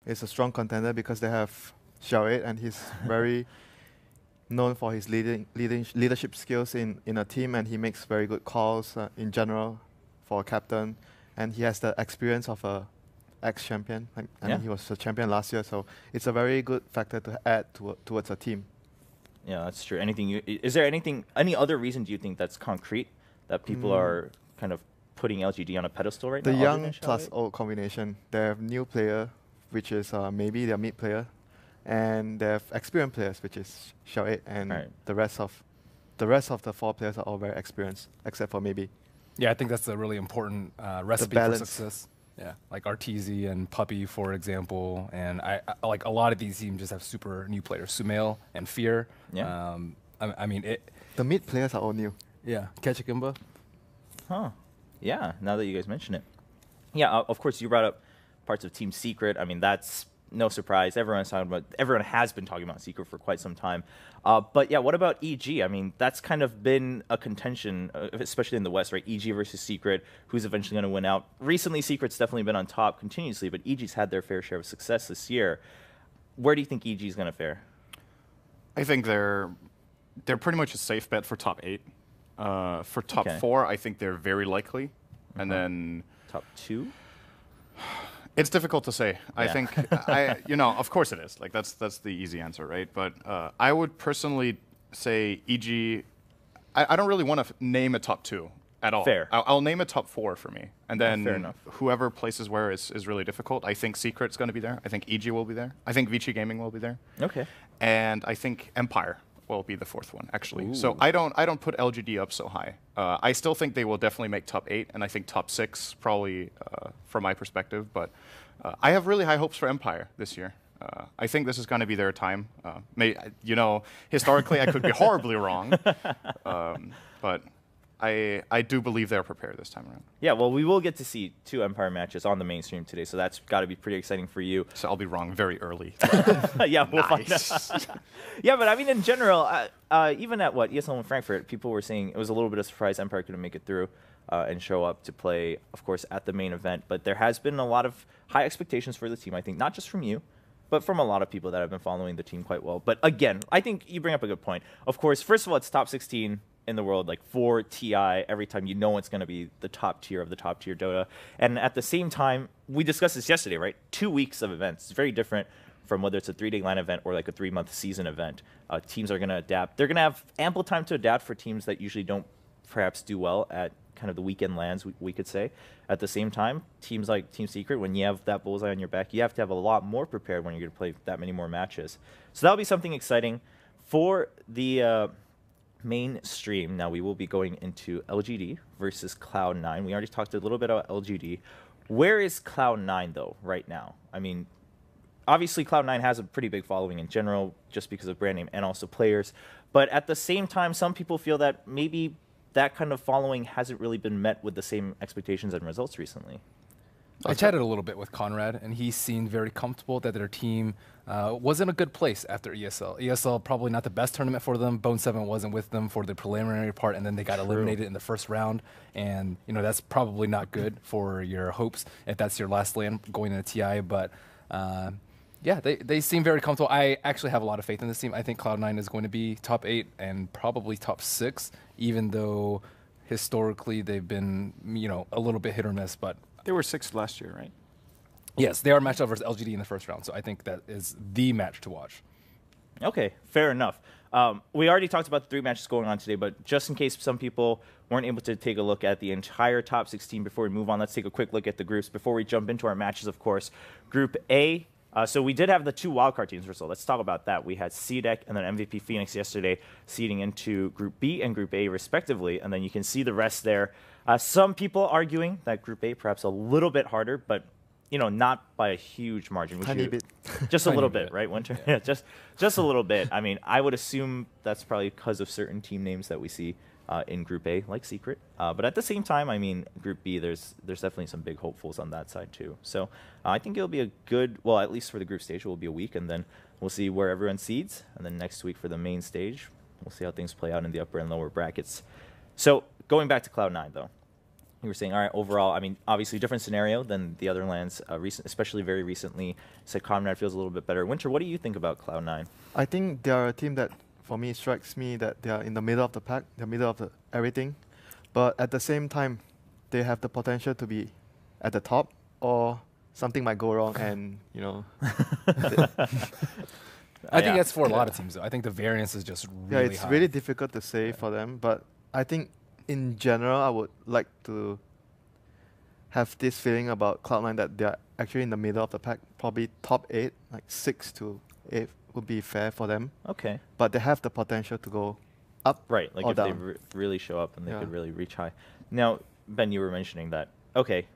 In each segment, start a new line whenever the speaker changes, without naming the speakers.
is a strong contender because they have Xiao 8, and he's very known for his leadership skills in a team, and he makes very good calls in general for a captain, and he has the experience of a ex-champion. I mean, he was a champion last year, so it's a very good factor to add towards a team.
Yeah, that's true. Is there any other reason do you think that's concrete that people are kind of putting LGD on a pedestal right now?
The young plus old combination. They have new player, which is maybe their mid player, and they have experienced players, which is Xiao 8, and the rest of the 4 players are all very experienced, except for maybe.
Yeah, I think that's a really important recipe for success. Yeah, like Arteezy and Puppy, for example, and I like a lot of these teams just have super new players, Sumail and Fear.
Yeah.
I mean,
the mid players are all new.
Yeah, Ketchikimba.
Huh. Yeah. Now that you guys mention it. Yeah. Of course, you brought up parts of Team Secret. I mean, that's no surprise. Everyone has been talking about Secret for quite some time. But yeah, what about EG? I mean, that's kind of been a contention, especially in the West, right? EG versus Secret, who's eventually going to win out. Recently, Secret's definitely been on top continuously, but EG's had their fair share of success this year. Where do you think EG's going to fare?
I think they're pretty much a safe bet for top 8. For top 4, I think they're very likely. And then
top 2?
It's difficult to say. Yeah. I think, of course it is. Like that's the easy answer, right? But I would personally say EG. I don't really want to name a top 2 at all.
Fair.
I'll name a top 4 for me, and then
fair enough.
Whoever places where is really difficult. I think Secret's going to be there. I think EG will be there. I think Vici Gaming will be there.
Okay.
And I think Empire will be the 4th one, actually.
Ooh.
So I don't put LGD up so high. I still think they will definitely make top 8, and I think top 6 probably from my perspective. But I have really high hopes for Empire this year. I think this is going to be their time. Historically I could be horribly wrong, but I do believe they're prepared this time around.
Yeah, well, we will get to see 2 Empire matches on the main stream today, so that's got to be pretty exciting for you.
So I'll be wrong very early.
Yeah, we'll find out. Yeah, but I mean, in general, even at ESL in Frankfurt, people were saying it was a little bit of a surprise Empire couldn't make it through and show up to play, of course, at the main event. But there has been a lot of high expectations for the team, I think, not just from you, but from a lot of people that have been following the team quite well. But again, I think you bring up a good point. Of course, first of all, it's top 16 in the world, like for TI, every time you know it's going to be the top tier of the top tier Dota. And at the same time, we discussed this yesterday, right? 2 weeks of events. It's very different from whether it's a 3-day line event or like a 3-month season event. Teams are going to adapt. They're going to have ample time to adapt for teams that usually don't perhaps do well at kind of the weekend lands, we could say. At the same time, teams like Team Secret, when you have that bullseye on your back, you have to have a lot more prepared when you're going to play that many more matches. So that'll be something exciting. For the main stream, now we will be going into LGD versus Cloud9. We already talked a little bit about LGD. Where is Cloud9, though, right now? I mean, obviously Cloud9 has a pretty big following in general, just because of brand name and also players. But at the same time, some people feel that maybe that kind of following hasn't really been met with the same expectations and results recently.
I chatted a little bit with Conrad, and he seemed very comfortable that their team was in a good place after ESL. ESL probably not the best tournament for them. Bone 7 wasn't with them for the preliminary part, and then they got eliminated in the first round. And that's probably not good for your hopes if that's your last land going into TI. But yeah, they seem very comfortable. I actually have a lot of faith in this team. I think Cloud9 is going to be top 8 and probably top 6, even though historically they've been a little bit hit or miss. But
they were 6th last year, right?
Yes, they are matched up versus LGD in the first round, so I think that is the match to watch.
Okay, fair enough. We already talked about the 3 matches going on today, but just in case some people weren't able to take a look at the entire top 16 before we move on, let's take a quick look at the groups before we jump into our matches, of course. Group A, so we did have the 2 wildcard teams, so let's talk about that. We had CDEC and then MVP Phoenix yesterday seeding into Group B and Group A respectively, and then you can see the rest there. Some people arguing that Group A perhaps a little bit harder, but not by a huge margin.
Tiny bit.
Just a little bit, right, Winter? Yeah, just a little bit. I mean, I would assume that's probably because of certain team names that we see in Group A, like Secret. But at the same time, I mean, Group B, there's definitely some big hopefuls on that side too. So I think it'll be a good, well, at least for the group stage, it will be a week, and then we'll see where everyone seeds. And then next week for the main stage, we'll see how things play out in the upper and lower brackets. So going back to Cloud9, though. You were saying, all right, overall, I mean, obviously different scenario than the other lands, especially very recently. You said Conrad feels a little bit better. Winter, what do you think about Cloud9?
I think they are a team that, for me, strikes me that they are in the middle of the pack, the middle of the everything. But at the same time, they have the potential to be at the top, or something might go wrong and, you know.
I think that's for a lot of teams, though. I think the variance is just really
it's
high.
really difficult to say for them. But I think, in general, I would like to have this feeling about Cloud9 that they're actually in the middle of the pack, probably top 8, like 6 to 8 would be fair for them.
Okay.
But they have the potential to go up.
Right, like
or
if they
down.
really show up and they could really reach high. Now, Ben, you were mentioning that, okay,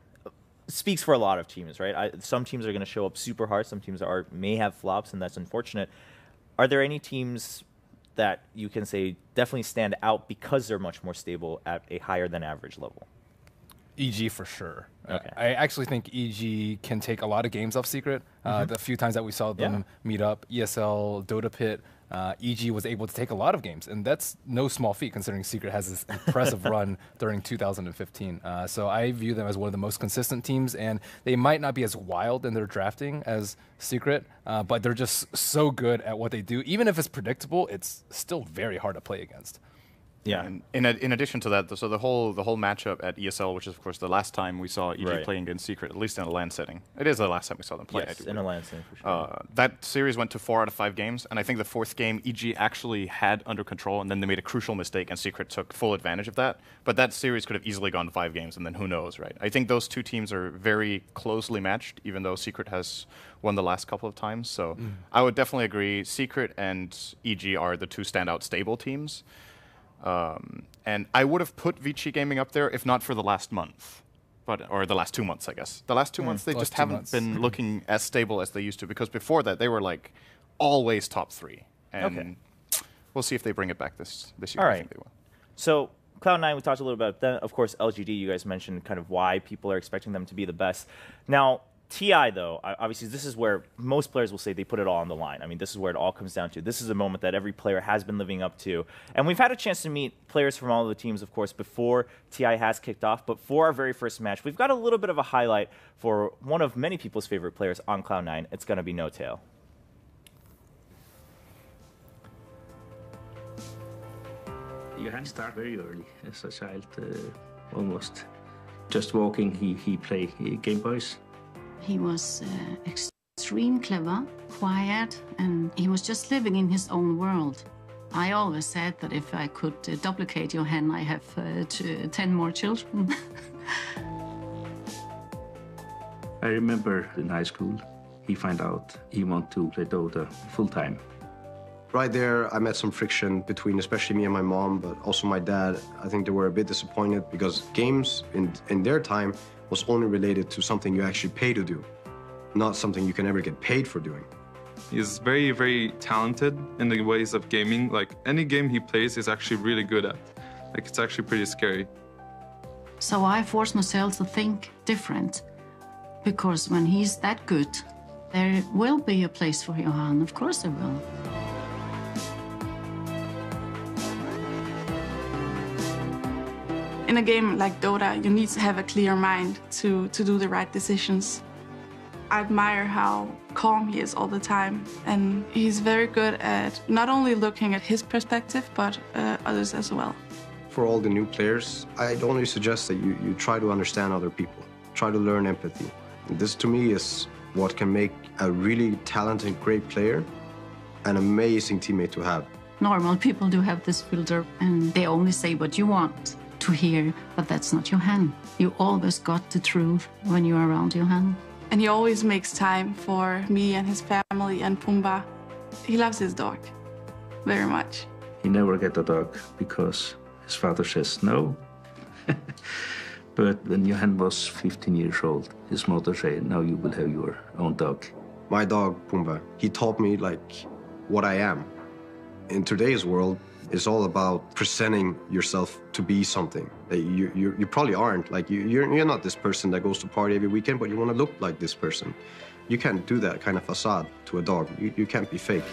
speaks for a lot of teams, right? Some teams are going to show up super hard. Some teams may have flops, and that's unfortunate. Are there any teams that you can say definitely stand out because they're much more stable at a higher than average level?
EG for sure.
Okay.
I actually think EG can take a lot of games off Secret. The few times that we saw them meet up, ESL, Dota Pit, EG was able to take a lot of games, and that's no small feat considering Secret has this impressive run during 2015. So I view them as one of the most consistent teams, and they might not be as wild in their drafting as Secret, but they're just so good at what they do. Even if it's predictable, it's still very hard to play against.
Yeah.
And in addition to that, so the whole matchup at ESL, which is of course the last time we saw EG playing against Secret, at least in a LAN setting. It is the last time we saw them play.
Yes, in a LAN setting for sure.
That series went to 4 out of 5 games, and I think the 4th game EG actually had under control, and then they made a crucial mistake, and Secret took full advantage of that. But that series could have easily gone 5 games, and then who knows, right? I think those two teams are very closely matched, even though Secret has won the last couple of times. So I would definitely agree. Secret and EG are the two standout stable teams. And I would have put Vici Gaming up there if not for the last month, or the last 2 months, I guess. The last 2 months, they just haven't been looking as stable as they used to, because before that, they were like always top 3. And we'll see if they bring it back this year.
All right.
I think they will.
So Cloud9, we talked a little bit about that. Of course, LGD, you guys mentioned kind of why people are expecting them to be the best. Now, TI, though, obviously this is where most players will say they put it all on the line. I mean, this is where it all comes down to. This is a moment that every player has been living up to. And we've had a chance to meet players from all of the teams, of course, before TI has kicked off. But for our very first match, we've got a little bit of a highlight for one of many people's favorite players on Cloud9. It's going to be No Tail.
Johan started very early as a child, almost just walking. He played Game Boys.
He was extreme clever, quiet, and he was just living in his own world. I always said that if I could duplicate Johan, I have 10 more children.
I remember in high school, he found out he wanted to play Dota full-time.
Right there, I met some friction between especially me and my mom, but also my dad. I think they were a bit disappointed because games in their time was only related to something you actually pay to do, not something you can ever get paid for doing.
He's very, very talented in the ways of gaming. Like, any game he plays, he's actually really good at. Like, it's actually pretty scary.
So I forced myself to think different, because when he's that good, there will be a place for Johan. Of course there will.
In a game like Dota, you need to have a clear mind to do the right decisions. I admire how calm he is all the time, and he's very good at not only looking at his perspective, but others as well.
For all the new players, I'd only suggest that you try to understand other people, try to learn empathy. This, to me, is what can make a really talented, great player an amazing teammate to have.
Normal people do have this filter, and they only say what you want to hear, but that's not Johan. You always got the truth when you're around Johan.
And he always makes time for me and his family and Pumba. He loves his dog very much.
He never get a dog because his father says no. But when Johan was 15 years old, his mother said, now you will have your own dog.
My dog, Pumba, he taught me like what I am. In today's world, it's all about presenting yourself to be something that you probably aren't. Like you're not this person that goes to party every weekend, but you want to look like this person. You can't do that kind of facade to a dog. You can't be fake.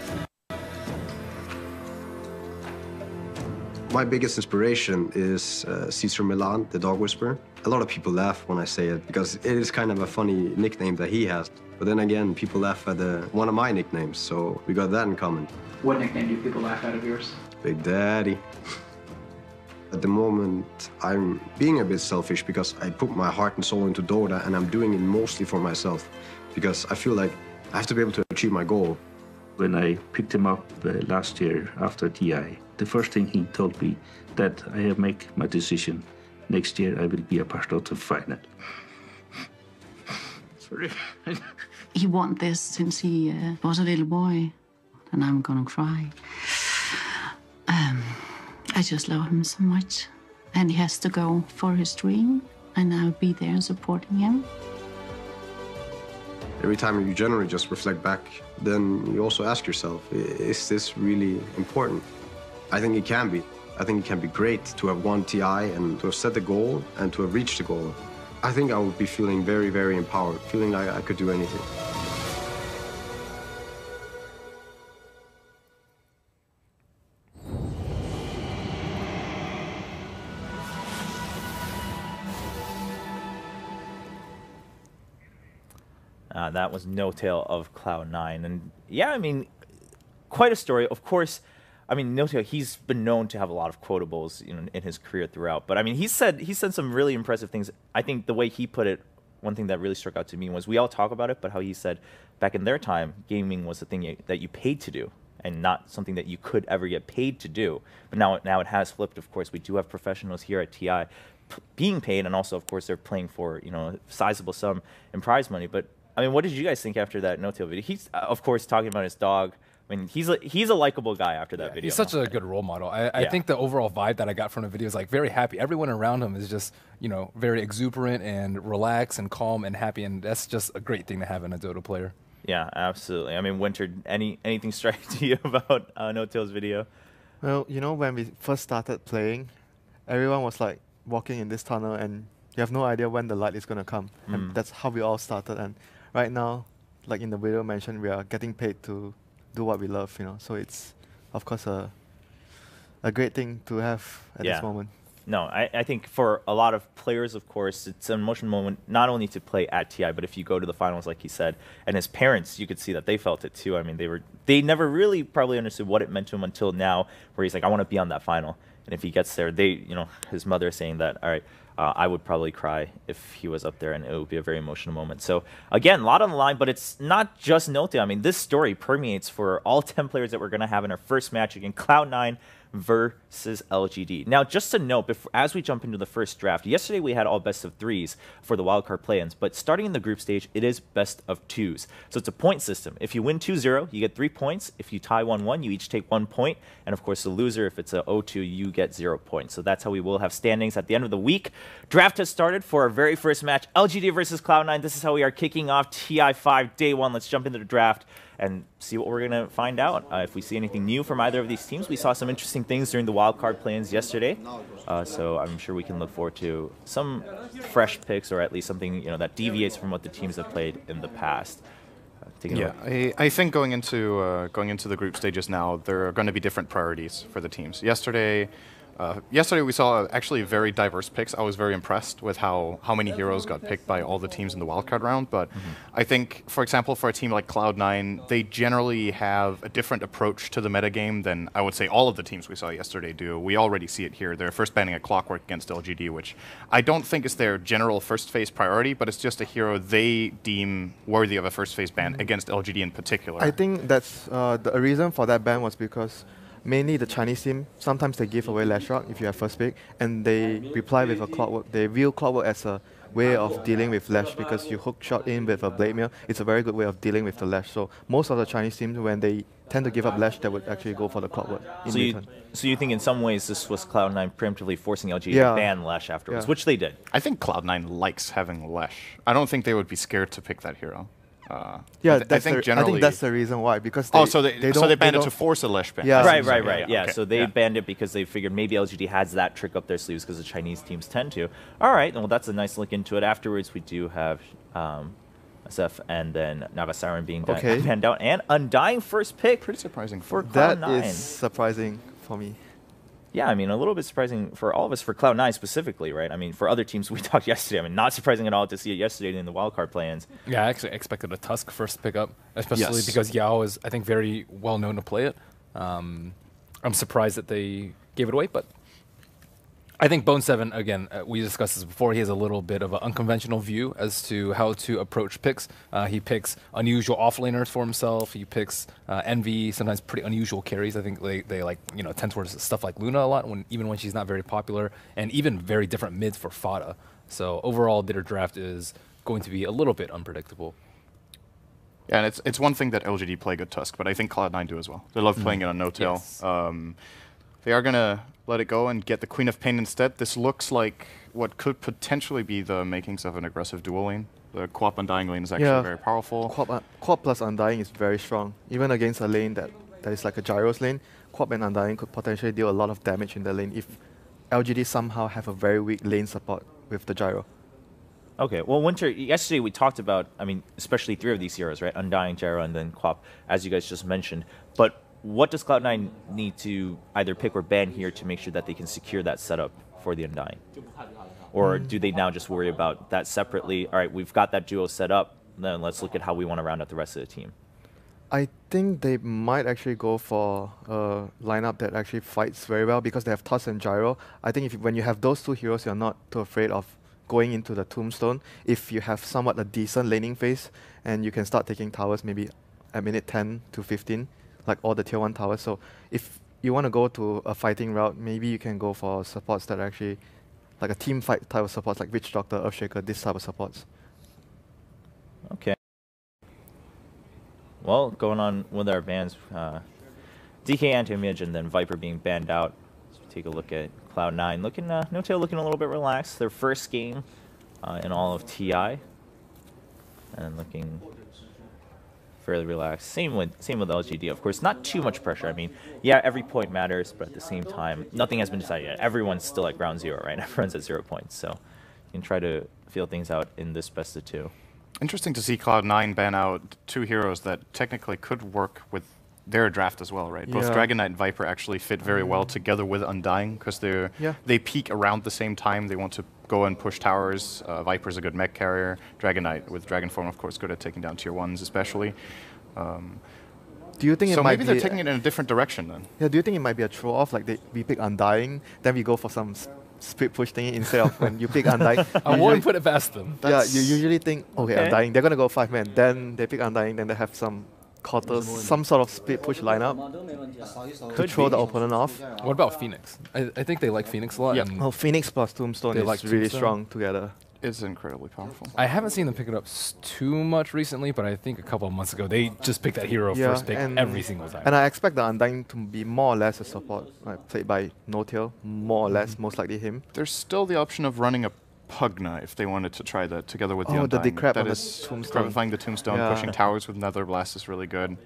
My biggest inspiration is Cesar Millan, the dog whisperer. A lot of people laugh when I say it because it is kind of a funny nickname that he has. But then again, people laugh at one of my nicknames, so we got that in common.
What nickname do people laugh at of yours?
Big Daddy. At the moment, I'm being a bit selfish because I put my heart and soul into Dota, and I'm doing it mostly for myself because I feel like I have to be able to achieve my goal.
When I picked him up last year after TI, the first thing he told me that I have made my decision. Next year I will be a part of the final. Sorry.
He won this since he was a little boy, and I'm gonna cry. I just love him so much, and he has to go for his dream, and I'll be there supporting him.
Every time you generally just reflect back, then you also ask yourself, is this really important? I think it can be. I think it can be great to have won TI and to have set the goal and to have reached the goal. I think I would be feeling very, very empowered, feeling like I could do anything.
That was No Tail of Cloud9. And yeah, I mean, quite a story. Of course, I mean, No Tail, he's been known to have a lot of quotables, you know, in his career throughout. But I mean, he said some really impressive things. I think the way he put it, one thing that really struck out to me was we all talk about it, but how he said back in their time, gaming was the thing that you paid to do and not something that you could ever get paid to do. But now it has flipped. Of course, we do have professionals here at TI being paid, and also, of course, they're playing for, you know, a sizable sum in prize money. But I mean, what did you guys think after that No Tail video? He's, of course, talking about his dog. I mean, he's a likable guy after that video.
He's such a good role model. I think the overall vibe that I got from the video is like very happy. Everyone around him is just, you know, very exuberant and relaxed and calm and happy, and that's just a great thing to have in a Dota player.
Yeah, absolutely. I mean, Winter, anything strike to you about No Tail's video?
Well, you know, when we first started playing, everyone was like walking in this tunnel, and you have no idea when the light is going to come. And that's how we all started. And right now, like in the video mentioned, we are getting paid to do what we love, you know. So it's, of course, a great thing to have at this moment.
No, I think for a lot of players, of course, it's an emotional moment, not only to play at TI, but if you go to the finals, like he said, and his parents, you could see that they felt it too. I mean, they never really probably understood what it meant to him until now, where he's like, I want to be on that final. And if he gets there, his mother is saying that, all right, I would probably cry if he was up there, and it would be a very emotional moment. So again, a lot on the line, but it's not just No Tail. I mean, this story permeates for all 10 players that we're going to have in our first match against Cloud9 versus LGD. Now, just to note, as we jump into the first draft, yesterday we had all best of 3s for the wildcard play-ins, but starting in the group stage, it is best of 2s. So it's a point system. If you win 2-0, you get 3 points. If you tie 1-1, you each take 1 point. And of course, the loser, if it's a 0-2, you get 0 points. So that's how we will have standings at the end of the week. Draft has started for our very first match, LGD versus Cloud9. This is how we are kicking off TI5 Day 1. Let's jump into the draft and see what we're going to find out. If we see anything new from either of these teams. We saw some interesting things during the wildcard play-ins yesterday, so I'm sure we can look forward to some fresh picks, or at least something, you know, that deviates from what the teams have played in the past.
I think going into the group stages now, there are going to be different priorities for the teams. Yesterday we saw actually very diverse picks. I was very impressed with how many heroes got picked by all the teams in the wildcard round. But I think, for example, for a team like Cloud9, they generally have a different approach to the metagame than I would say all of the teams we saw yesterday do. We already see it here. They're first banning a Clockwork against LGD, which I don't think is their general first phase priority, but it's just a hero they deem worthy of a first phase ban against LGD in particular.
I think that's the reason for that ban was because mainly the Chinese team, sometimes they give away Lash Rock if you have first pick, and they reply with a Clockwork. They view Clockwork as a way of dealing with Lash, because you hook shot in with a Blade Mail. It's a very good way of dealing with the Lash. So most of the Chinese teams, when they tend to give up Lash, they would actually go for the Clockwork in return.
So you think in some ways this was Cloud9 preemptively forcing LG to ban Lash afterwards, which they did?
I think Cloud9 likes having Lash. I don't think they would be scared to pick that hero.
I think that's the reason why, because
they banned it to force a Lash ban.
Yeah.
Right. Yeah, okay. So they banned it because they figured maybe LGD has that trick up their sleeves, because the Chinese teams tend to. All right, well, that's a nice look into it. Afterwards, we do have SF and then Nagasiren being banned out, and Undying first pick.
Pretty surprising
for
Cloud9.
That
is surprising for me.
Yeah, I mean, a little bit surprising for all of us, for Cloud9 specifically, right? I mean, for other teams, we talked yesterday. I mean, not surprising at all to see it yesterday in the wildcard plans.
Yeah, I actually expected a Tusk first pickup, especially
Yes.
because Yao is, I think, very well known to play it. I'm surprised that they gave it away, but I think Bone 7, again, we discussed this before, he has a little bit of an unconventional view as to how to approach picks. He picks unusual offlaners for himself. He picks Envy, sometimes pretty unusual carries. I think they like, tend towards stuff like Luna a lot, even when she's not very popular, and even very different mids for Fada. So overall, their draft is going to be a little bit unpredictable.
Yeah, and it's one thing that LGD play good Tusk, but I think Cloud9 do as well. They love playing it on no-tail.
Yes.
They are going to let it go and get the Queen of Pain instead. This looks like what could potentially be the makings of an aggressive dual lane. The Quap Undying lane is actually very powerful.
Quap plus Undying is very strong. Even against a lane that is like a Gyros lane, Quap and Undying could potentially deal a lot of damage in the lane if LGD somehow have a very weak lane support with the Gyro.
Okay, well, Winter, yesterday we talked about, I mean, especially 3 of these heroes, right? Undying, Gyro, and then Quap, as you guys just mentioned. But what does Cloud9 need to either pick or ban here to make sure that they can secure that setup for the Undying? Or do they now just worry about that separately? All right, we've got that duo set up, then let's look at how we want to round out the rest of the team.
I think they might actually go for a lineup that actually fights very well because they have Tusk and Gyro. I think when you have those 2 heroes, you're not too afraid of going into the Tombstone. If you have somewhat a decent laning phase and you can start taking towers maybe at minute 10 to 15, like all the tier 1 towers. So if you want to go to a fighting route, maybe you can go for supports that are actually like a team fight type of supports, like Witch Doctor, Earthshaker, this type of supports.
Okay. Well, going on with our bans, DK Anti-Image and then Viper being banned out. So take a look at Cloud9. Looking, No-Tail looking a little bit relaxed. Their first game in all of TI. And looking fairly relaxed. Same with LGD, of course. Not too much pressure. I mean, yeah, every point matters, but at the same time, nothing has been decided yet. Everyone's still at ground zero, right? Everyone's at 0 points, so you can try to feel things out in this best of 2.
Interesting to see Cloud9 ban out 2 heroes that technically could work with their draft as well, right? Both Dragon Knight and Viper actually fit very well together with Undying because they peak around the same time. They want to go and push towers. Viper's a good mech carrier. Dragon Knight with Dragon Form, of course, good at taking down tier 1s especially.
Do you think
so maybe they're taking it in a different direction then?
Yeah, do you think it might be a throw-off? Like we pick Undying, then we go for some split push thingy instead of when you pick Undying.
I wouldn't put it past them.
Yeah, you usually think, okay, Undying, they're going to go 5-man. Then they pick Undying, then they have some quarters, some sort of split push lineup to throw the opponent off.
What about Phoenix? I think they like Phoenix a lot.
Yeah. Oh, Phoenix plus Tombstone is
like
really
Tombstone.
strong together.
It's incredibly powerful.
I haven't seen them pick it up too much recently, but I think a couple of months ago they just picked that hero first pick every single time.
And I expect the Undying to be more or less a support, played by No-Tail, more or less, most likely him.
There's still the option of running a Pugna if they wanted to try that together with the Undying.
the decrep
that
on the
is
Tombstone.
Crepifying the Tombstone, pushing towers with Nether Blast is really good.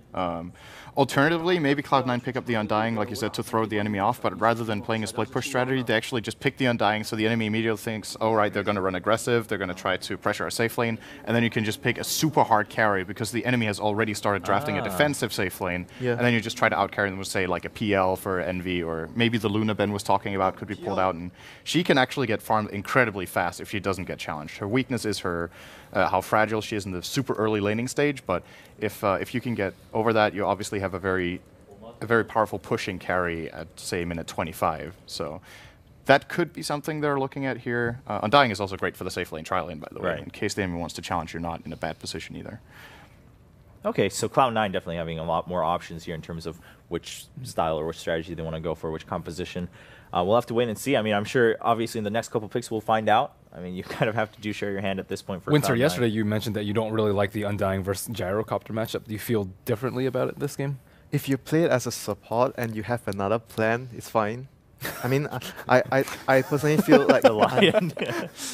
Alternatively, maybe Cloud9 pick up the Undying, like you said, to throw the enemy off, but rather than playing a split push strategy, they actually just pick the Undying so the enemy immediately thinks, oh right, they're going to run aggressive, they're going to try to pressure our safe lane, and then you can just pick a super hard carry because the enemy has already started drafting a defensive safe lane, and then you just try to outcarry them with, say, like a PL for Envy, or maybe the Luna Ben was talking about could be pulled out, and she can actually get farmed incredibly fast if she doesn't get challenged. Her weakness is her how fragile she is in the super early laning stage, but if you can get over that, you obviously have a very powerful pushing carry at, say, minute 25. So that could be something they're looking at here. Undying is also great for the safe lane tri lane, by the way. In case the enemy wants to challenge, you're not in a bad position either.
Okay, so Cloud9 definitely having a lot more options here in terms of which style or which strategy they want to go for, which composition. We'll have to wait and see. I mean, I'm sure, obviously, in the next couple picks, we'll find out. I mean, you kind of have to show your hand at this point for
Winter,
Cloud9.
yesterday you mentioned that you don't really like the Undying versus Gyrocopter matchup. Do you feel differently about it this game?
If you play it as a support and you have another plan, it's fine. I mean, I personally feel like
the lion.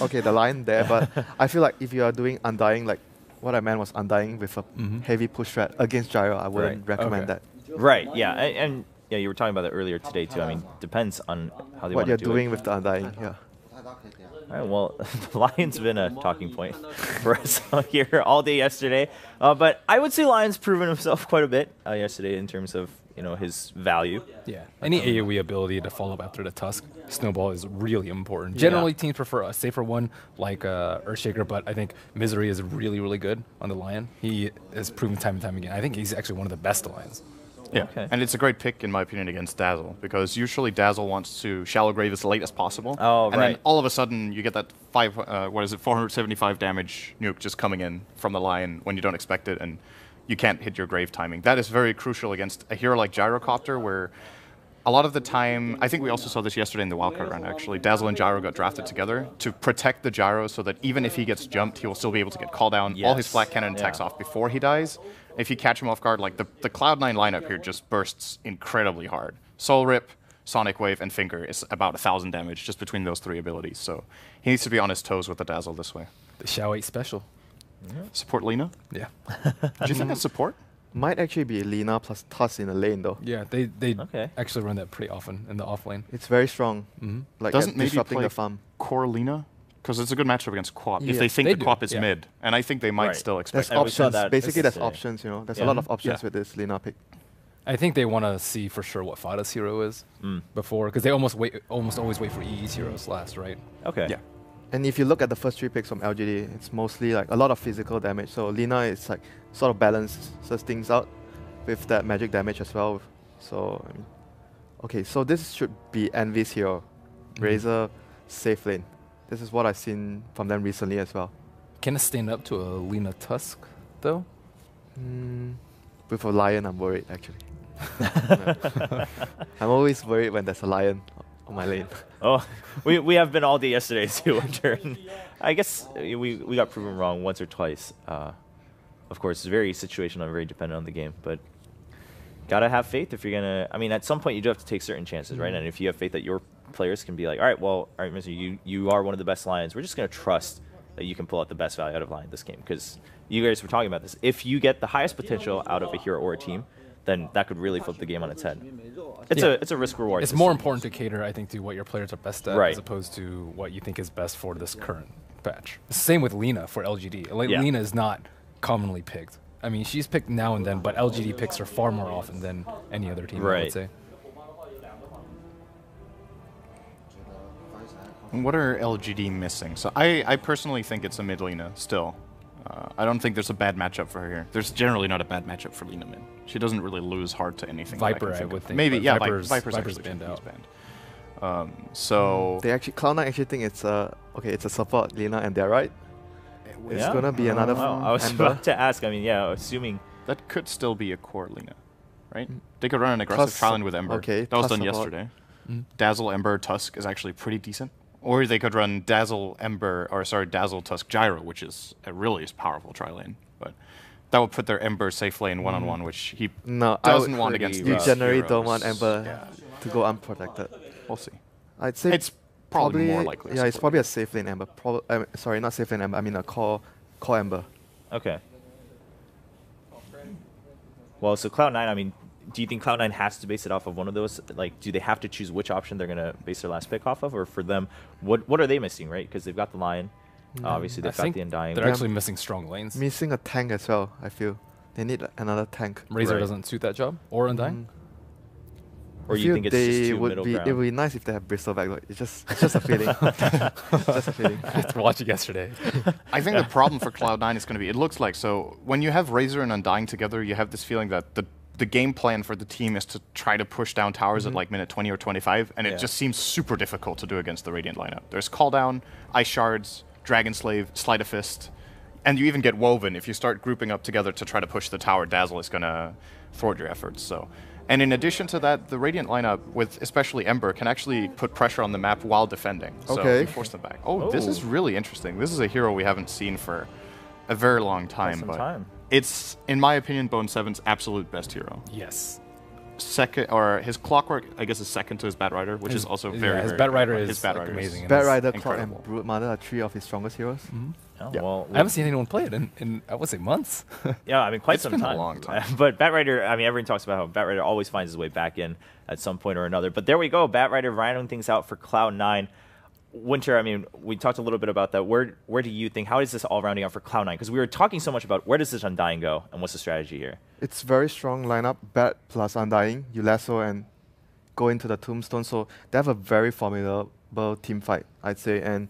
Okay, the lion there, but I feel like if you are doing Undying, like what I meant was Undying with a heavy push threat against Gyro, I wouldn't recommend that.
Right, yeah, and yeah, you were talking about that earlier today too. I mean, depends on how they want to do it.
What you're doing with the Undying, yeah.
All right, well, the Lion's been a talking point for us here all day yesterday. But I would say Lion's proven himself quite a bit yesterday in terms of his value.
Yeah, any AoE ability to follow up after the Tusk Snowball is really important. Generally, teams prefer a safer one like Earthshaker, but I think Misery is really, really good on the Lion. He has proven time and time again. I think he's actually one of the best Lions.
Yeah, and it's a great pick, in my opinion, against Dazzle, because usually Dazzle wants to shallow grave as late as possible.
Oh,
and then all of a sudden, you get that 475 damage nuke just coming in from the Lion when you don't expect it, and you can't hit your grave timing. That is very crucial against a hero like Gyrocopter, where a lot of the time, I think we also saw this yesterday in the wildcard round, actually, Dazzle and Gyro got drafted together to protect the Gyro so that even if he gets jumped, he will still be able to get call down, all his flat cannon attacks off before he dies. If you catch him off guard, like the Cloud9 lineup here just bursts incredibly hard. Soul Rip, Sonic Wave, and Finger is about 1,000 damage just between those three abilities. So he needs to be on his toes with the Dazzle this way.
The Xiao 8 special.
Support Lina?
Yeah.
Do you think that's support?
Might actually be Lina plus Tusk in the lane though.
Yeah, they actually run that pretty often in the off lane.
It's very strong. Like
doesn't maybe
disrupting
play
the farm.
core Lina? Because it's a good matchup against Quap.
Yeah.
If they think
They
the
do,
Quap is
yeah.
mid, and I think they might still expect
There's options.
that
Basically, there's
yesterday.
options. There's a lot of options
Yeah.
with this Lina pick.
I think they want to see for sure what Fada's hero is before, because they almost always wait for EE's heroes last, right?
Okay.
Yeah.
And if you look at the first 3 picks from LGD, it's mostly like a lot of physical damage. So Lina is like sort of balances things out with that magic damage as well. So I mean, okay, so this should be Envy's hero, Razor safe lane. This is what I've seen from them recently as well.
Can it stand up to a Lina Tusk though?
With a Lion, I'm worried actually. I'm always worried when there's a Lion on my lane.
Oh, we have been all day yesterday too, Winter. I guess we got proven wrong once or twice. Of course, it's very situational and very dependent on the game, but gotta have faith if you're gonna. I mean, at some point you do have to take certain chances, right? And if you have faith that your players can be like, all right, Mister, you are one of the best Lions. We're just gonna trust that you can pull out the best value out of Lion this game, because you guys were talking about this. If you get the highest potential out of a hero or a team, then that could really flip the game on its head. It's a risk reward.
It's more important to cater, I think, to what your players are best at,
Right.
as opposed to what you think is best for this current patch. Same with Lina for LGD.
Yeah.
Lina is not commonly picked. I mean, she's picked now and then, but LGD picks her far more often than any other team, I
Right.
would say.
What are LGD missing? So I personally think it's a mid Lina still. I don't think there's a bad matchup for her here. There's generally not a bad matchup for Lina mid. She doesn't really lose hard to anything.
Viper,
that
I would think.
Maybe,
but
yeah,
Viper's
Viper's
banned
actually
out.
banned. So
They actually Cloud9 actually think it's it's a support Lina, and they're right. It's
Yeah.
gonna be another
Wow, I was
Ember.
about to ask. I mean, yeah, assuming.
that could still be a core Lina, right? They could run an aggressive
Plus
trial in with Ember.
okay,
that was
plus
done
support.
yesterday. Dazzle, Ember, Tusk is actually pretty decent. Or they could run Dazzle, Dazzle, Tusk, Gyro, which is a really powerful tri lane. But that would put their Ember safe lane one-on-one, which he
No,
doesn't
I
want
would
against
You
these
generally don't
heroes.
want Ember
Yeah.
to go unprotected.
We'll see.
I'd say
It's probably more likely.
Yeah, it's probably a safe lane Ember. Sorry, not safe lane Ember. I mean a core Ember.
Okay. Well, so Cloud9, I mean, do you think Cloud9 has to base it off of one of those? Like, do they have to choose which option they're going to base their last pick off of? Or for them, what are they missing, right? Because they've got the Lion. Obviously, they've
I
got
think
the Undying.
they're
Yeah.
actually missing strong lanes.
Missing a tank as well, I feel. They need another tank.
Razor
Right.
doesn't suit that job, or Undying.
Or
I
you
feel
think it's
they
just too
would
middle
be,
ground?
It would be nice if they have Bristleback. Though. It's just a feeling. Just a feeling.
After watching yesterday.
I think the problem for Cloud9 is going to be, it looks like, so when you have Razor and Undying together, you have this feeling that the game plan for the team is to try to push down towers at like minute 20 or 25, and it just seems super difficult to do against the Radiant lineup. There's Call Down, Ice Shards, Dragon Slave, Sleight of Fist, and you even get Woven. If you start grouping up together to try to push the tower, Dazzle is going to thwart your efforts. So, and in addition to that, the Radiant lineup, with especially Ember, can actually put pressure on the map while defending. So
Okay.
you force them back. Oh, this is really interesting. This is a hero we haven't seen for a very long time.
some
But
time.
it's, in my opinion, Bone 7's absolute best hero.
Yes.
Second, or his Clockwork, I guess, is second to his Bat Rider, which is also very,
his
very
Bat Rider
good.
is
His Bat
like,
Rider
amazing.
is-
Bat Rider, Clock,
incredible.
and Broodmother are 3 of his strongest heroes.
Oh,
Yeah.
well,
I haven't seen anyone play it in I would say, months.
yeah, I mean, quite
It's
some
been a
time.
long time.
But Bat Rider, I mean, everyone talks about how Bat Rider always finds his way back in at some point or another. But there we go, Bat Rider rounding things out for Cloud9. Winter, I mean, we talked a little bit about that. Where do you think, how is this all rounding out for Cloud9? Because we were talking so much about where does this Undying go and what's the strategy here?
It's very strong lineup, Bat plus Undying, Ulasso, and go into the Tombstone. So they have a very formidable team fight, I'd say.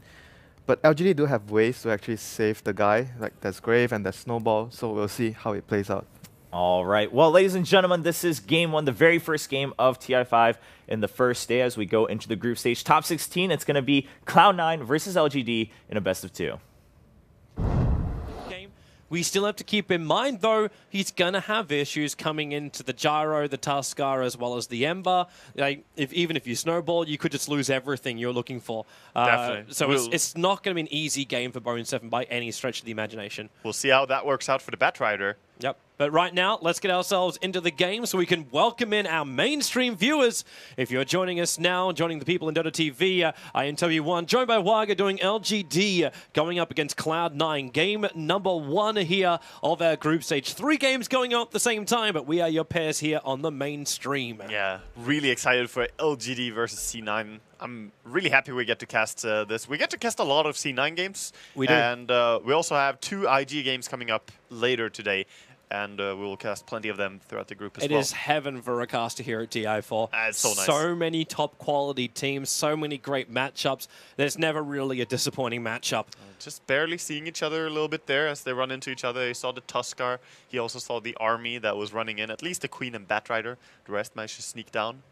But LGD do have ways to actually save the guy. Like there's Grave and there's Snowball. So we'll see how it plays out.
All right. Well, ladies and gentlemen, this is game 1, the very first game of TI5 in the first day as we go into the group stage. Top 16, it's going to be Cloud9 versus LGD in a best of 2.
We still have to keep in mind, though, he's going to have issues coming into the Gyro, the Tuskar, as well as the Ember. Like, even if you snowball, you could just lose everything you're looking for.
Definitely.
So it's not going to be an easy game for Bone7 by any stretch of the imagination.
We'll see how that works out for the Batrider.
Yep. But right now, let's get ourselves into the game so we can welcome in our mainstream viewers. If you're joining us now, joining the people in Dota TV, I am W1, joined by Waga doing LGD, going up against Cloud9. Game number 1 here of our group stage. 3 games going on at the same time, but we are your pairs here on the mainstream.
Yeah, really excited for LGD versus C9. I'm really happy we get to cast this. We get to cast a lot of C9 games. We do. And we also have 2 IG games coming up later today. And we will cast plenty of them throughout the group as well.
It is heaven for a caster here at TI4.
It's so nice.
So many top quality teams, so many great matchups. There's never really a disappointing matchup.
Just barely seeing each other a little bit there as they run into each other. He saw the Tuskar. He also saw the army that was running in. At least the Queen and Batrider. The rest managed to sneak down.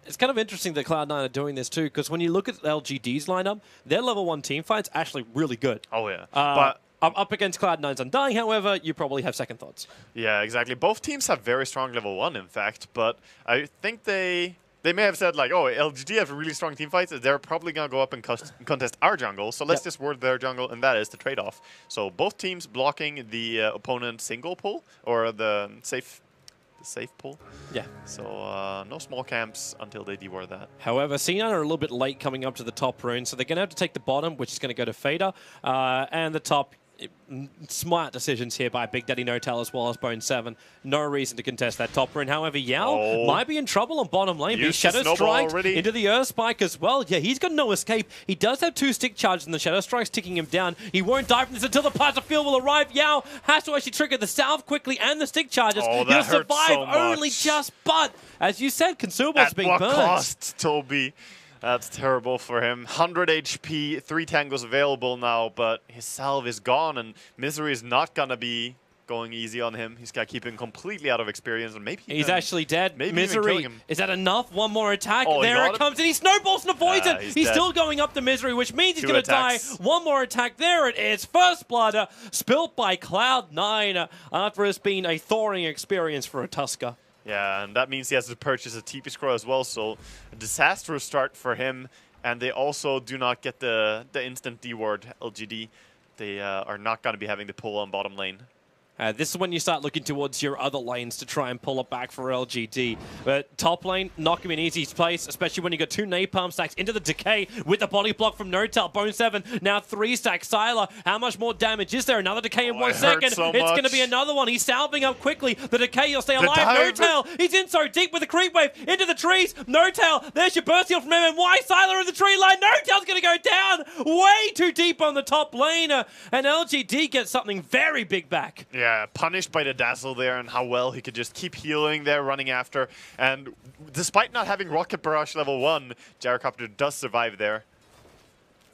It's kind of interesting that Cloud9 are doing this too, because when you look at LGD's lineup, their level 1 team fight's actually really good.
Oh, yeah. But
up against Cloud9's Undying, however, you probably have second thoughts.
Yeah, exactly. Both teams have very strong level 1, in fact, but I think they may have said, like, oh, LGD have really strong team fights. They're probably going to go up and contest our jungle, so let's just ward their jungle, and that is the trade-off. So both teams blocking the opponent single pull, or the safe pull.
Yeah.
So no small camps until they deward that.
However, C9 are a little bit late coming up to the top rune, so they're going to have to take the bottom, which is going to go to Fader, and the top. Smart decisions here by Big Daddy No-Tail as well as Bone7. No reason to contest that top rune. However, Yao might be in trouble on bottom lane. He Shadow Strikes into the Earth Spike as well. Yeah, he's got no escape. He does have 2 stick charges and the Shadow Strike's ticking him down. He won't die from this until the Plasma Field will arrive. Yao has to actually trigger the salve quickly and the stick charges. He'll survive only just, but as you said, consumables being burned.
At what cost, Toby? That's terrible for him. 100 HP, 3 tangos available now, but his salve is gone, and Misery is not going to be going easy on him. He's got to keep him completely out of experience, and maybe
he's actually dead.
Maybe
Misery, is that enough? One more attack.
Oh,
there it comes, and he snowballs and avoids it. He's
dead.
Still going up to Misery, which means he's going to die. One more attack. There it is. First blood spilt by Cloud9 after it's been a thawing experience for a Tuskar.
Yeah, and that means he has to purchase a TP scroll as well, so a disastrous start for him. And they also do not get the instant D-ward LGD. They are not going to be having the pull on bottom lane.
This is when you start looking towards your other lanes to try and pull it back for LGD. But top lane, not going to be an easy place, especially when you got 2 napalm stacks into the decay with the body block from No-Tail. Bone7, now 3 stack. Sylar, how much more damage is there? Another decay in 1 second.
So
it's going to be another one. He's salving up quickly. The decay, he'll stay alive. No-Tail, he's in so deep with the creep wave into the trees. No-Tail, there's your burst heal from MMY. Sylar in the tree line. No-Tail's going to go down way too deep on the top lane. And LGD gets something very big back.
Yeah, punished by the Dazzle there and how well he could just keep healing there, running after. And despite not having Rocket Barrage level 1, Gyrocopter does survive there.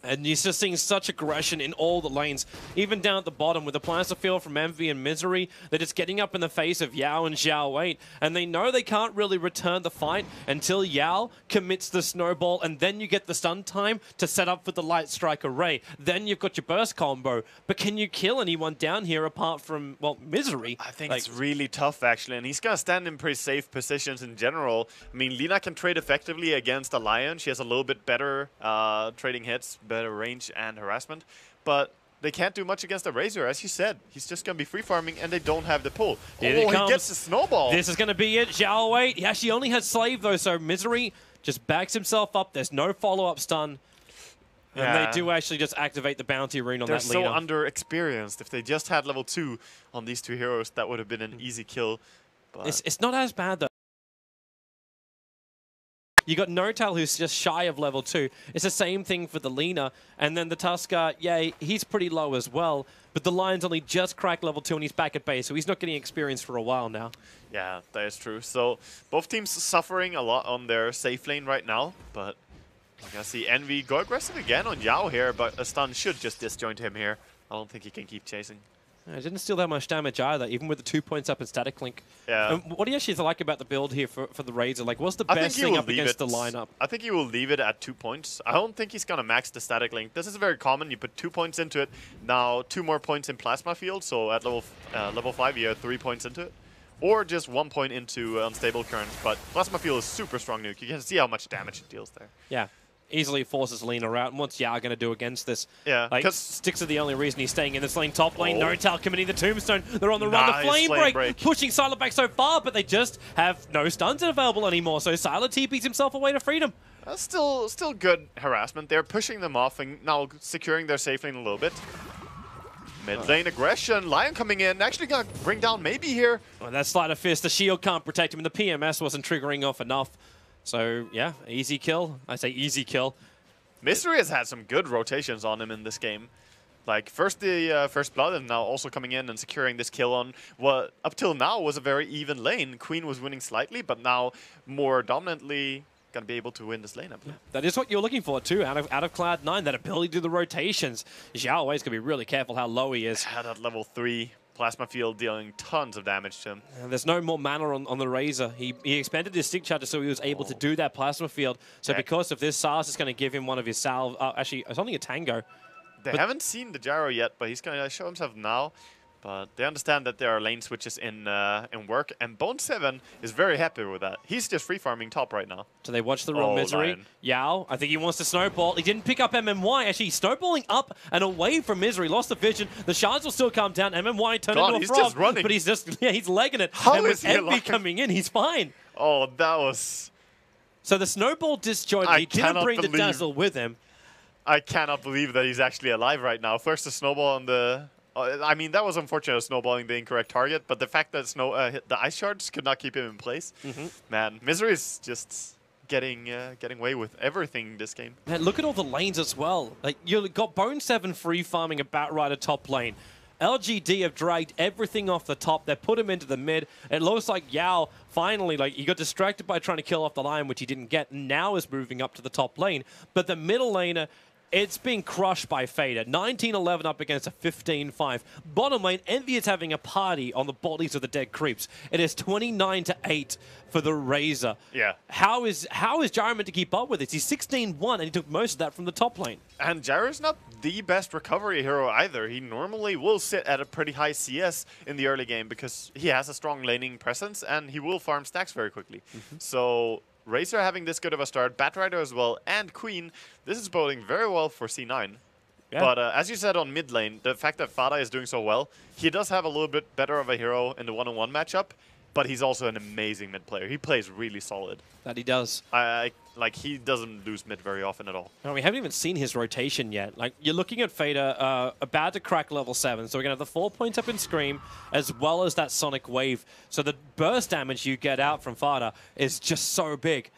And you're just seeing such aggression in all the lanes, even down at the bottom with the Plasma Field from Envy and Misery. They're just getting up in the face of Yao and Xiao Wei, and they know they can't really return the fight until Yao commits the snowball, and then you get the stun time to set up for the Light Strike Array. Then you've got your burst combo. But can you kill anyone down here apart from, well, Misery?
I think it's really tough, actually, and he's going to stand in pretty safe positions in general. I mean, Lina can trade effectively against a Lion. She has a little bit better trading hits, better range and harassment, but they can't do much against the Razor. As you said, he's just going to be free farming, and they don't have the pull.
Here
he gets the snowball.
This is going to be it. Xiao Wei, he actually only has Slave, though, so Misery just backs himself up. There's no follow-up stun. And they do actually just activate the bounty rune on that leader.
They're so under-experienced. If they just had level 2 on these 2 heroes, that would have been an easy kill. But
it's not as bad, though. You got Notal, who's just shy of level 2. It's the same thing for the Lina. And then the Tusker, yeah, he's pretty low as well. But the Lion's only just cracked level 2 and he's back at base, so he's not getting experience for a while now.
Yeah, that is true. So both teams suffering a lot on their safe lane right now, but I can see Envy go aggressive again on Yao here, but a stun should just disjoint him here. I don't think he can keep chasing.
It didn't steal that much damage either, even with the 2 points up in Static Link.
Yeah.
What do you actually like about the build here for the Razor? Like, what's the best thing up against the lineup?
I think he will leave it at 2 points. I don't think he's going to max the Static Link. This is very common. You put 2 points into it. Now 2 more points in Plasma Field, so at level 5 you have 3 points into it. Or just 1 point into Unstable Current. But Plasma Field is super strong nuke. You can see how much damage it deals there.
Yeah. Easily forces Lina out. And what's Yao going to do against this?
Yeah.
Like, Sticks are the only reason he's staying in this lane. Top lane, Notal committing the Tombstone. They're on the run. The Flame Break, pushing Sylar back so far, but they just have no stuns available anymore. So Sylar TPs himself away to freedom.
That's still good harassment. They're pushing them off and now securing their safe lane a little bit. Mid lane aggression. Lion coming in. Actually going to bring down maybe here.
Well, that Sleight of Fist. The shield can't protect him, and the PMS wasn't triggering off enough. So, yeah, easy kill. I say easy kill.
Mystery has had some good rotations on him in this game. Like, first the First Blood, and now also coming in and securing this kill on what up till now was a very even lane. Queen was winning slightly, but now more dominantly going to be able to win this lane, I believe.
That is what you're looking for, too, out of Cloud9, that ability to do the rotations. Xiao always going to be really careful how low he is.
Had at level 3. Plasma Field dealing tons of damage to him.
There's no more mana on the Razor. He expanded his stick charger so he was able to do that Plasma Field. So because of this, SARS is going to give him one of his salve. Actually, it's only a Tango.
They haven't seen the Gyro yet, but he's going to show himself now. But they understand that there are lane switches in work, and Bone7 is very happy with that. He's just free farming top right now.
So they watch the real Misery.
Lion.
Yao, I think he wants to snowball. He didn't pick up MMY. Actually, he's snowballing up and away from Misery. Lost the vision. The shards will still come down. MMY turned into a frog.
Just running.
But he's legging it.
How
and
is
with
he
Envy coming in, he's fine.
Oh, that was...
So the snowball disjointed. He didn't bring the Dazzle with him.
I cannot believe that he's actually alive right now. First the snowball on the... I mean, that was unfortunate, snowballing the incorrect target, but the fact that the ice shards could not keep him in place, man, Misery is just getting away with everything this game.
Man, look at all the lanes as well. Like, you got Bone7 free farming about right at top lane. LGD have dragged everything off the top. They put him into the mid. It looks like Yao finally, like, he got distracted by trying to kill off the Lion, which he didn't get, and now is moving up to the top lane. But the middle laner, it's being crushed by Fader. 19-11 up against a 15-5. Bottom lane, Envy is having a party on the bodies of the dead creeps. It is 29-8 for the Razor.
Yeah.
How is Gyro meant to keep up with this? He's 16-1, and he took most of that from the top lane.
And Gyro's not the best recovery hero either. He normally will sit at a pretty high CS in the early game because he has a strong laning presence, and he will farm stacks very quickly. So... Razor having this good of a start, Batrider as well, and Queen, this is boding very well for C9. Yeah. But as you said on mid lane, the fact that Fada is doing so well, he does have a little bit better of a hero in the one-on-one matchup, but he's also an amazing mid player. He plays really solid.
That he does.
Like, he doesn't lose mid very often at all.
No, we haven't even seen his rotation yet. Like, you're looking at Fader about to crack level 7, so we're going to have the 4 points up in Scream, as well as that Sonic Wave. So the burst damage you get out from Fader is just so big.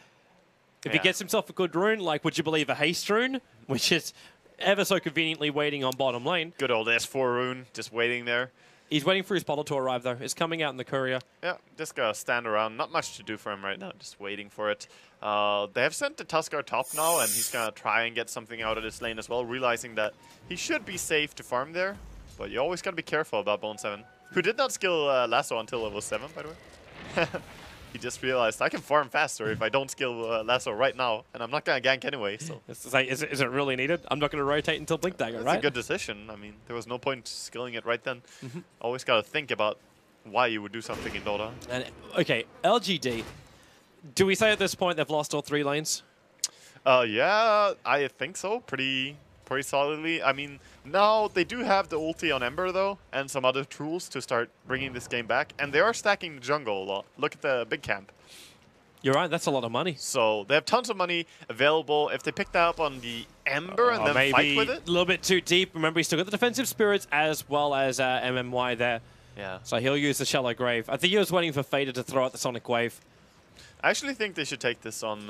If he gets himself a good rune, like, would you believe a Haste rune, which is ever so conveniently waiting on bottom lane.
Good old S4 rune, just waiting there.
He's waiting for his bottle to arrive, though. It's coming out in the courier.
Yeah, just gotta stand around. Not much to do for him right now, just waiting for it. They have sent the Tusker top now, and he's gonna try and get something out of this lane as well, realizing that he should be safe to farm there. But you always gotta be careful about Bone7, who did not skill Lasso until level 7, by the way. He just realized I can farm faster if I don't skill Lasso right now, and I'm not gonna gank anyway. So
it's like, is it really needed? I'm not gonna rotate until Blink Dagger, right?
That's a good decision. I mean, there was no point skilling it right then. Always gotta think about why you would do something in Dota.
And okay, LGD. Do we say at this point they've lost all 3 lanes?
Yeah, I think so. Pretty solidly. I mean, now they do have the ulti on Ember though, and some other tools to start bringing this game back, and they are stacking the jungle a lot. Look at the big camp.
You're right, that's a lot of money.
So they have tons of money available. If they pick that up on the Ember and then fight with it,
a little bit too deep. Remember, he's still got the defensive spirits as well as MMY there.
Yeah.
So he'll use the Shallow Grave. I think he was waiting for Fader to throw out the Sonic Wave.
I actually think they should take this on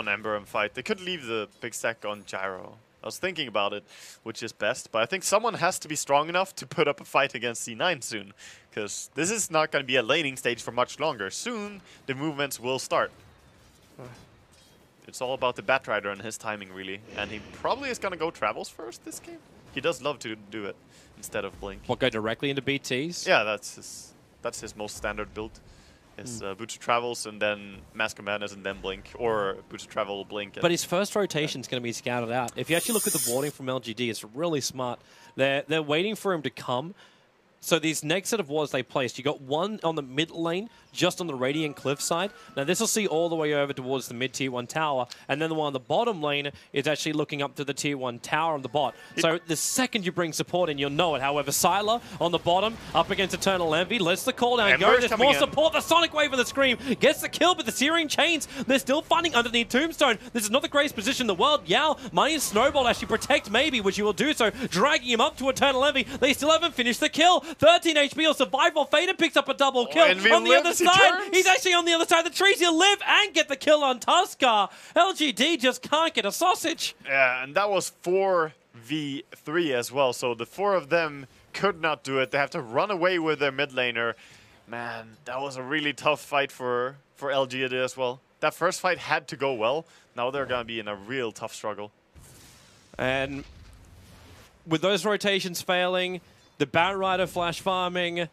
Ember and fight. They could leave the big stack on Gyro. I was thinking about it, which is best, but I think someone has to be strong enough to put up a fight against C9 soon, because this is not going to be a laning stage for much longer. Soon, the movements will start. It's all about the Batrider and his timing, really, and he probably is going to go Travels first this game. He does love to do it instead of Blink.
What, go directly into BTs?
Yeah, that's his most standard build. Is Boots of Travels and then Mask of Madness and then Blink, or Boots of Travel, Blink.
But his first rotation is going to be scouted out. If you actually look at the boarding from LGD, it's really smart. They're waiting for him to come. So these next set of wards they placed, you got one on the mid lane, just on the Radiant Cliff side. Now this will see all the way over towards the mid tier 1 tower, and then the one on the bottom lane is actually looking up to the tier 1 tower on the bot. So the second you bring support in, you'll know it. However, Sylar on the bottom, up against Eternal Envy, lets the call down go. There's more support. The Sonic Wave of the Scream gets the kill, but the Searing Chains, they're still fighting underneath Tombstone. This is not the greatest position in the world. Yao, Money and Snowball actually protect maybe, which he will do so, dragging him up to Eternal Envy. They still haven't finished the kill. 13 HP will survive while Fader picks up a double kill. On the other side, he's actually on the other side of the trees. He'll live and get the kill on Tuskar. LGD just can't get a sausage.
Yeah, and that was 4v3 as well, so the 4 of them could not do it. They have to run away with their mid laner. Man, that was a really tough fight for LGD as well. That first fight had to go well. Now they're going to be in a real tough struggle.
And with those rotations failing, the Batrider flash farming,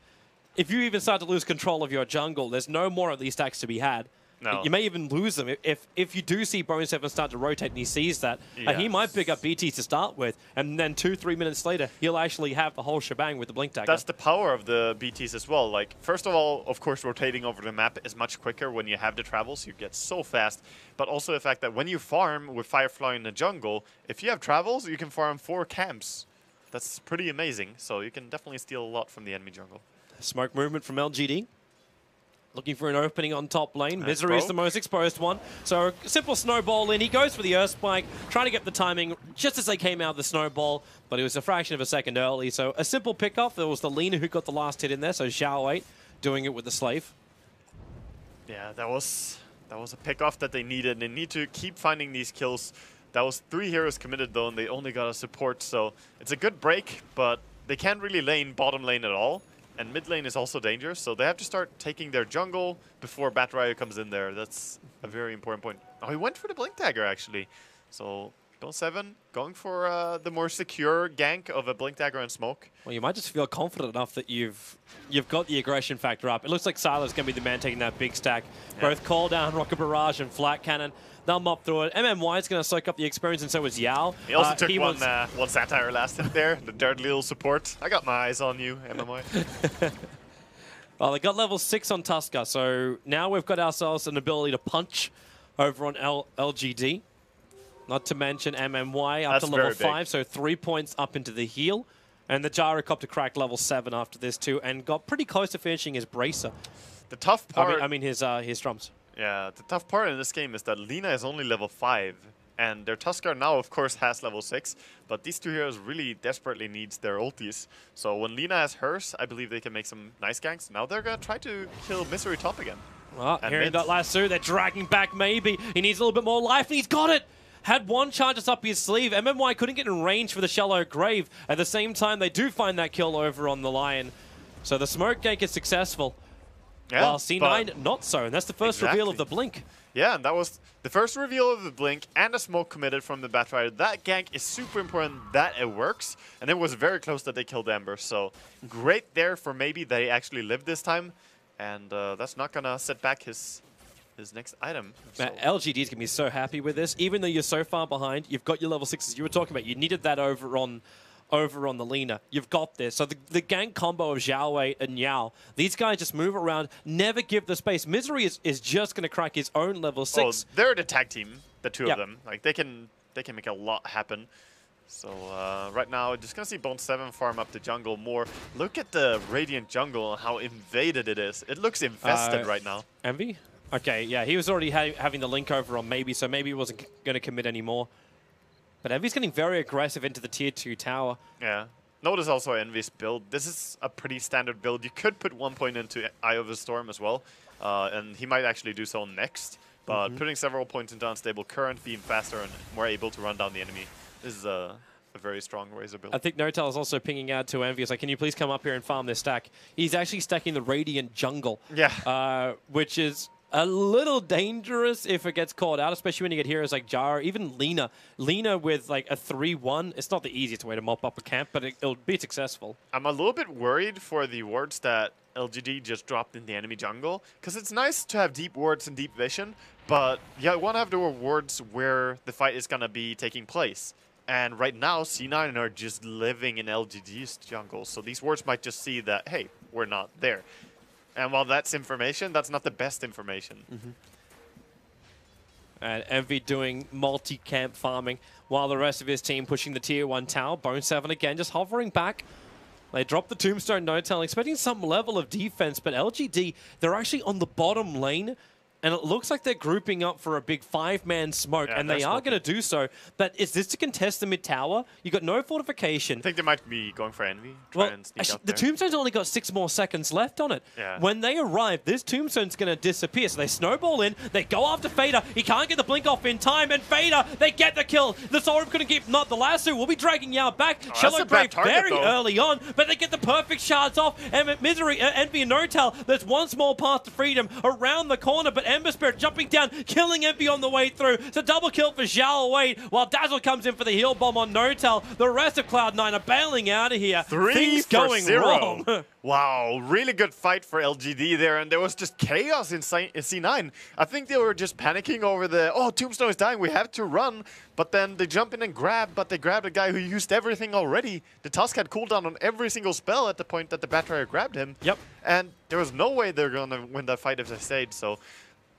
if you even start to lose control of your jungle, there's no more of these stacks to be had.
No.
You may even lose them. If you do see Bone7 start to rotate and he sees that, he might pick up BT to start with, and then 2-3 minutes later, he'll actually have the whole shebang with the Blink Dagger.
That's the power of the BTs as well. Like, first of all, of course, rotating over the map is much quicker when you have the travels. You get so fast. But also the fact that when you farm with Firefly in the jungle, if you have travels, you can farm 4 camps. That's pretty amazing. So you can definitely steal a lot from the enemy jungle.
Smoke movement from LGD. Looking for an opening on top lane. Misery is the most exposed one. So simple snowball in. He goes for the Earth Spike, trying to get the timing just as they came out of the snowball, but it was a fraction of a second early. So a simple pickoff. There was the Lina who got the last hit in there, so Xiao 8 doing it with the Slave.
Yeah, that was a pickoff that they needed. They need to keep finding these kills. That was 3 heroes committed though, and they only got a support, so it's a good break, but they can't really lane bottom lane at all. And mid lane is also dangerous, so they have to start taking their jungle before Batrider comes in there. That's a very important point. Oh, he went for the Blink Dagger, actually. So, Bone7 going for the more secure gank of a Blink Dagger and Smoke.
Well, you might just feel confident enough that you've got the aggression factor up. It looks like Sylar's going to be the man taking that big stack. Yeah. Both Call Down, Rocket Barrage, and Flat Cannon. They'll mop through it. MMY is going to soak up the experience, and so is Yao.
He also took one Satire last hit there, the dirty little support. I got my eyes on you, MMY.
Well, they got level 6 on Tuskar, so now we've got ourselves an ability to punch over on LGD. Not to mention MMY up to level 5, so 3 points up into the heal. And the Gyrocopter cracked level 7 after this too, and got pretty close to finishing his Bracer.
The tough part...
I mean his drums.
Yeah, the tough part in this game is that Lina is only level 5, and their Tuskar now, of course, has level 6, but these 2 heroes really desperately needs their ultis. So when Lina has hers, I believe they can make some nice ganks. Now they're going to try to kill Misery top again.
Well, hearing that lasso, they're dragging back maybe. He needs a little bit more life, and he's got it! Had one charges up his sleeve. MMY couldn't get in range for the shallow grave. At the same time, they do find that kill over on the Lion. So the smoke gank is successful. Yeah, while C9 not so, and that's the first reveal of the Blink.
Yeah, and that was the first reveal of the Blink and a smoke committed from the Batrider. That gank is super important that it works, and it was very close that they killed Ember. So great there for maybe they actually lived this time, and that's not gonna set back his next item. So.
LGD is going to be so happy with this. Even though you're so far behind, you've got your level 6s you were talking about. You needed that over on the Lina. You've got this. So the gank combo of Xiao and Yao, these guys just move around, never give the space. Misery is just going to crack his own level 6.
Oh, they're the tag team, the 2 of them. Like they can make a lot happen. So right now, just going to see Bone7 farm up the jungle more. Look at the Radiant jungle and how invaded it is. It looks infested right now.
Envy? Okay, yeah, he was already having the link over on maybe, so maybe he wasn't going to commit anymore. But Envy's getting very aggressive into the tier 2 tower.
Yeah. Notice also Envy's build. This is a pretty standard build. You could put 1 point into Eye of the Storm as well, and he might actually do so next. But putting several points into unstable current, being faster and more able to run down the enemy, this is a very strong Razor build.
I think Notel is also pinging out to Envy. It's like, can you please come up here and farm this stack? He's actually stacking the Radiant jungle.
Yeah.
Which is a little dangerous if it gets called out, especially when you get heroes like Jara, even Lina. Lina with like a 3-1. It's not the easiest way to mop up a camp, but it'll be successful.
I'm a little bit worried for the wards that LGD just dropped in the enemy jungle, because it's nice to have deep wards and deep vision, but you want to have the wards where the fight is going to be taking place. And right now, C9 are just living in LGD's jungle, so these wards might just see that, hey, we're not there. And while that's information, that's not the best information.
And Envy doing multi-camp farming while the rest of his team pushing the tier 1 tower. Bone 7 again, just hovering back. They drop the Tombstone Notel, expecting some level of defense, but LGD, they're actually on the bottom lane. And it looks like they're grouping up for a big 5-man smoke, and they are going to do so. But is this to contest the mid tower? You got no fortification.
I think they might be going for Envy.
The Tombstone's only got 6 more seconds left on it.
Yeah.
When they arrive, this Tombstone's going to disappear. So they snowball in. They go after Fader. He can't get the blink off in time, and Fader, they get the kill. The Sorb couldn't keep. Not the lasso will be dragging Yao back. Shallow Grave very early on, but they get the perfect shards off. And Misery, Envy, and Notel. There's one small path to freedom around the corner, but Ember Spirit jumping down, killing Envy on the way through. It's a double kill for Zhao Wade, while Dazzle comes in for the heal bomb on Notel. The rest of Cloud9 are bailing out of here. Things going wrong.
Wow, really good fight for LGD there, and there was just chaos in C9. I think they were just panicking over the, oh, Tombstone is dying, we have to run. But then they jump in and grab, but they grabbed a guy who used everything already. The Tusk had cooldown on every single spell at the point that the Batrier grabbed him.
Yep.
And there was no way they're going to win that fight if they stayed, so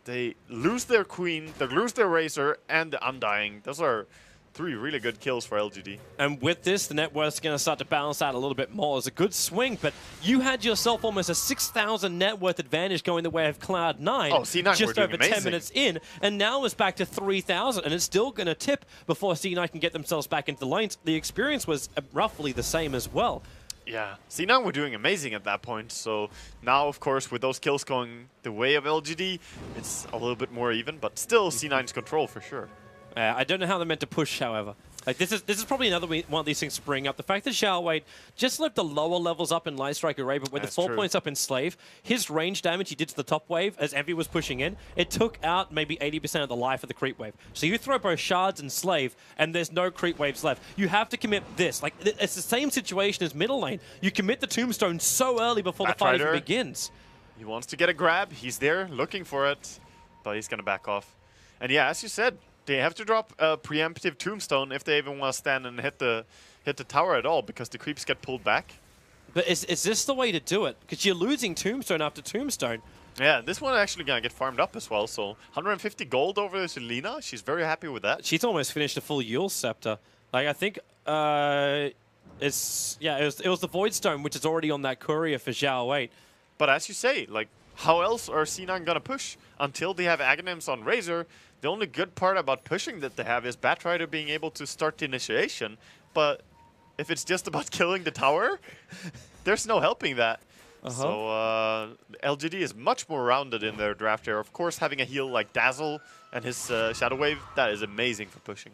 they lose their Queen, they lose their Razor, and the Undying. Those are 3 really good kills for LGD.
And with this, the net worth's going to start to balance out a little bit more. It's a good swing, but you had yourself almost a 6,000 net worth advantage going the way of Cloud9.
Oh, C9
just
were
over
doing
10 minutes in, and now it's back to 3,000, and it's still going to tip before C9 can get themselves back into the lanes. The experience was roughly the same as well.
Yeah, C9 were doing amazing at that point, so now, of course, with those kills going the way of LGD, it's a little bit more even, but still C9's control for sure.
I don't know how they're meant to push, however. Like this is probably another one of these things to bring up. The fact that Zhao Wade just left the lower levels up in Light Strike Array, but with the 4 points up in Slave, his range damage he did to the top wave as Envy was pushing in, it took out maybe 80% of the life of the creep wave. So you throw both Shards and Slave, and there's no creep waves left. You have to commit this. Like, it's the same situation as middle lane. You commit the Tombstone so early before the fight even begins.
He wants to get a grab. He's there looking for it, but he's going to back off. And yeah, as you said, they have to drop a preemptive Tombstone if they even want to stand and hit the tower at all, because the creeps get pulled back.
But is this the way to do it? Because you're losing Tombstone after Tombstone.
Yeah, this one actually going to get farmed up as well. So 150 gold over to Lina. She's very happy with that.
She's almost finished a full Yule Scepter. Like, I think it was the Void Stone, which is already on that courier for Zhao Wade.
But as you say, like, how else are C9 going to push until they have Aghanims on Razor? The only good part about pushing that they have is Batrider being able to start the initiation, but if it's just about killing the tower, there's no helping that. So LGD is much more rounded in their draft here. Of course, having a heal like Dazzle and his Shadow Wave, that is amazing for pushing.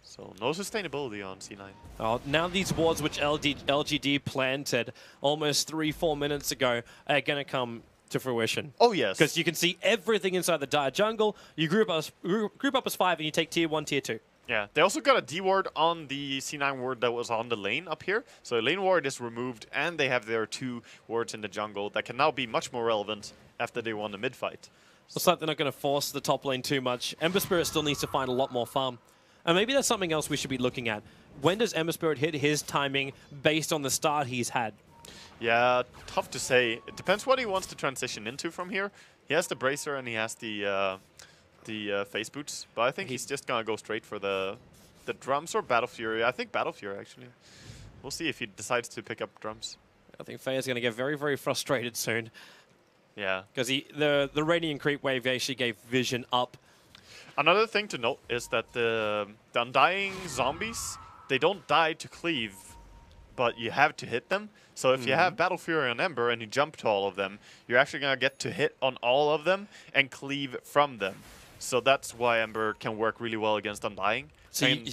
So no sustainability on C9.
Oh, now these wards which LGD planted almost 3-4 minutes ago are going to come to fruition.
Oh, yes.
Because you can see everything inside the dire jungle. You group up as 5 and you take tier 1, tier 2.
Yeah, they also got a D ward on the C9 ward that was on the lane up here. So the lane ward is removed, and they have their 2 wards in the jungle that can now be much more relevant after they won the mid fight.
Looks like they're not going to force the top lane too much. Ember Spirit still needs to find a lot more farm. And maybe that's something else we should be looking at. When does Ember Spirit hit his timing based on the start he's had?
Yeah, tough to say. It depends what he wants to transition into from here. He has the Bracer and he has the Face Boots, but I think he's just going to go straight for the drums or Battle Fury. I think Battle Fury, actually. We'll see if he decides to pick up drums.
I think Faye's going to get very, very frustrated soon.
Yeah.
Because the Radiant Creep Wave actually gave vision up.
Another thing to note is that the Undying zombies, they don't die to cleave, but you have to hit them. So if you have Battle Fury on Ember and you jump to all of them, you're actually going to get to hit on all of them and cleave from them. So that's why Ember can work really well against Undying.
So,
And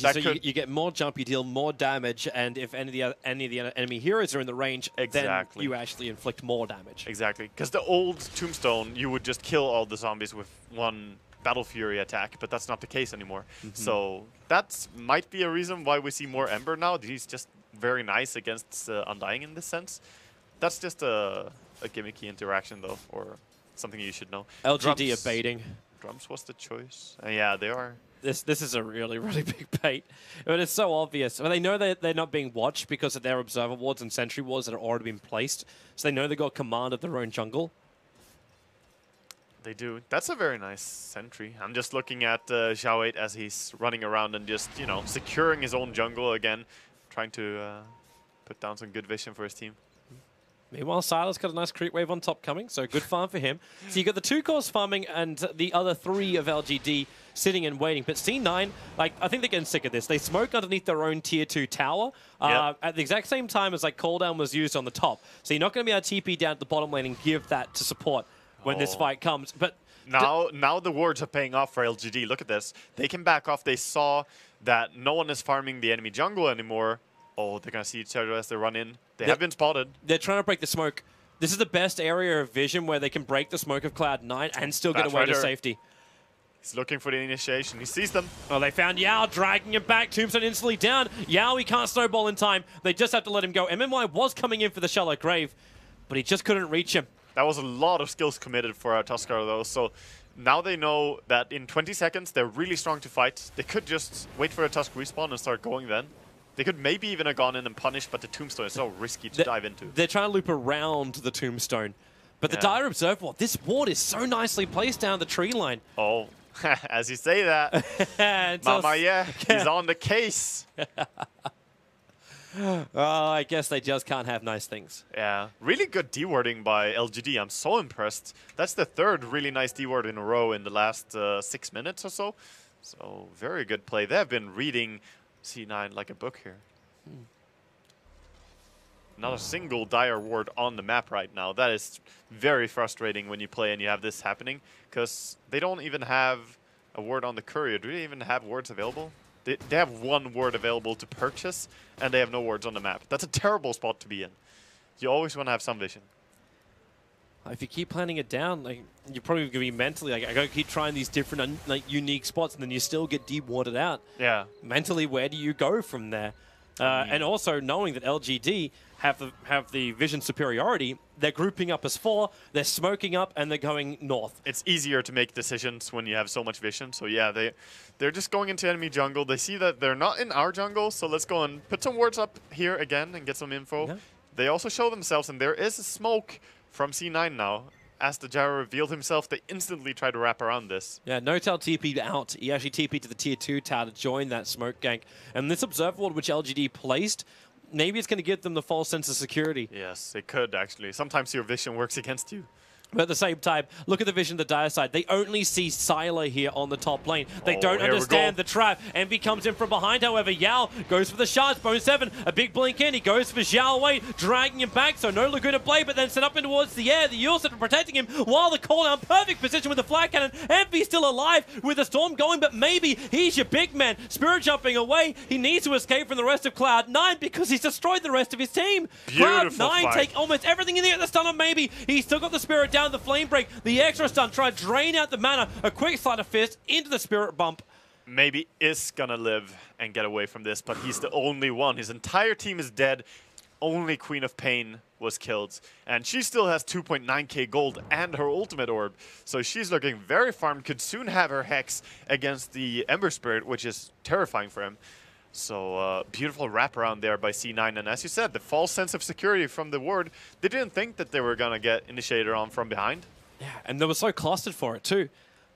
you get more jump, you deal more damage, and if any of the enemy heroes are in the range, then you actually inflict more damage.
Exactly. Because the old Tombstone, you would just kill all the zombies with one Battle Fury attack, but that's not the case anymore. So that might be a reason why we see more Ember now. He's just very nice against Undying in this sense. That's just a gimmicky interaction, though, or something you should know.
LGD are baiting.
Drums was the choice. Yeah, they are.
This is a really, really big bait. But it's so obvious. I mean, they know that they're not being watched because of their Observer wards and Sentry wards that have already been placed. So they know they got command of their own jungle.
They do. That's a very nice sentry. I'm just looking at Xiao 8 as he's running around and just, you know, securing his own jungle again, trying to put down some good vision for his team.
Meanwhile, Silas got a nice creep wave on top coming, so good farm for him. So you got the 2 cores farming and the other 3 of LGD sitting and waiting. But C9, like, I think they're getting sick of this. They smoke underneath their own tier 2 tower at the exact same time as like cooldown was used on the top. So you're not going to be able to TP down at the bottom lane and give that to support when this fight comes. But
now the wards are paying off for LGD. Look at this. They can back off. They saw that no one is farming the enemy jungle anymore. Oh, they're going to see each other as they run in. They have been spotted.
They're trying to break the smoke. This is the best area of vision where they can break the smoke of Cloud9 and still get away to safety.
He's looking for the initiation. He sees them.
Oh, they found Yao, dragging him back. Tombstone instantly down. Yao, he can't snowball in time. They just have to let him go. MMY was coming in for the shallow grave, but he just couldn't reach him.
That was a lot of skills committed for our Tuskar, though. So now they know that in 20 seconds, they're really strong to fight. They could just wait for a Tusk respawn and start going then. They could maybe even have gone in and punished, but the Tombstone is so risky to dive into.
They're trying to loop around the Tombstone. But the Dire Observer ward, this ward is so nicely placed down the tree line.
Oh, as you say that. Mama, yeah, he's on the case.
Oh, I guess they just can't have nice things.
Yeah, really good D-warding by LGD. I'm so impressed. That's the 3rd really nice D-ward in a row in the last 6 minutes or so. So, very good play. They have been reading C9 like a book here. Not a single Dire ward on the map right now. That is very frustrating when you play and you have this happening, because they don't even have a ward on the courier. Do they even have wards available? They have 1 ward available to purchase, and they have no wards on the map. That's a terrible spot to be in. You always want to have some vision.
If you keep planning it down, like, you're probably going to be mentally like, I got to keep trying these different unique spots, and then you still get de-warded out.
Yeah.
Mentally, where do you go from there? And also knowing that LGD have the vision superiority, they're grouping up as 4, they're smoking up, and they're going north.
It's easier to make decisions when you have so much vision. So yeah, they're just going into enemy jungle. They see that they're not in our jungle, so let's go and put some wards up here again and get some info. Yeah. They also show themselves, and there is a smoke from C9 now. As the Gyro revealed himself, they instantly try to wrap around this.
Yeah, No-Tail TP'd out. He actually TP'd to the tier 2 tower to join that smoke gank. And this Observer ward, which LGD placed, maybe it's going to give them the false sense of security.
Yes, it could, actually. Sometimes your vision works against you.
But at the same time, look at the vision of the Dire side. They only see Sylar here on the top lane. They don't understand the trap. Envy comes in from behind, however. Yao goes for the shards. Bone 7, a big blink in. He goes for Xiao Wei, dragging him back. So no Laguna Blade, but then set up in towards the air. The Yulset protecting him while the cooldown. Perfect position with the flag cannon. Envy still alive with the storm going, but maybe he's your big man. Spirit jumping away. He needs to escape from the rest of Cloud9 because he's destroyed the rest of his team. Cloud9 take almost everything in there. The stun on maybe. He's still got the Spirit down, the flame break, the extra stun, try to drain out the mana, a quick sleight of fist into the Spirit bump.
Maybe is gonna live and get away from this, but he's the only one. His entire team is dead. Only Queen of Pain was killed, and she still has 2.9k gold and her ultimate orb, so she's looking very farmed. Could soon have her Hex against the Ember Spirit, which is terrifying for him. So beautiful wraparound there by C9, and as you said, the false sense of security from the ward. They didn't think that they were gonna get initiated on from behind.
Yeah, and they were so clustered for it too.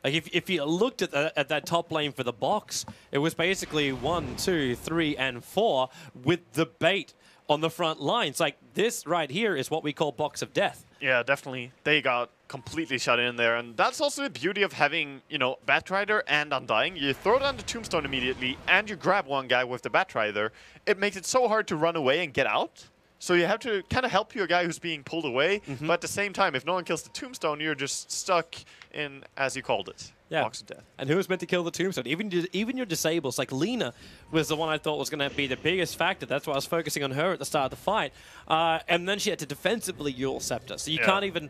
Like if you looked at that top lane for the box, it was basically 1, 2, 3, and 4 with the bait on the front lines. Like this right here is what we call box of death.
Yeah, definitely. They got completely shut in there, and that's also the beauty of having, you know, Batrider and Undying. You throw down the Tombstone immediately, and you grab one guy with the Batrider. It makes it so hard to run away and get out. So you have to kind of help your guy who's being pulled away, but at the same time, if no one kills the tombstone, you're just stuck in, as you called it, box of death.
And who was meant to kill the tombstone? Even your disables, like Lina was the one I thought was going to be the biggest factor. That's why I was focusing on her at the start of the fight. And then she had to defensively Yule Scepter. So you can't even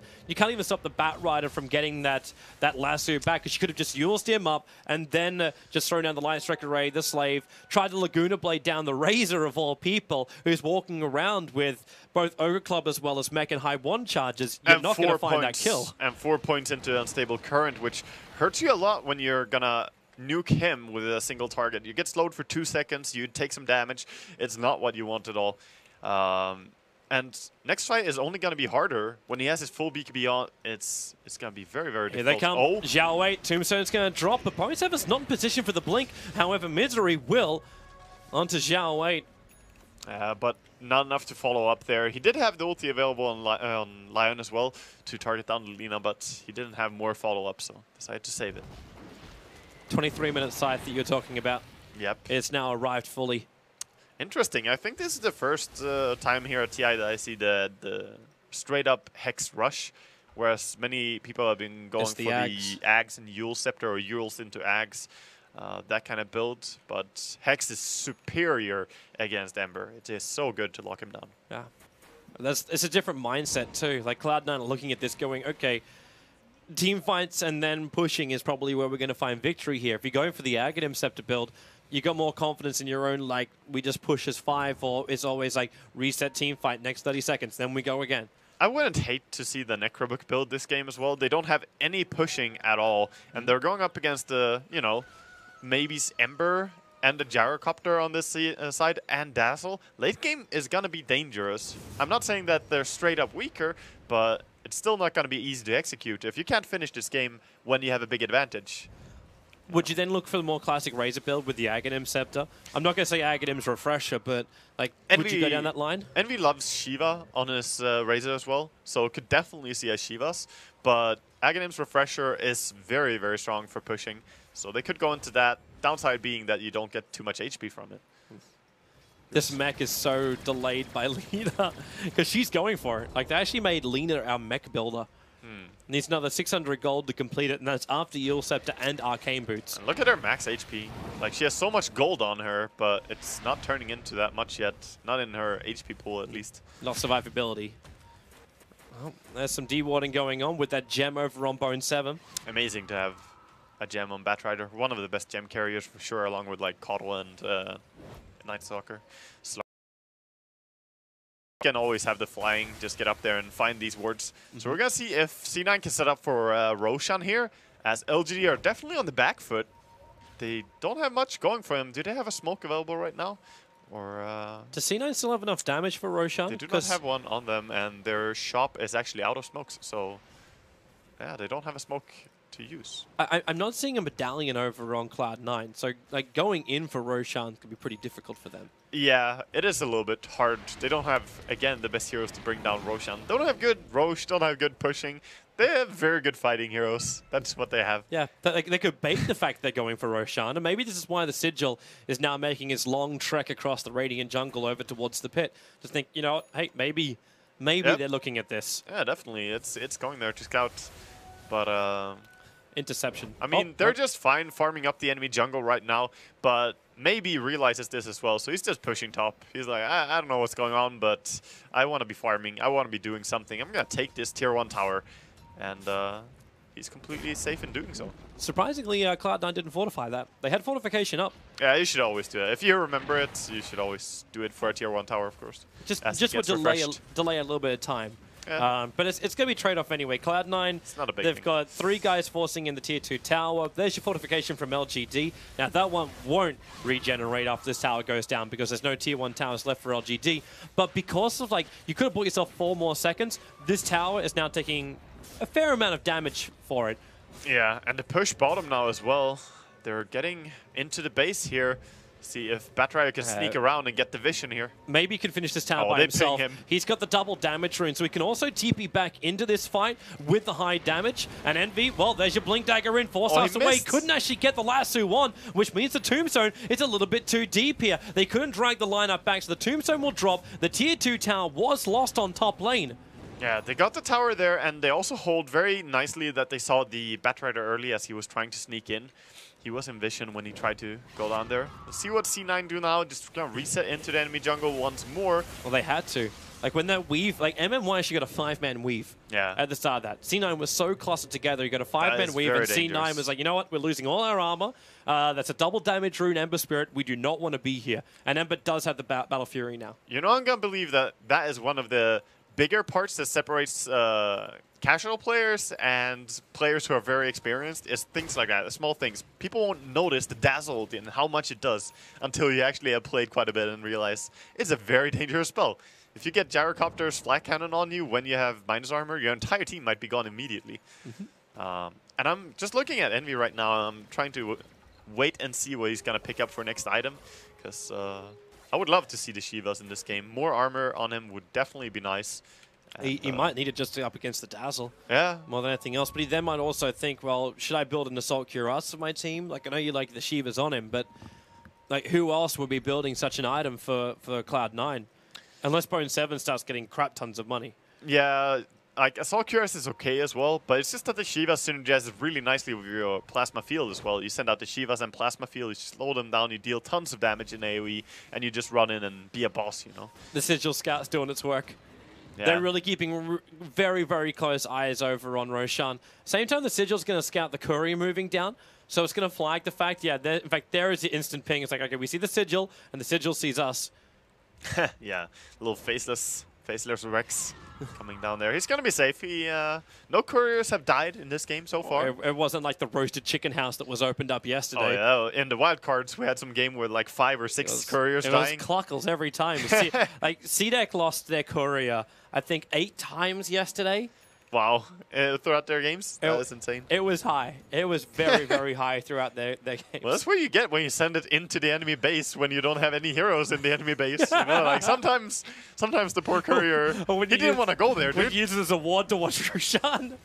stop the Bat Rider from getting that lasso back, because she could have just Yuled him up and then just thrown down the Light Strike Array, the Slave, tried the Laguna Blade down the Razor of all people, who's walking around with both Ogre Club as well as Mech and High 1 charges. You're not going to find that kill.
And 4 points into Unstable Current, which hurts you a lot when you're going to nuke him with a single target. You get slowed for 2 seconds, you take some damage. It's not what you want at all. And next fight is only going to be harder. When he has his full BKB on, it's going to be very, very difficult.
Here they come.
Oh.
Zhao Wei, Tombstone's going to drop, but Point 7's not in position for the blink. However, Misery will onto Zhao Wei.
But not enough to follow up there. He did have the ulti available on Lion as well to target down Lina, but he didn't have more follow-up, so decided to save it.
23-minute scythe that you're talking about.
Yep.
It's now arrived fully.
Interesting. I think this is the first time here at TI that I see the straight-up Hex rush, whereas many people have been going for the Ags and Yule Scepter or Yules into Ags. That kind of build, but Hex is superior against Ember. It is so good to lock him down.
Yeah, it's a different mindset too. Like Cloud9 are looking at this going, okay, team fights and then pushing is probably where we're going to find victory here. If you're going for the Aghanim Scepter build, you got more confidence in your own, like, we just push as 5, or it's always like reset team fight, next 30 seconds, then we go again.
I wouldn't hate to see the Necrobook build this game as well. They don't have any pushing at all, and they're going up against the, you know, maybe's Ember and the Gyrocopter on this side and Dazzle. Late game is going to be dangerous. I'm not saying that they're straight up weaker, but it's still not going to be easy to execute if you can't finish this game when you have a big advantage.
Would you then look for the more classic Razor build with the Aghanim Scepter? I'm not going to say Aghanim's Refresher, but like, would you go down that line?
Envy loves Shiva on his Razor as well, so could definitely see a Shivas. But Aghanim's Refresher is very, very strong for pushing, so they could go into that. Downside being that you don't get too much HP from it.
This mech is so delayed by Lina, because she's going for it. Like, they actually made Lina our mech builder. Needs another 600 gold to complete it, and that's after Yule Scepter and Arcane Boots.
And look at her max HP. Like, she has so much gold on her, but it's not turning into that much yet. Not in her HP pool, at least.
Not survivability. Well, there's some dewarding going on with that gem over on Bone 7.
Amazing to have a gem on Batrider. One of the best gem carriers for sure, along with like Coddle and Night Stalker. Can always have the flying, just get up there and find these wards. So we're going to see if C9 can set up for Roshan here, as LGD are definitely on the back foot. They don't have much going for them. Do they have a smoke available right now? Or
does C9 still have enough damage for Roshan?
They do not have one on them, and their shop is actually out of smokes. So yeah, they don't have a smoke to use.
I'm not seeing a medallion over on Cloud9, so like going in for Roshan could be pretty difficult for them.
Yeah, it is a little bit hard. They don't have, again, the best heroes to bring down Roshan. They don't have good Rosh, don't have good pushing. They have very good fighting heroes. That's what they have.
Yeah, they could bait the fact they're going for Roshan, and maybe this is why the Sigil is now making his long trek across the Radiant jungle over towards the pit. Just think, you know, hey, maybe they're looking at this.
Yeah, definitely. It's going there to scout, but
interception.
I mean, they're just fine farming up the enemy jungle right now, but maybe realizes this as well, so he's just pushing top. He's like, I don't know what's going on, but I want to be farming. I want to be doing something. I'm going to take this tier 1 tower, and he's completely safe in doing so.
Surprisingly, Cloud9 didn't fortify that. They had fortification up.
Yeah, you should always do it. If you remember it, you should always do it for a tier 1 tower, of course.
Just would delay a little bit of time.
Yeah.
But it's going to be trade-off anyway. Cloud9,
it's not a big
they've
thing.
got 3 guys forcing in the tier 2 tower. There's your fortification from LGD. Now, that one won't regenerate after this tower goes down because there's no tier 1 towers left for LGD. But because of, like, you could have bought yourself 4 more seconds, this tower is now taking a fair amount of damage for it.
Yeah, and the push bottom now as well. They're getting into the base here. See if Batrider can sneak around and get the vision here.
Maybe he can finish this tower
Oh,
by
they
himself.
ping him.
He's got the double damage rune, so he can also TP back into this fight with the high damage. And Envy, well, there's your Blink Dagger in, 4 stars away.
missed.
Couldn't actually get the lasso on, which means the Tombstone is a little bit too deep here. They couldn't drag the lineup back, so the Tombstone will drop. The tier 2 tower was lost on top lane.
Yeah, they got the tower there, and they also hold very nicely that they saw the Batrider early as he was trying to sneak in. He was in vision when he tried to go down there. Let's see what C9 do now. Just gonna reset into the enemy jungle once more.
Well, they had to. Like, when that weave, like, MMY actually got a 5-man weave at the start of that. C9 was so clustered together, you got a 5-man weave, and C9 was like, you know what, we're losing all our armor. That's a double damage rune, Ember Spirit. We do not want to be here. And Ember does have the Battle Fury now.
You know, I'm gonna believe that that is one of the bigger parts that separates casual players and players who are very experienced, is things like that, the small things. People won't notice the dazzle and how much it does until you actually have played quite a bit and realize it's a very dangerous spell. If you get Gyrocopter's flat cannon on you when you have minus armor, your entire team might be gone immediately. And I'm just looking at Envy right now. I'm trying to wait and see what he's going to pick up for next item, because I would love to see the Shivas in this game. More armor on him would definitely be nice.
He might need it just up against the Dazzle.
Yeah.
More than anything else. But he then might also think, well, should I build an Assault Cuirass for my team? Like, I know you like the Shivas on him, but like, who else would be building such an item for Cloud9? Unless Bone 7 starts getting crap tons of money.
Yeah, like Assault Cuirass is okay as well, but it's just that the Shivas synergizes really nicely with your Plasma Field as well. You send out the Shivas and Plasma Field, you slow them down, you deal tons of damage in AoE, and you just run in and be a boss, you know?
The Sigil Scout's doing its work.
Yeah.
They're really keeping very, very close eyes over on Roshan. Same time, the Sigil's going to scout the Courier moving down, so it's going to flag the fact, in fact, there is the instant ping. It's like, okay, we see the Sigil, and the Sigil sees us.
Yeah, a little faceless Rex coming down there. He's going to be safe. No couriers have died in this game so far.
It wasn't like the roasted chicken house that was opened up yesterday.
Oh, yeah. In the wildcards, we had some game with like 5 or 6 couriers dying.
It was cluckles every time. Like, CDEC lost their courier, I think, 8 times yesterday.
Wow. Throughout their games? That was insane.
It was high. It was very, very high throughout their games.
Well, that's what you get when you send it into the enemy base when you don't have any heroes in the enemy base. You know, like sometimes the poor courier, he didn't want to go there, dude.
He uses as a ward to watch Roshan.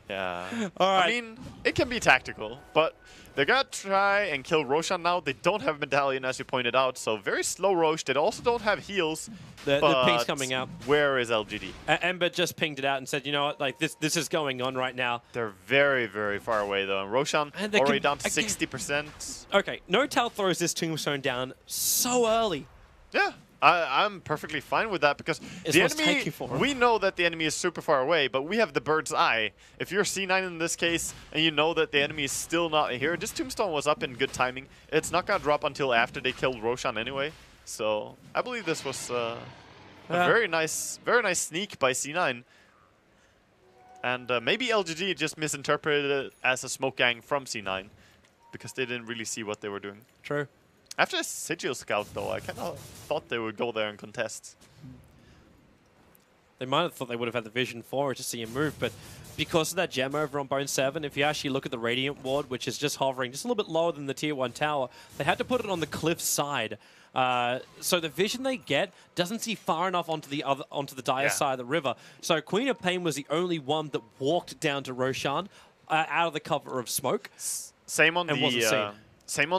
Yeah.
All right.
I mean, it can be tactical, but they're going to try and kill Roshan now. They don't have Medallion, as you pointed out, so very slow Rosh. They also don't have heals.
The ping's coming out.
Where is LGD?
Ember just pinged it out and said, you know what, like this is going on right now.
They're very, very far away, though. And Roshan already down to 60%.
Okay, Notal throws this Tombstone down so early.
Yeah. I'm perfectly fine with that, because the enemy, we know that the enemy is super far away, but we have the bird's eye. If you're C9 in this case, and you know that the enemy is still not here, this Tombstone was up in good timing. It's not going to drop until after they killed Roshan anyway. So I believe this was a very nice sneak by C9. And maybe LGD just misinterpreted it as a smoke gang from C9, because they didn't really see what they were doing.
True.
After a Sigil Scout, though, I kind of thought they would go there and contest.
They might have thought they would have had the vision for it to see him move, but because of that gem over on Bone 7, if you actually look at the Radiant Ward, which is just hovering just a little bit lower than the Tier 1 tower, they had to put it on the cliff side. So the vision they get doesn't see far enough onto the dire side of the river. So Queen of Pain was the only one that walked down to Roshan out of the cover of smoke.
Same on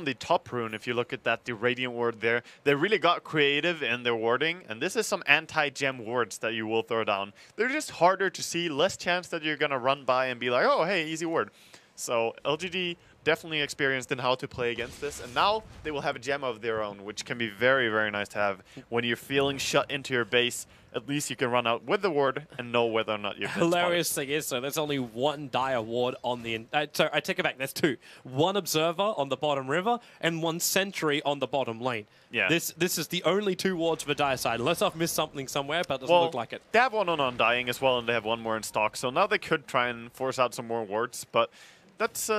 the top rune, if you look at that, the Radiant Ward there. They really got creative in their warding, and this is some anti-gem wards that you will throw down. They're just harder to see, less chance that you're going to run by and be like, oh, hey, easy ward. So LGD definitely experienced in how to play against this, and now they will have a gem of their own, which can be very, very nice to have. When you're feeling shut into your base, at least you can run out with the ward and know whether or not you're
hilarious thing is, so there's only one dire ward on the... so I take it back, there's 2. One observer on the bottom river and 1 sentry on the bottom lane.
Yeah.
This is the only 2 wards for dire side, unless I've missed something somewhere, but it doesn't look like it.
They have 1 on Undying as well, and they have 1 more in stock, so now they could try and force out some more wards, but that's...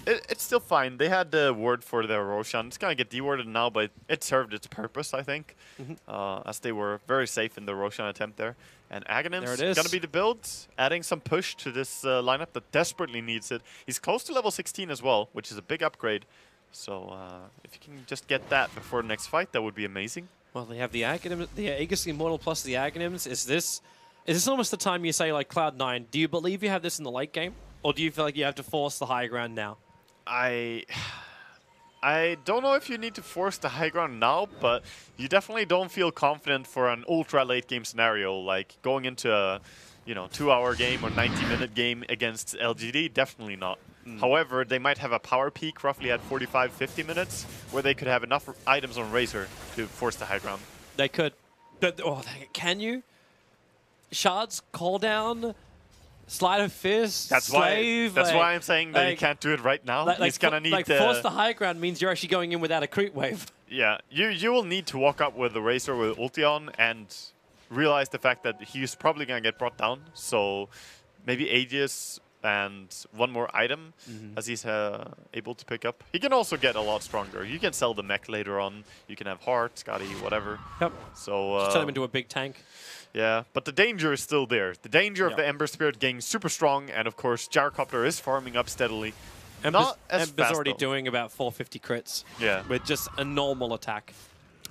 It's still fine. They had the ward for their Roshan. It's going to get dewarded now, but it served its purpose, I think, as they were very safe in the Roshan attempt there. And Aghanim's going to be the build, adding some push to this lineup that desperately needs it. He's close to level 16 as well, which is a big upgrade. So if you can just get that before the next fight, that would be amazing.
Well, they have the Aghanim, the Aegis Immortal plus the Aghanims. Is this almost the time you say, like, Cloud9, do you believe you have this in the late game? Or do you feel like you have to force the high ground now?
I don't know if you need to force the high ground now, but you definitely don't feel confident for an ultra late game scenario, like going into a 2-hour game or 90-minute game against LGD. Definitely not. However, they might have a power peak roughly at 45-50 minutes where they could have enough items on Razor to force the high ground.
They could. But, can you? Shards, call down, Slide of Fist, Slave.
That's why I'm saying that you can't do it right now. He's gonna need to
force the high ground means you're actually going in without a creep wave.
Yeah, you will need to walk up with the Razor with ulti on and realize the fact that he's probably gonna get brought down. So maybe Aegis and one more item as he's able to pick up. He can also get a lot stronger. You can sell the mech later on. You can have Heart, Scotty, whatever.
Yep.
So
just turn him into a big tank.
Yeah, but the danger is still there. The danger of the Ember Spirit getting super strong, and of course, Gyrocopter is farming up steadily. Not as fast,
already
though.
doing about 450 crits.
Yeah.
With just a normal attack.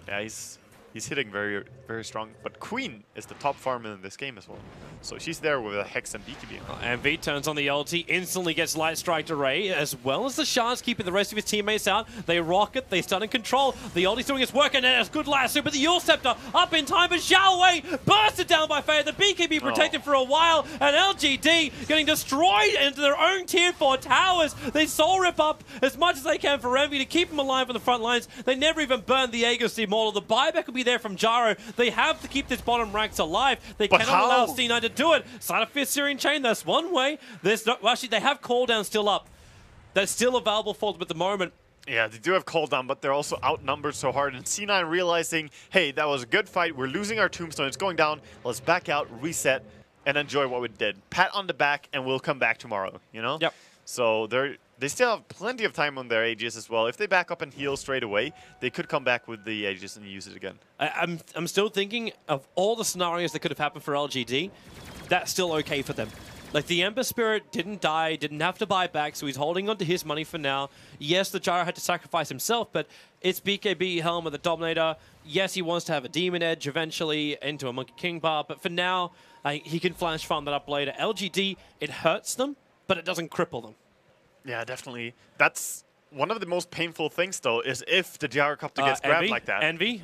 Yeah, he's hitting very, very strong. But Queen is the top farmer in this game as well. So she's there with a Hex and BKB.
And V turns on the ulti, instantly gets Light Strike Array, as well as the Shards keeping the rest of his teammates out. They rocket, they stun and control. The ulti's doing its work, and it's good lasso, but the Yule Scepter up in time, but Xiao Wei bursted down by Faye. The BKB protected for a while, and LGD getting destroyed into their own tier 4 towers. They soul rip up as much as they can for Envy to keep them alive on the front lines. They never even burned the Aegis Immortal. The buyback will be there from Jaro. They have to keep this bottom ranks alive. They cannot allow C9 to do it. Side of Fist Syrian Chain, that's one way. There's no, well, actually, they have cooldown still up. That's still available for them at the moment.
Yeah, they do have cooldown, but they're also outnumbered so hard. And C9 realizing, hey, that was a good fight. We're losing our tombstone. It's going down. Let's back out, reset, and enjoy what we did. Pat on the back, and we'll come back tomorrow, you know?
Yep.
So they still have plenty of time on their Aegis as well. If they back up and heal straight away, they could come back with the Aegis and use it again.
I'm still thinking of all the scenarios that could have happened for LGD. That's still okay for them. Like, the Ember Spirit didn't die, didn't have to buy back, so he's holding on to his money for now. Yes, the Gyro had to sacrifice himself, but it's BKB Helm with the Dominator. Yes, he wants to have a Demon Edge eventually into a Monkey King bar, but for now, he can flash farm that up later. LGD, it hurts them, but it doesn't cripple them.
Yeah, definitely. That's one of the most painful things, though, is if the Gyrocopter gets grabbed
Envy,
like that.
Envy,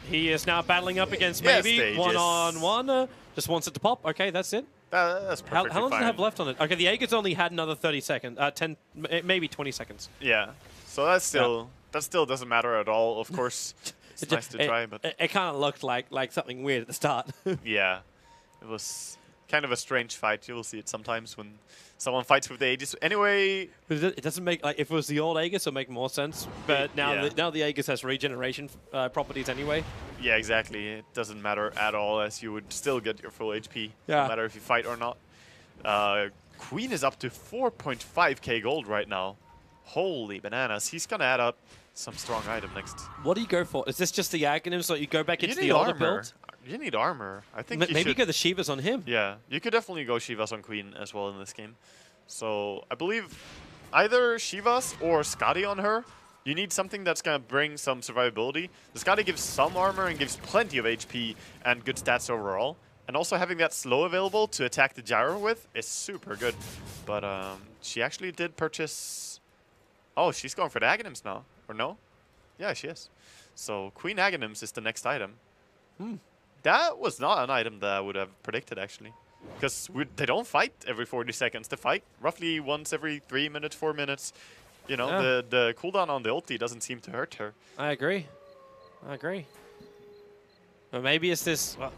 he is now battling up against maybe one-on-one. Just wants it to pop. Okay, that's it.
That's perfectly
How long
fine.
does it have left on it? Okay, the Aegis only had another 30 seconds, 10, maybe 20 seconds.
Yeah, so that's still that still doesn't matter at all. Of course, it's nice to try, but
it kind of looked like something weird at the start.
yeah, it was kind of a strange fight. You will see it sometimes when someone fights with the Aegis. Anyway,
it doesn't make, like, if it was the old Aegis, it would make more sense. But now, now the Aegis has regeneration properties anyway.
Yeah, exactly. It doesn't matter at all, as you would still get your full HP,
Yeah.
no matter if you fight or not. Queen is up to 4.5k gold right now. Holy bananas. He's going to add up some strong item next.
What do you go for? Is this just the Aghanim, so you go back into the older
armor.
build?
You need armor. I think
Maybe
should
go the Shivas on him.
Yeah, you could definitely go Shivas on Queen as well in this game. So I believe either Shivas or Scotty on her. You need something that's going to bring some survivability. The Scotty gives some armor and gives plenty of HP and good stats overall. And also having that slow available to attack the Gyro with is super good. But she actually did purchase... Oh, she's going for the Aghanims now. Or no? Yeah, she is. So Queen Aghanims is the next item. That was not an item that I would have predicted, actually. Because they don't fight every 40 seconds. They fight roughly once every 3 minutes, 4 minutes. You know, the cooldown on the ulti doesn't seem to hurt her.
I agree. But maybe it's this... Well,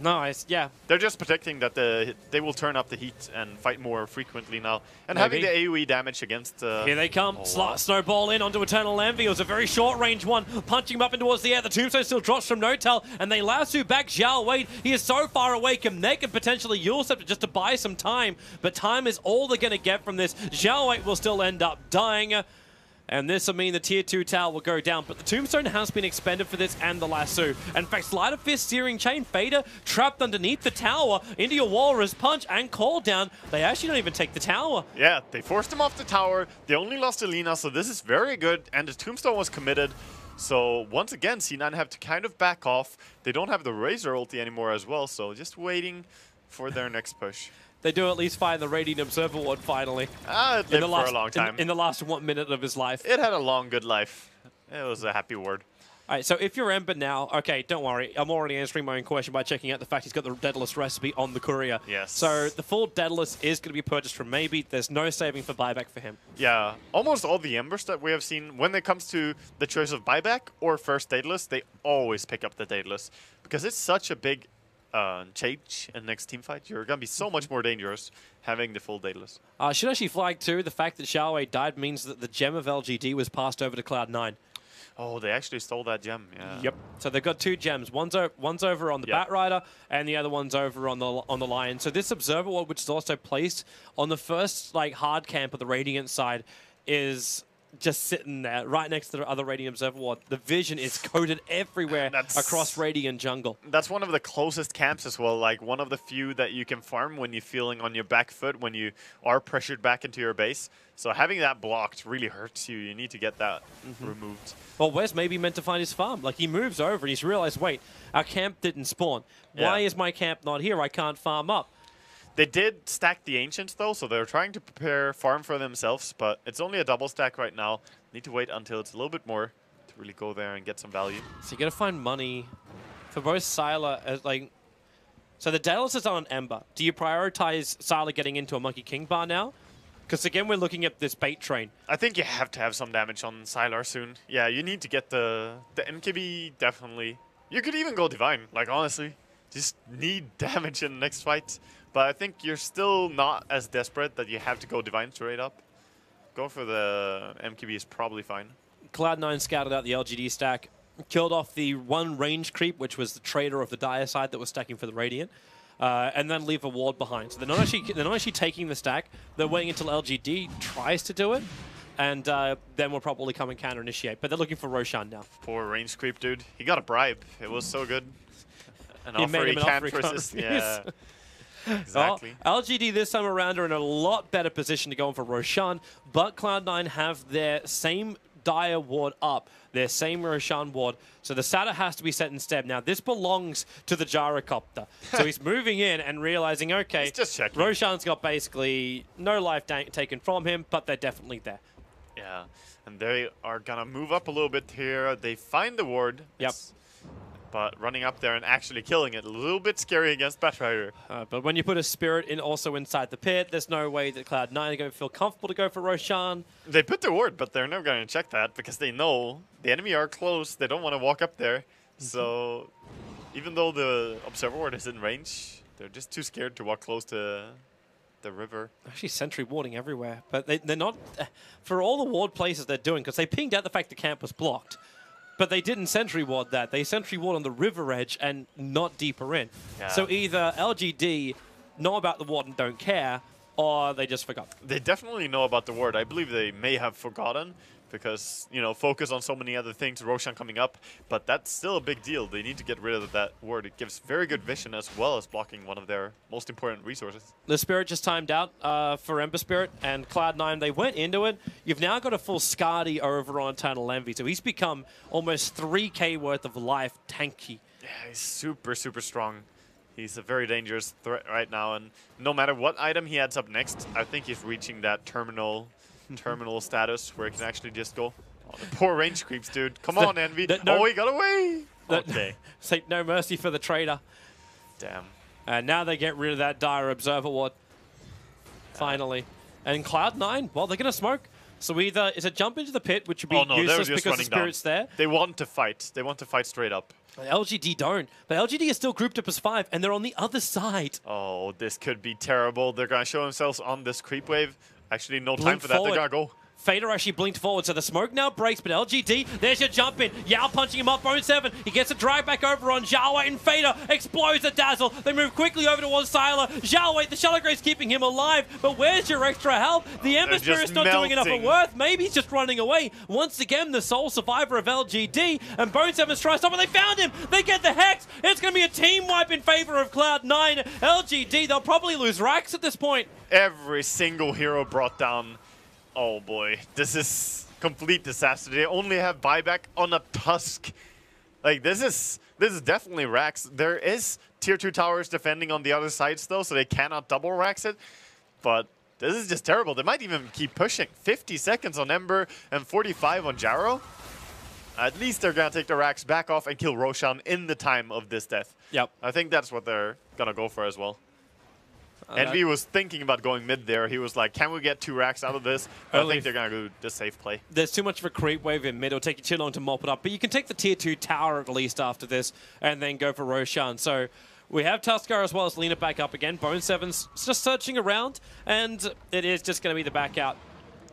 no, yeah.
They're just predicting that they will turn up the heat and fight more frequently now. And
Maybe.
having the AoE damage against...
Here they come. Snowball in onto Eternal Envy. It was a very short range one. Punching him up in towards the air. The tombstone still drops from Notel. And they lasso back Xiao Wei. He is so far away. They can potentially Yule Scepter just to buy some time. But time is all they're going to get from this. Xiao Wei will still end up dying. And this will mean the tier 2 tower will go down, but the tombstone has been expended for this and the lasso. In fact, Sleight of Fist, Searing Chain, Fader trapped underneath the tower into your Walrus Punch and Call Down. They actually don't even take the tower.
Yeah, they forced him off the tower. They only lost Alina, so this is very good. And the tombstone was committed. So once again, C9 have to kind of back off. They don't have the Razor ulti anymore as well, so just waiting for their next push.
They do at least find the Radiant Observer Ward finally.
It lived for a long time.
In the last 1 minute of his life.
It had a long, good life. It was a happy ward.
All right, so if you're Ember now, okay, don't worry. I'm already answering my own question by checking out the fact he's got the Daedalus recipe on the courier.
Yes.
So the full Daedalus is going to be purchased from Maybe. There's no saving for buyback for him.
Yeah, almost all the Embers that we have seen, when it comes to the choice of buyback or first Daedalus, they always pick up the Daedalus. Because it's such a big change in next team fight. You're going to be so much more dangerous having the full Daedalus.
Should actually flag too, the fact that Xiaowei died means that the gem of LGD was passed over to Cloud9.
Oh, they actually stole that gem, yeah.
Yep. So they've got 2 gems. One's over on the Batrider, and the other one's over on the Lion. So this Observer Ward, which is also placed on the first hard camp of the Radiant side, is just sitting there right next to the other Radiant Observer Ward. The vision is coated everywhere across Radiant jungle.
That's one of the closest camps as well, like one of the few that you can farm when you're feeling on your back foot, when you are pressured back into your base. So having that blocked really hurts you. You need to get that removed.
Well, where's Maybe meant to find his farm? Like, he moves over and he's realized, wait, our camp didn't spawn. Why is my camp not here? I can't farm up.
They did stack the Ancients, though, so they're trying to prepare farm for themselves, but it's only a double stack right now. Need to wait until it's a little bit more to really go there and get some value.
So you got to find money for both Sylar as, so the Daedalus is on Ember. Do you prioritize Sylar getting into a Monkey King bar now? Because again, we're looking at this bait train.
I think you have to have some damage on Sylar soon. Yeah, you need to get the MKB, definitely. You could even go Divine, honestly. Just need damage in the next fight. But I think you're still not as desperate that you have to go Divine straight up. Go for the MKB is probably fine.
Cloud9 scouted out the LGD stack, killed off the one range creep, which was the trader of the Dire side that was stacking for the Radiant, and then leave a ward behind. So they're not actually taking the stack. They're waiting until LGD tries to do it, and then we'll probably come and counter-initiate. But they're looking for Roshan now.
Poor range creep, dude. He got a bribe. It was so good. An offer he can't resist. Yeah. Exactly.
Well, LGD this time around are in a lot better position to go in for Roshan, but Cloud9 have their same Dire ward up, their same Roshan ward, so the Satyr has to be set instead. Now, this belongs to the Gyrocopter, so he's moving in and realizing, okay,
just checking.
Roshan's got basically no life taken from him, but they're definitely there.
Yeah, and they are going to move up a little bit here. They find the ward.
Yep.
But running up there and actually killing it, a little bit scary against Batrider.
But when you put a Spirit in also inside the pit, there's no way that Cloud9 are going to feel comfortable to go for Roshan.
They put the ward, but they're never going to check that because they know the enemy are close. They don't want to walk up there. So even though the Observer Ward is in range, they're just too scared to walk close to the river.
Actually, sentry warding everywhere. But they're not, for all the ward places they're doing, because they pinged out the fact the camp was blocked. But they didn't sentry ward that. They sentry ward on the river edge and not deeper in. Yeah. So either LGD know about the ward and don't care, or they just forgot.
They definitely know about the ward. I believe they may have forgotten because, focus on so many other things, Roshan coming up, but that's still a big deal. They need to get rid of that ward. It gives very good vision as well as blocking one of their most important resources.
The Spirit just timed out for Ember Spirit, and Cloud9, they went into it. You've now got a full Skadi over on Eternal Envy, so he's become almost 3k worth of life tanky.
Yeah, he's super, super strong. He's a very dangerous threat right now, and no matter what item he adds up next, I think he's reaching that terminal status where he can actually just go. Oh, the poor range creeps, dude. Come on, Envy. Oh, he got away. Okay.
Say no mercy for the trader.
Damn.
And now they get rid of that Dire Observer Ward. Finally. And Cloud9, well, they're going to smoke. So either it's a jump into the pit, which would be useless because the Spirit's there.
They want to fight. They want to fight straight up.
LGD don't. But LGD is still grouped up as 5, and they're on the other side.
Oh, this could be terrible. They're going to show themselves on this creep wave. Actually, no time for that. They got to go.
Fader actually blinked forward, so the smoke now breaks, but LGD, there's your jump in. Yao punching him up, Bone 7. He gets a drag back over on Zhao Wei, and Fader explodes the Dazzle. They move quickly over towards Sylar. Zhao Wei, the Shallow Grave's keeping him alive, but where's your extra help? The Ember Spirit's not doing enough at worth. Maybe he's just running away. Once again, the sole survivor of LGD, and Bone 7's trying to stop, and they found him. They get the Hex. It's going to be a team wipe in favor of Cloud9. LGD, they'll probably lose Rax at this point.
Every single hero brought down. Oh boy, this is complete disaster. They only have buyback on a Tusk. Like, this is definitely Rax. There is tier 2 towers defending on the other sides though, so they cannot double Rax it. But this is just terrible. They might even keep pushing. 50 seconds on Ember and 45 on Jaro. At least they're gonna take the Rax back off and kill Roshan in the time of this death.
Yep.
I think that's what they're gonna go for as well. Envy was thinking about going mid there. He was like, can we get 2 racks out of this? I think they're going to do the safe play.
There's too much of a creep wave in mid. It'll take you too long to mop it up. But you can take the tier 2 tower at least after this and then go for Roshan. So we have Tuskar as well as Lina back up again. Bone 7's just searching around, and it is just going to be the back out.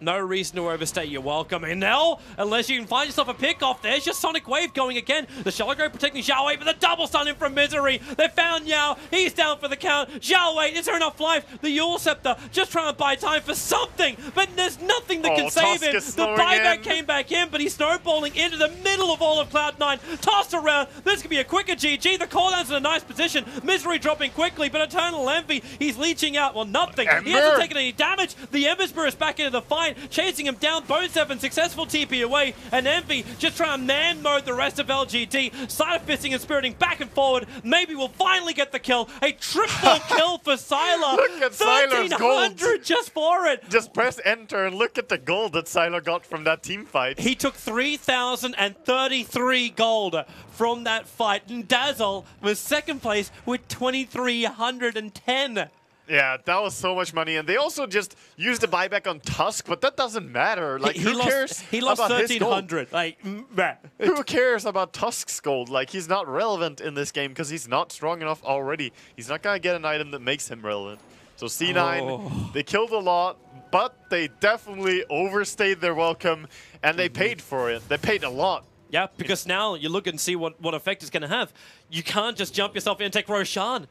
No reason to overstay your welcome. And now, unless you can find yourself a pick off, there's your Sonic Wave going again. The Shallow Grove protecting Zhao Wei, but the double stun in from Misery. They found Yao. He's down for the count. Zhao Wei, is there enough life? The Yule Scepter just trying to buy time for something, but there's nothing that can save him. The buyback came back in, but he's snowballing into the middle of all of Cloud9. Tossed around. This could be a quicker GG. The cooldown's in a nice position. Misery dropping quickly, but Eternal Envy, he's leeching out. Well, nothing. He hasn't taken any damage. The Ember Spirit is back into the fight, chasing him down. Bone 7 successful TP away, and Envy just trying to man mode the rest of LGD. Side fisting and spiriting back and forward. Maybe we'll finally get the kill. A triple kill for Sylar.
Look at Sylar's gold.
Just for it.
Just press enter and look at the gold that Sylar got from that team fight.
He took 3,033 gold from that fight, and Dazzle was second place with 2,310.
Yeah, that was so much money, and they also just used the buyback on Tusk, but that doesn't matter. Like,
who cares? He lost 1,300. Like,
who cares about Tusk's gold? Like, he's not relevant in this game because he's not strong enough already. He's not gonna get an item that makes him relevant. So C9, they killed a lot, but they definitely overstayed their welcome, and they paid for it. They paid a lot.
Yeah, because now you look and see what effect it's going to have. You can't just jump yourself in and take Roshan.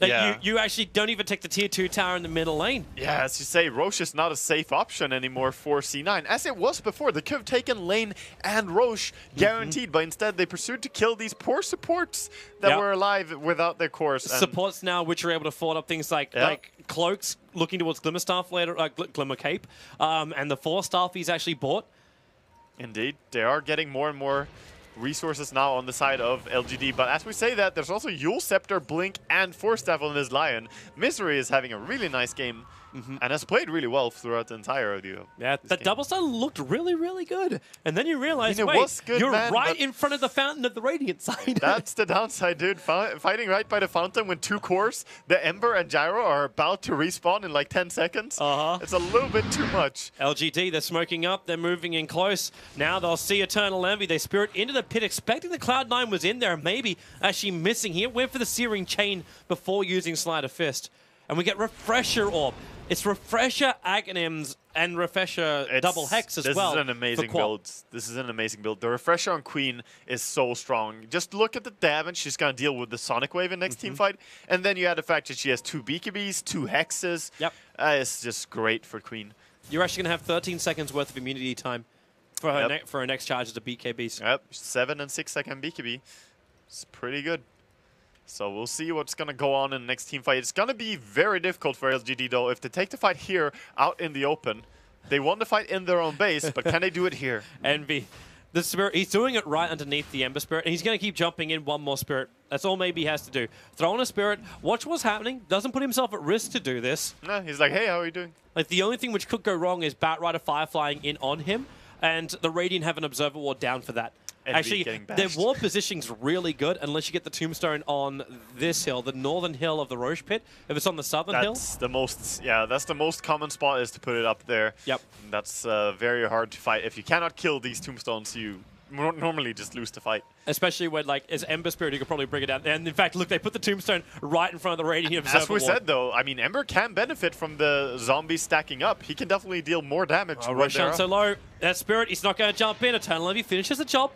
You actually don't even take the tier 2 tower in the middle lane.
Yeah, as you say, Roche is not a safe option anymore for C9, as it was before. They could have taken lane and Roche, guaranteed, but instead they pursued to kill these poor supports that were alive without their cores.
Supports now, which are able to forward up things like Cloaks, looking towards Glimmer Staff later, Glimmer Cape, and the 4 Staff he's actually bought.
Indeed, they are getting more and more resources now on the side of LGD, but as we say that, there's also Yule Scepter, Blink, and Force Staff on this Lion. Misery is having a really nice game and has played really well throughout the entire video.
Yeah, that double stun looked really, really good. And then you realize,
wait,
you're right in front of the fountain of the Radiant side.
That's the downside, dude. Fighting right by the fountain with 2 cores, the Ember and Gyro are about to respawn in like 10 seconds. It's a little bit too much.
LGD, they're smoking up, they're moving in close. Now they'll see Eternal Envy. They spirit into the pit, expecting the Cloud9 was in there, maybe actually missing. He went for the Searing Chain before using Sleight of Fist. And we get Refresher Orb. It's Refresher Aghanims and Refresher Double Hex as well.
This is an amazing build. This is an amazing build. The Refresher on Queen is so strong. Just look at the damage she's going to deal with the Sonic Wave in next team fight. And then you add the fact that she has 2 BKBs, 2 Hexes.
Yep.
It's just great for Queen.
You're actually going to have 13 seconds worth of immunity time for her, for her next charge as the BKBs.
Yep, 7 and 6 second BKB. It's pretty good. So we'll see what's going to go on in the next team fight. It's going to be very difficult for LGD, though. If they take the fight here, out in the open, they won the fight in their own base, but can they do it here?
Envy. The Spirit, he's doing it right underneath the Ember Spirit, and he's going to keep jumping in one more Spirit. That's all maybe he has to do. Throw in a Spirit, watch what's happening, doesn't put himself at risk to do this.
No, he's like, hey, how are you doing?
Like, the only thing which could go wrong is Batrider Fireflying in on him, and the Radiant have an Observer Ward down for that. Actually, their ward positioning's really good unless you get the Tombstone on this hill, the northern hill of the Roche Pit. If it's on the southern hill,
that's the most common spot is to put it up there.
Yep.
That's very hard to fight. If you cannot kill these tombstones, you normally just lose the fight.
Especially when, like, as Ember Spirit, you could probably bring it down. And in fact, look, they put the Tombstone right in front of the Radiant Observer
As we
Ward.
said, though, I mean, Ember can benefit from the zombies stacking up. He can definitely deal more damage.
Oh, Roshan so low. That Spirit, he's not going to jump in. Eternal Envy finishes the job.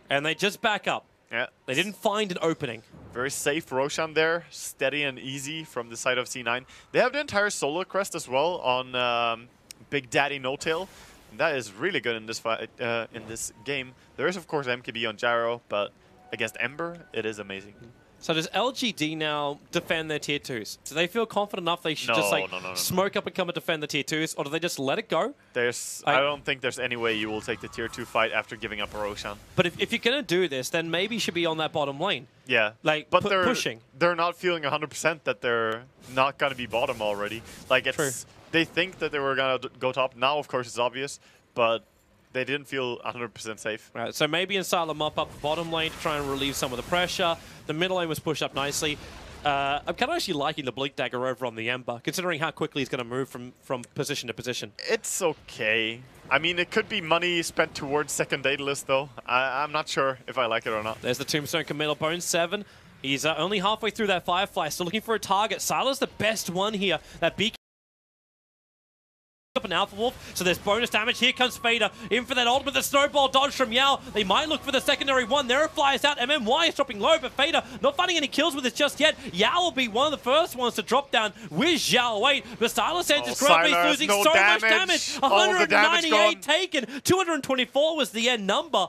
And they just back up.
Yeah.
They didn't find an opening.
Very safe Roshan there. Steady and easy from the side of C9. They have the entire solo crest as well on Big Daddy No Tail. That is really good in this fight, in this game. There is, of course, MKB on Gyro, but against Ember, it is amazing.
So does LGD now defend their tier 2s? Do they feel confident enough they should just like smoke up and come and defend the tier 2s, or do they just let it go?
I don't think there's any way you will take the tier 2 fight after giving up a Roshan.
But if you're going to do this, then maybe you should be on that bottom lane.
Yeah,
like
but
pushing.
They're not feeling 100% that they're not going to be bottom already. Like they think that they were going to go top. Now, of course, it's obvious, but they didn't feel 100% safe.
Right, so maybe Insala mop up the bottom lane to try and relieve some of the pressure. The middle lane was pushed up nicely. I'm kind of actually liking the Blink Dagger over on the Ember, considering how quickly he's going to move from position to position.
It's okay. I mean, it could be money spent towards second Daedalus, though. I'm not sure if I like it or not.
There's the Tombstone committal. Bone 7. He's only halfway through that Firefly, still looking for a target. Syla's the best one here. That beacon up an Alpha Wolf, so there's bonus damage. Here comes Fader in for that ultimate. The snowball dodge from Yao. They might look for the secondary one. There it flies out. MMY is dropping low, but Fader not finding any kills with it just yet. Yao will be one of the first ones to drop down with Zhao. Wait, but Silas is losing so much damage. 198 taken. 224 was the end number.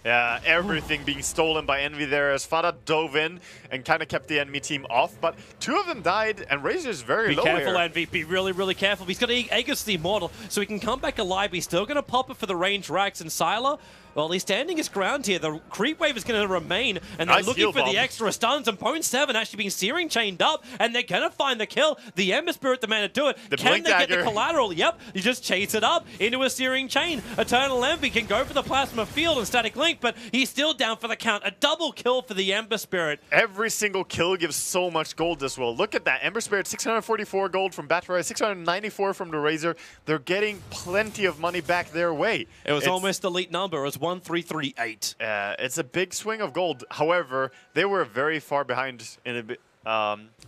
Yeah, everything being stolen by Envy there as Fada dove in and kind of kept the enemy team off, but two of them died and Razor's very low here.
Be careful, Envy. Be really, really careful. He's got Aegis the Immortal, so he can come back alive. He's still going to pop it for the range racks, and Sylar, well, he's standing his ground here. The creep wave is going to remain, and they're looking for the extra stuns, and Pone 7 actually being Searing chained up, and they're going to find the kill. The Ember Spirit, the man to do it. Can they get the collateral? Yep, you just chase it up into a Searing chain. Eternal Envy can go for the Plasma Field and Static Link, but he's still down for the count. A double kill for the Ember Spirit.
Every single kill gives so much gold as well. Look at that. Ember Spirit, 644 gold from Battery, 694 from the Razor. They're getting plenty of money back their way.
It was almost elite number. It was 1338.
It's a big swing of gold. However, they were very far behind in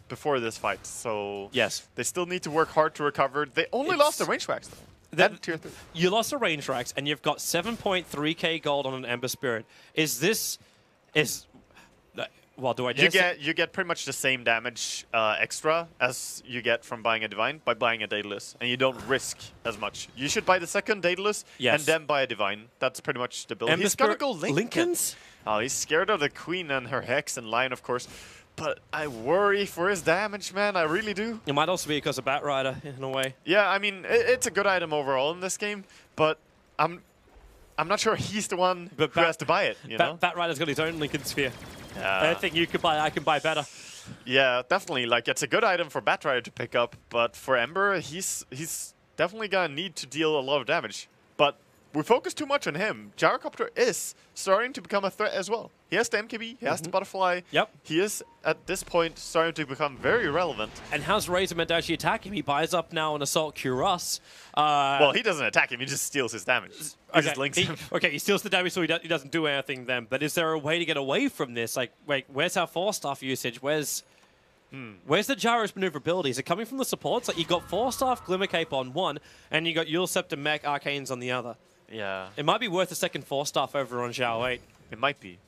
before this fight. So
yes,
they still need to work hard to recover. They only lost the range racks, though. Tier 3.
You lost the range racks, and you've got 7.3k gold on an Ember Spirit. Well, do I just...
You get pretty much the same damage extra as you get from buying a Divine by buying a Daedalus, and you don't risk as much. You should buy the second Daedalus and then buy a Divine. That's pretty much the build.
Ember
He's gonna go
Linken's?
Oh, he's scared of the Queen and her Hex and Lion, of course. But I worry for his damage, man. I really do.
It might also be because of Batrider, in a way.
Yeah, I mean, it's a good item overall in this game, but I'm not sure he's the one who has to buy it. You know,
Batrider's got his own Lincoln Sphere.
Yeah.
Anything you could buy, I can buy better.
Yeah, definitely. Like, it's a good item for Batrider to pick up, but for Ember, he's definitely gonna need to deal a lot of damage. But we focus too much on him. Gyrocopter is starting to become a threat as well. He has the MKB, he has the Butterfly.
Yep.
He is, at this point, starting to become very relevant.
And how's Razor meant to actually attack him? He buys up now an Assault Cuirass.
Well, he doesn't attack him, he just steals his damage. He just links him.
Okay, he steals the damage, so he doesn't do anything then. But is there a way to get away from this? Like, wait, where's our 4-staff usage? Where's the Gyro's maneuverability? Is it coming from the supports? Like, you got 4-staff Glimmer Cape on one, and you got Yule Scepter, Mech, Arcanes on the other.
Yeah.
It might be worth a second 4-staff over on Zhao 8.
It might be.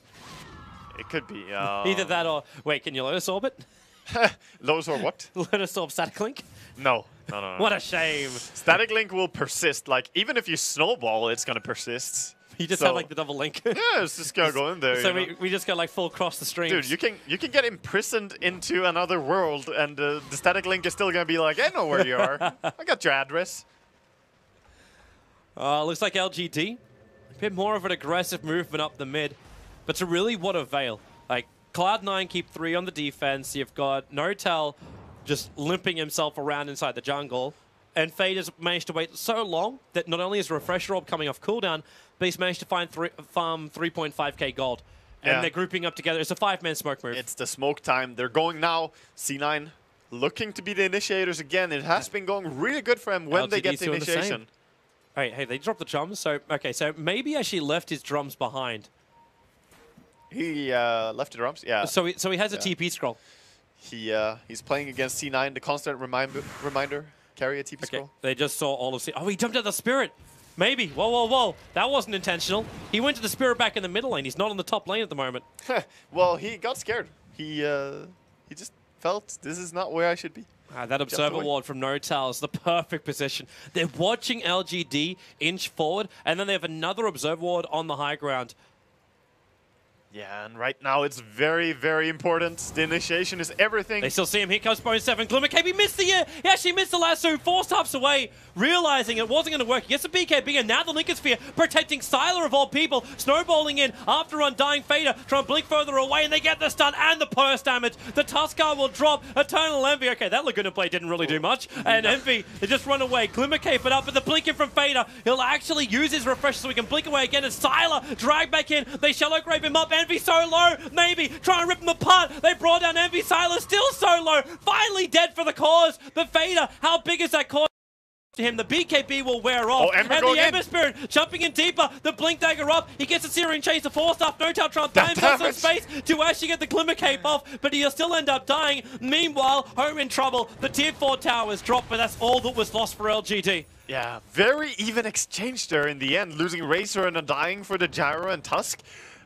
It could be.
Either that or... Wait, can you Lotus Orbit?
Lotus Orb what?
Lotus Orb Static Link?
No.
What a shame.
Static Link will persist. Like, even if you snowball, it's going to persist.
You just have, like, the double link.
Yeah, it's just going to go in there.
So we just go, like, full cross the streams.
Dude, you can get imprisoned into another world, and the Static Link is still going to be like, I know where you are. I got your address.
Looks like LGD. A bit more of an aggressive movement up the mid. But to really what avail? Like, Cloud9 keep 3 on the defense. You've got Notel just limping himself around inside the jungle. And Fade has managed to wait so long that not only is Refresher Orb coming off cooldown, but he's managed to farm 3.5k gold. And they're grouping up together. It's a 5-man smoke move.
It's the smoke time. They're going now. C9 looking to be the initiators again. It has been going really good for him when they get the initiation.
Hey, they dropped the drums. So, okay, so maybe actually left his drums behind.
He left the drums, yeah.
So he has a TP scroll.
He's playing against C9, the constant reminder, carry a TP scroll.
They just saw all of C. Oh, he jumped at the Spirit. Maybe. Whoa, whoa, whoa. That wasn't intentional. He went to the Spirit back in the middle lane. He's not on the top lane at the moment.
Well, he got scared. He just felt this is not where I should be.
That Observer Ward from NoTal is the perfect position. They're watching LGD inch forward, and then they have another Observer Ward on the high ground.
Yeah, and right now it's very, very important. The initiation is everything.
They still see him. Here comes Bone 7. Glimmer Cape, he missed the he actually missed the lasso. 4 stops away, realizing it wasn't going to work. He gets the BKB, and now the Lincoln Sphere protecting Sylar of all people. Snowballing in after Undying Fader, trying to blink further away, and they get the stun and the burst damage. The Tuskar will drop. Eternal Envy. Okay, that Laguna play didn't really do much. And Envy, they just run away. Glimmer Cape it up, but the blinking from Fader. He'll actually use his refresh so he can blink away again. And Sylar drag back in. They shallow grave him up. Envy so low, maybe try and rip him apart. They brought down Envy. Sylar still so low, finally dead for the cause. The Fader, how big is that cause to him? The BKB will wear off.
Ember
and the Ember Spirit jumping in deeper. The Blink Dagger up. He gets a Searing Chase, the 4-staff. NoTal trying to buy himself some space to actually get the Glimmer Cape off, but he'll still end up dying. Meanwhile, Home in trouble. The tier 4 towers dropped, but that's all that was lost for LGD.
Yeah, very even exchange there in the end, losing Razor and Undying for the Gyro and Tusk.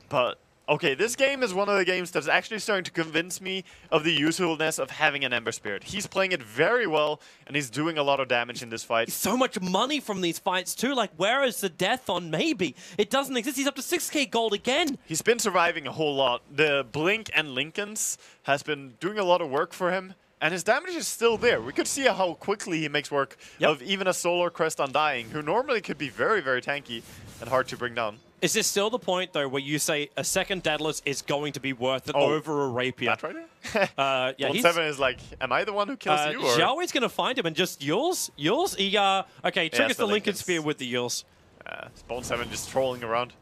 But okay, this game is one of the games that's actually starting to convince me of the usefulness of having an Ember Spirit. He's playing it very well, and he's doing a lot of damage in this fight.
So much money from these fights too. Like, where is the death on Maybe? It doesn't exist. He's up to 6k gold again.
He's been surviving a whole lot. The Blink and Lincolns has been doing a lot of work for him, and his damage is still there. We could see how quickly he makes work of even a Solar Crest Undying, who normally could be very, very tanky and hard to bring down.
Is this still the point, though, where you say a second Daedalus is going to be worth it over a Rapier?
That's right.
Yeah,
Seven is like, am I the one who kills you? Or?
Xiaowe's going to find him and just Yules? He, okay, triggers the Lincoln Sphere with the Yules.
Bone 7 just trolling around.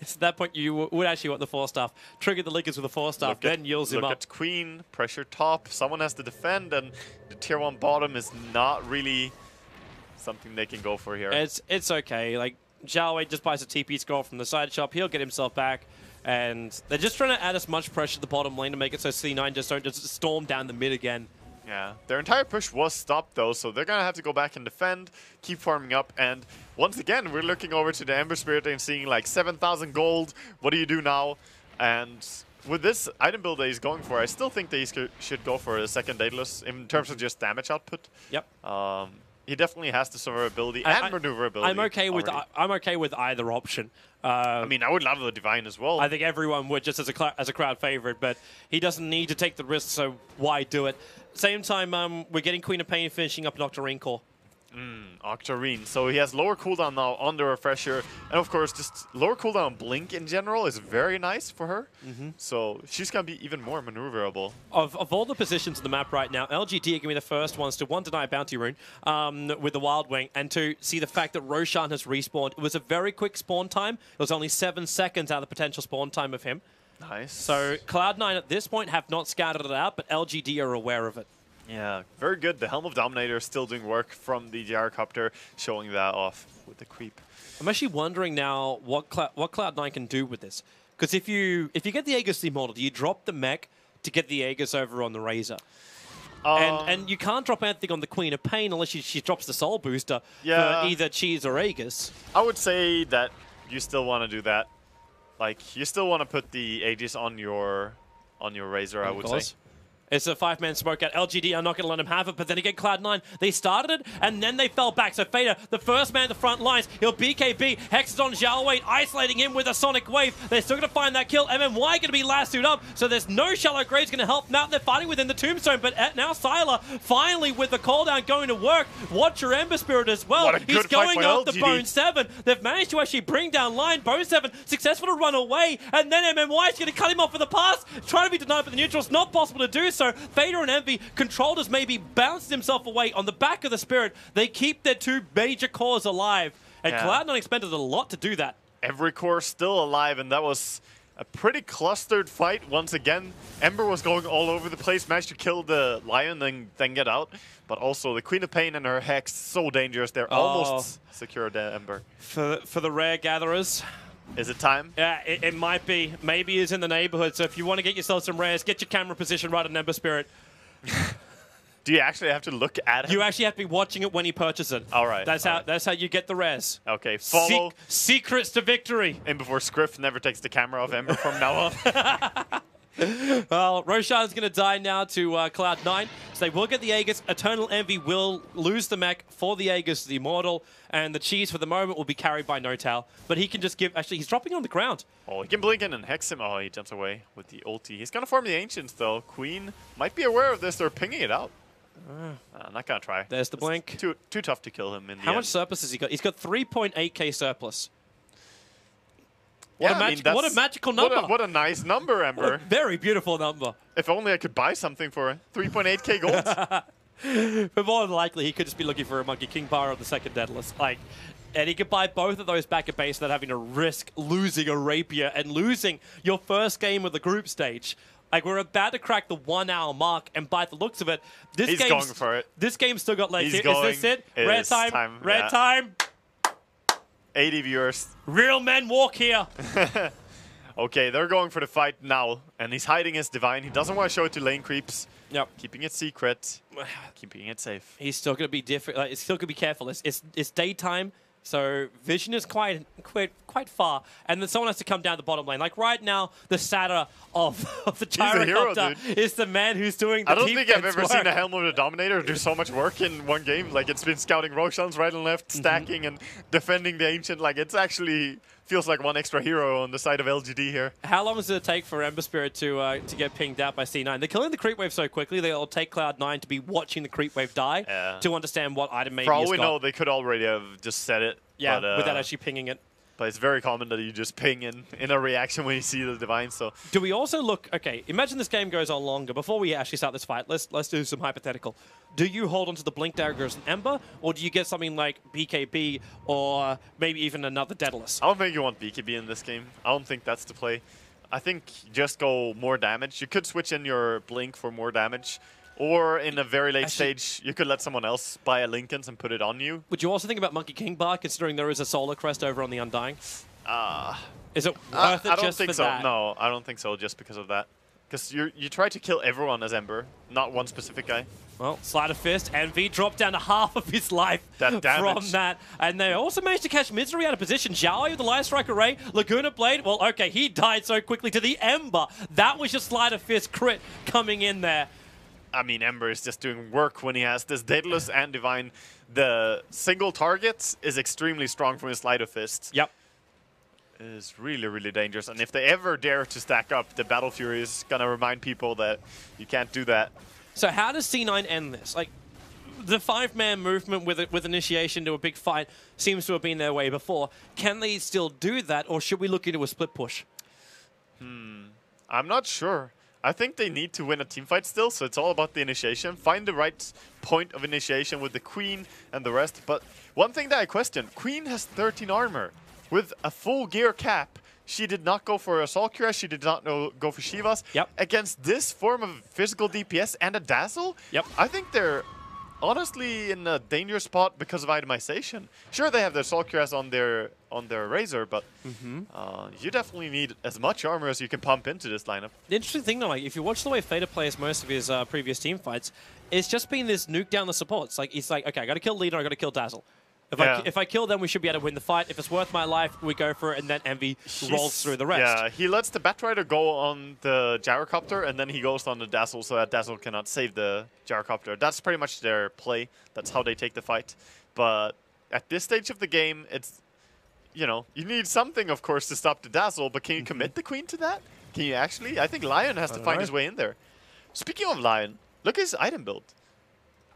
It's at that point you would actually want the 4-staff. Trigger the Lincolns with a 4-staff, then Yules him up.
Look at Queen, pressure top. Someone has to defend, and the tier 1 bottom is not really something they can go for here.
It's okay. Like, Xiaowei just buys a TP scroll from the side shop. He'll get himself back. And they're just trying to add as much pressure to the bottom lane to make it so C9 just don't just storm down the mid again.
Yeah, their entire push was stopped though, so they're going to have to go back and defend, keep farming up. And once again, we're looking over to the Ember Spirit and seeing like 7,000 gold. What do you do now? And with this item build that he's going for, I still think that he should go for a second Daedalus in terms of just damage output.
Yep.
He definitely has the survivability and maneuverability.
I'm okay with either option.
I mean, I would love the Divine as well.
I think everyone would, just as a crowd favorite, but he doesn't need to take the risk, so why do it? Same time, we're getting Queen of Pain finishing up an Octarine core.
Octarine. So he has lower cooldown now on the Refresher. And of course, just lower cooldown on Blink in general is very nice for her. So she's going to be even more maneuverable.
Of all the positions in the map right now, LGD are going to be the first ones to, one, deny a bounty rune with the Wild Wing, and two, see the fact that Roshan has respawned. It was a very quick spawn time. It was only 7 seconds out of the potential spawn time of him.
Nice.
So Cloud9 at this point have not scouted it out, but LGD are aware of it.
Yeah, very good. The Helm of Dominator still doing work from the gyrocopter, showing that off with the creep.
I'm actually wondering now what Cloud9 can do with this. Because if you get the Aegis model, do you drop the mech to get the Aegis over on the Razor? And you can't drop anything on the Queen of Pain unless she drops the Soul Booster for either Cheese or Aegis.
I would say that you still want to do that. Like, you still want to put the Aegis on your Razor, I would say.
It's a 5-man smoke out. LGD are not going to let him have it, but then again, Cloud9, they started it, and then they fell back. So Fader, the first man at the front lines, he'll BKB, Hexes on Xiaowei, isolating him with a Sonic Wave. They're still going to find that kill. MMY going to be lassoed up, so there's no Shallow Graves going to help them out. They're fighting within the Tombstone, but now Sylar, finally with the cooldown going to work. Watch your Ember Spirit as well. He's going after Bone 7. They've managed to actually bring down line. Bone 7 successful to run away, and then MMY is going to cut him off with a pass. Trying to be denied by the neutrals, not possible to do so. Fader and Envy, controlled as maybe bounced himself away on the back of the Spirit. They keep their 2 major cores alive, and Cloud9 expended a lot to do that.
Every core still alive, and that was A pretty clustered fight once again. Ember was going all over the place, managed to kill the Lion, then get out. But also the Queen of Pain and her Hex, so dangerous. They're almost secured, Ember.
For the rare gatherers.
Is it time?
Yeah, it might be. Maybe it's in the neighborhood. So if you want to get yourself some rares, get your camera position right on Ember Spirit.
Do you actually have to look at him?
You actually have to be watching it when you purchase it.
All right.
That's how you get the rares.
Okay, follow.
Secrets to victory.
And before Scriff never takes the camera off Ember from now on.
Well, Roshan's going to die now to Cloud9. So they will get the Aegis. Eternal Envy will lose the mech for the Aegis, the Immortal. And the cheese for the moment will be carried by Notal. But he can just give... Actually, he's dropping on the ground.
Oh, he can blink in and hex him. Oh, he jumps away with the ulti. He's going to farm the Ancients, though. Queen might be aware of this. They're pinging it out. I'm not going to try.
There's the blink.
It's too tough to kill him in the end.
How much surplus has he got? He's got 3.8k surplus.
What
a magical number.
What a nice number, Ember.
What a very beautiful number.
If only I could buy something for 3.8k gold.
But more than likely, he could just be looking for a Monkey King bar on the second Daedalus. And he could buy both of those back at base without having to risk losing a Rapier and losing your first game of the group stage. We're about to crack the 1 hour mark, and by the looks of it,
he's going for it.
This game's still got legs.
Is this
it? Red time. Red time.
80 viewers.
Real men walk here.
Okay, they're going for the fight now, and he's hiding his Divine. He doesn't want to show it to lane creeps.
Yep.
Keeping it secret. Keeping it safe.
He's still going to be different. He's still going to be careful. It's daytime. So vision is quite far, and then someone has to come down the bottom lane. Like right now, the satyr of the gyrocopter is the man who's doing the
I don't think I've ever
work.
seen a Helm of the Dominator do so much work in one game. Like, it's been scouting Roshans right and left, stacking and defending the Ancient. Like, it's actually feels like one extra hero on the side of LGD here.
How long does it take for Ember Spirit to get pinged out by C9? They're killing the creep wave so quickly, they'll take Cloud9 to be watching the creep wave die to understand what item maybe
For all we know, they could already have just said it.
Yeah,
but,
without actually pinging it.
But it's very common that you just ping in a reaction when you see the Divine. So
do we also look... Okay, imagine this game goes on longer. Before we actually start this fight, let's do some hypothetical. Do you hold onto the Blink Dagger as an Ember, or do you get something like BKB or maybe even another Daedalus?
I don't think you want BKB in this game. I don't think that's the play. I think just go more damage. You could switch in your Blink for more damage. Or in a very late stage, you could let someone else buy a Linken's and put it on you.
Would you also think about Monkey King Bar, considering there is a Solar Crest over on the Undying? Is it worth it just for that?
No, I don't think so, just because of that. Because you try to kill everyone as Ember, not one specific guy.
Well, Sleight of Fist, Envy dropped down to half of his life from that. And they also managed to catch Misery out of position. Xiao with the Light Strike Array, Laguna Blade. Well, okay, he died so quickly to the Ember. That was your Sleight of Fist crit coming in there.
I mean, Ember is just doing work when he has this Daedalus and Divine. The single target is extremely strong from his Sleight of Fist.
Yep.
It is really, really dangerous. And if they ever dare to stack up, the Battle Fury is going to remind people that you can't do that.
So how does C9 end this? Like, the 5-man movement with initiation to a big fight seems to have been their way before. Can they still do that, or should we look into a split push?
I'm not sure. I think they need to win a team fight still, so it's all about the initiation. Find the right point of initiation with the Queen and the rest. But one thing that I question, Queen has 13 armor. With a full gear cap, she did not go for Assault Cuirass, she did not go for Shivas.
Yep.
Against this form of physical DPS and a Dazzle,
yep.
I think they're honestly in a dangerous spot because of itemization. Sure, they have their Assault Cuirass on their Razor, but you definitely need as much armor as you can pump into this lineup.
The interesting thing, though, like, if you watch the way Fader plays most of his previous team fights, it's just been this nuke down the supports. Like, he's like, okay, I got to kill Leader, I got to kill Dazzle. If I kill them, we should be able to win the fight. If it's worth my life, we go for it, and then Envy rolls through the rest.
Yeah, he lets the Batrider go on the Gyrocopter, and then he goes on the Dazzle, so that Dazzle cannot save the Gyrocopter. That's pretty much their play. That's how they take the fight. But at this stage of the game, it's, you know, you need something, of course, to stop the Dazzle, but can you commit the Queen to that? Can you actually? I think Lion has to find his way in there. Speaking of Lion, look at his item build.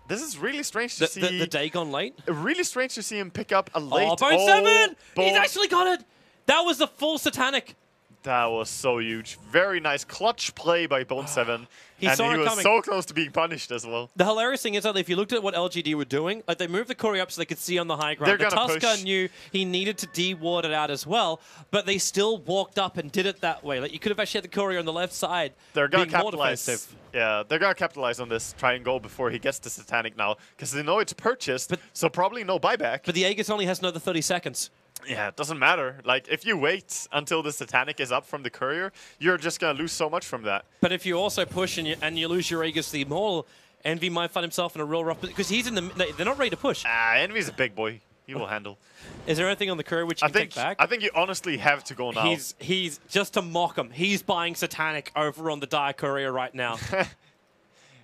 This is really strange to see.
The day gone late?
Really strange to see him pick up a late...
Oh, Bone 7! He's actually got it! That was the full Satanic.
That was so huge. Very nice clutch play by Bone7.
He
and
saw
he
it
was
coming.
so close to being punished as well.
The hilarious thing is that if you looked at what LGD were doing, like they moved the Courier up so they could see on the high ground.
They're
The
gonna
Tusker
push.
knew he needed to de-ward it out as well, but they still walked up and did it that way. Like you could have actually had the Courier on the left side.
They're gonna
being more
capitalize.
defensive.
Yeah, they're gonna capitalize on this. Try and go before he gets the Satanic now, because they know it's purchased. So probably no buyback.
But the Aegis only has another 30 seconds.
Yeah, it doesn't matter. Like if you wait until the Satanic is up from the Courier, you're just gonna lose so much from that.
But if you also push and you lose your Aegis the Immortal, Envy might find himself in a real rough position because he's in the. They're not ready to push.
Envy's a big boy. He will handle.
Is there anything on the Courier which you can take back?
I think you honestly have to go now.
He's just to mock him. He's buying Satanic over on the Dire Courier right now.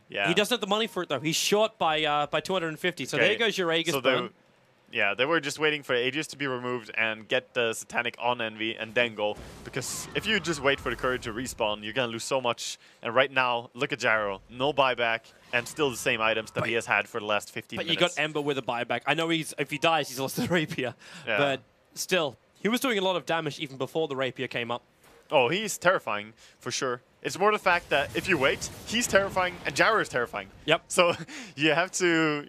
Yeah.
He doesn't have the money for it though. He's short by 250. So there goes your Aegis burn.
Yeah, they were just waiting for Aegis to be removed and get the Satanic on Envy and then go. Because if you just wait for the Courier to respawn, you're going to lose so much. And right now, look at Gyro. No buyback and still the same items that he has had for the last 15 minutes.
But you got Ember with a buyback. I know if he dies, he's lost the Rapier.
Yeah.
But still, he was doing a lot of damage even before the Rapier came up.
Oh, he's terrifying, for sure. It's more the fact that if you wait, he's terrifying and Gyro is terrifying.
Yep.
So you have to,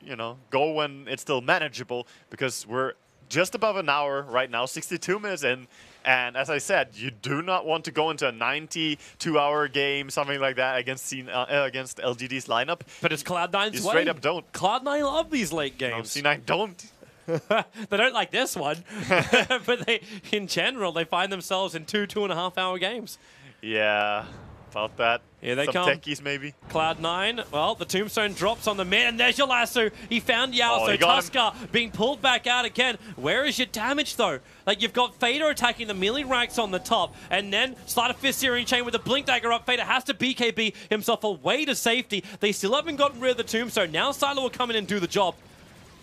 go when it's still manageable, because we're just above an hour right now, 62 minutes in. And as I said, you do not want to go into a 92-hour game, something like that, against LGD's lineup.
But it's Cloud9's
You
way.
straight up don't.
Cloud9 love these late
No,
games.
C9 don't.
They don't like this one. But in general, they find themselves in 2.5 hour games.
Yeah, about that.
Here they
Some
come.
techies, maybe.
Cloud9, well, the Tombstone drops on the mid, and there's your lasso. He found Yao,
Oh,
so
he got
Tusker being pulled back out again. Where is your damage, though? Like, you've got Fader attacking the melee ranks on the top, and then Sleight of Fist Searing Chain with the Blink Dagger up. Fader has to BKB himself away to safety. They still haven't gotten rid of the Tombstone. Now Silo will come in and do the job.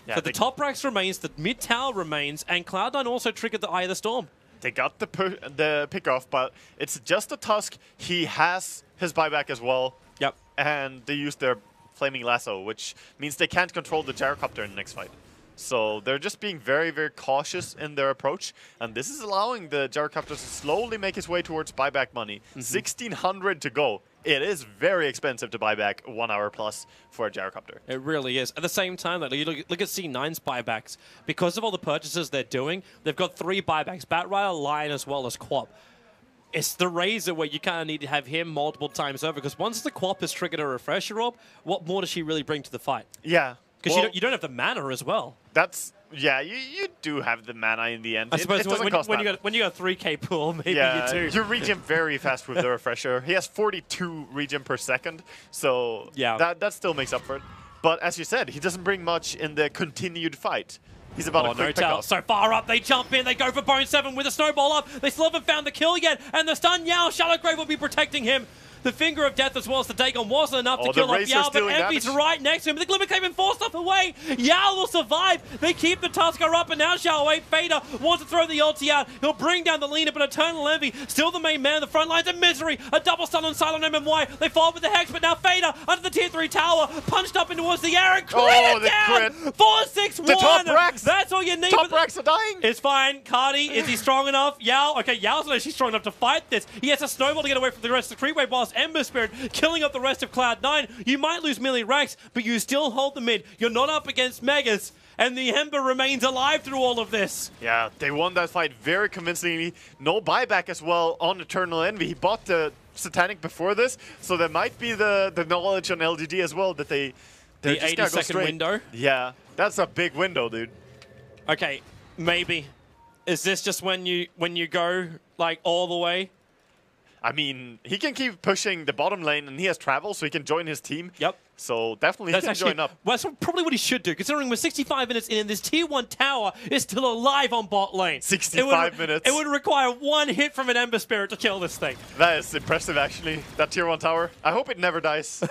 Yeah,
So the top racks remains, the mid tower remains, and Cloud9 also triggered the Eye of the Storm.
They got the pick off, but it's just a Tusk. He has his buyback as well.
Yep.
And they use their Flaming Lasso, which means they can't control the Gyrocopter in the next fight. So they're just being very, very cautious in their approach. And this is allowing the Gyrocopter to slowly make his way towards buyback money. 1,600 to go. It is very expensive to buy back 1 hour plus for a Gyrocopter.
It really is. At the same time, like, you look at C9's buybacks. Because of all the purchases they're doing, they've got 3 buybacks. Batrider, Lion, as well as Quap. It's the Razor where you kind of need to have him multiple times over, because once the Quap has triggered a Refresher Orb, what more does she really bring to the fight?
Yeah.
Because you don't have the mana as well.
Yeah, you do have the mana in the end.
I suppose
it doesn't cost
when
that.
you got a 3k pool, maybe
Yeah,
you do.
you regen very fast with the Refresher. He has 42 regen per second, so
yeah.
that still makes up for it. But as you said, he doesn't bring much in the continued fight. He's about a quick pick-off.
So far up, they jump in, they go for Bone7 with a snowball up. They still haven't found the kill yet, and the stun Yao. Shallow Grave will be protecting him. The Finger of Death as well as the Dagon wasn't enough to kill off Yao, but Envy's right next to him. The Glimmer Cave forced up away. Yao will survive. They keep the Tusker up, and now Shao 8 Fader wants to throw the ulti out. He'll bring down the leaner, but Eternal Envy still the main man. The front line's in misery. A double stun on Silent MMY. They fall with the Hex, but now Fader under the tier 3 tower, punched up in towards the air and crit it down. 4-6-1.
The top racks.
That's all you need.
Top racks are dying.
It's fine. Cardi, is he strong enough? Yao. Okay, Yao's not actually strong enough to fight this. He has a snowball to get away from the rest of the creep wave, whilst Ember Spirit killing up the rest of Cloud9. You might lose melee racks, but you still hold the mid. You're not up against Megas, and the Ember remains alive through all of this.
Yeah, they won that fight very convincingly. No buyback as well on Eternal Envy. He bought the Satanic before this, so there might be the knowledge on LGD as well that they're
the
just
80-second window?
Yeah, that's a big window, dude.
Okay, maybe. Is this just when you go, like, all the way?
I mean, he can keep pushing the bottom lane, and he has travel, so he can join his team.
Yep.
So definitely he can join up.
Well, that's probably what he should do, considering we're 65 minutes in and this tier 1 tower is still alive on bot lane.
65 minutes.
It would require 1 hit from an Ember Spirit to kill this thing.
That is impressive, actually, that tier 1 tower. I hope it never dies.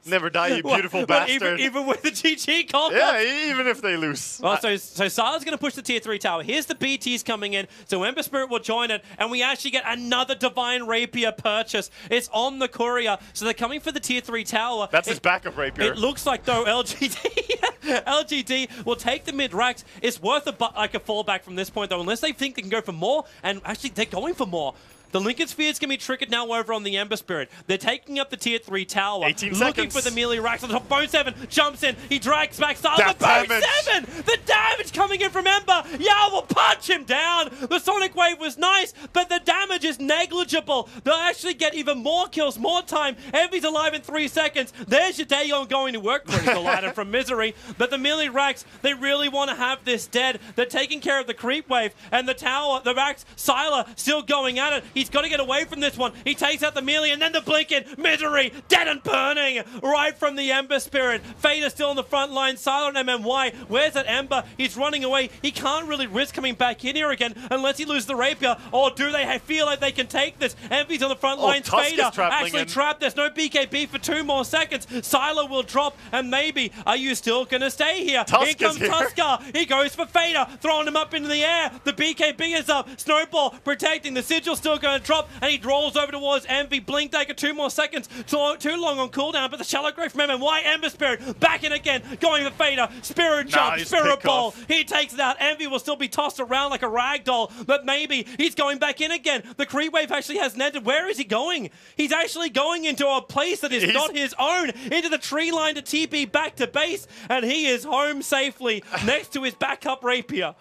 Never die, you beautiful bastard.
Even with the GG call.
Yeah, even if they lose.
Well, so Sala's going to push the tier 3 tower. Here's the BTs coming in. So Ember Spirit will join it, and we actually get another Divine Rapier purchase. It's on the Courier. So they're coming for the tier 3 tower.
That's his backup Rapier.
It looks like, though, LGD will take the mid racks. It's worth a fallback from this point, though, unless they think they can go for more. And actually, they're going for more. The Lincoln Sphere's going to be triggered now over on the Ember Spirit. They're taking up the tier 3 tower.
18
looking
seconds.
for the melee racks on the top. Bone 7 jumps in. He drags back Silent. Bone 7! The damage coming in from Ember. Yao will punch him down. The Sonic Wave was nice, but the damage is negligible. They'll actually get even more kills, more time. Envy's alive in 3 seconds. There's your Dagon going to work. Critical item from Misery. But the melee racks, they really want to have this dead. They're taking care of the creep wave and the tower, the racks. Sylar still going at it. He's got to get away from this one. He takes out the melee and then the blinking. Misery, dead and burning right from the Ember Spirit. Fader still on the front line. Sylar and MMY. Where's that Ember? He's running away. He can't really risk coming back in here again unless he loses the rapier. Or do they feel like they can take this? Envy's on the front line. Fader actually trapped. There's no BKB for 2 more seconds. Sylar will drop and maybe, are you still going to stay here? Here comes Tuskar. He goes for Fader, throwing him up into the air. The BKB is up. Snowball protecting. The Sigil still going to drop and he rolls over towards Envy. Blink Dagger, 2 more seconds. Too long on cooldown, but the Shallow Grave from MMY. Ember Spirit back in again. Going for Fader. Spirit Jump. Spirit Ball. He takes it out. Envy will still be tossed around like a rag doll, but maybe he's going back in again. The creep wave actually hasn't ended. Where is he going? He's actually going into a place that is not his own, into the tree line to TP back to base, and he is home safely next to his backup rapier.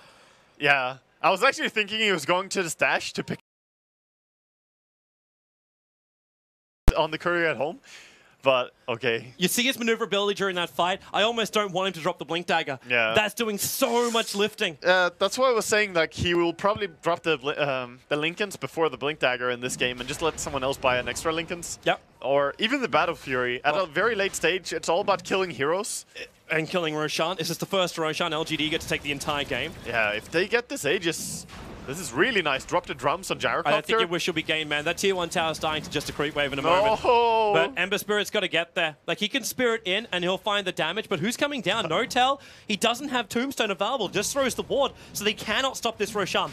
Yeah, I was actually thinking he was going to the stash to pick on the courier at home. But, okay.
You see his maneuverability during that fight. I almost don't want him to drop the Blink Dagger.
Yeah.
That's doing so much lifting.
That's why I was saying, like, he will probably drop the Lincolns before the Blink Dagger in this game and just let someone else buy an extra Lincolns.
Yep.
Or even the Battle Fury. At a very late stage, it's all about killing heroes.
And killing Roshan. This is the first Roshan LGD get to take the entire game.
Yeah, if they get this Aegis, this is really nice. Drop the drums on Gyrocopter.
I think your wish will be gained, man. That tier 1 tower's dying to just a creep wave in a moment. But Ember Spirit's got to get there. Like, he can Spirit in and he'll find the damage, but who's coming down? No-Tell. He doesn't have Tombstone available. Just throws the ward, so they cannot stop this Roshan.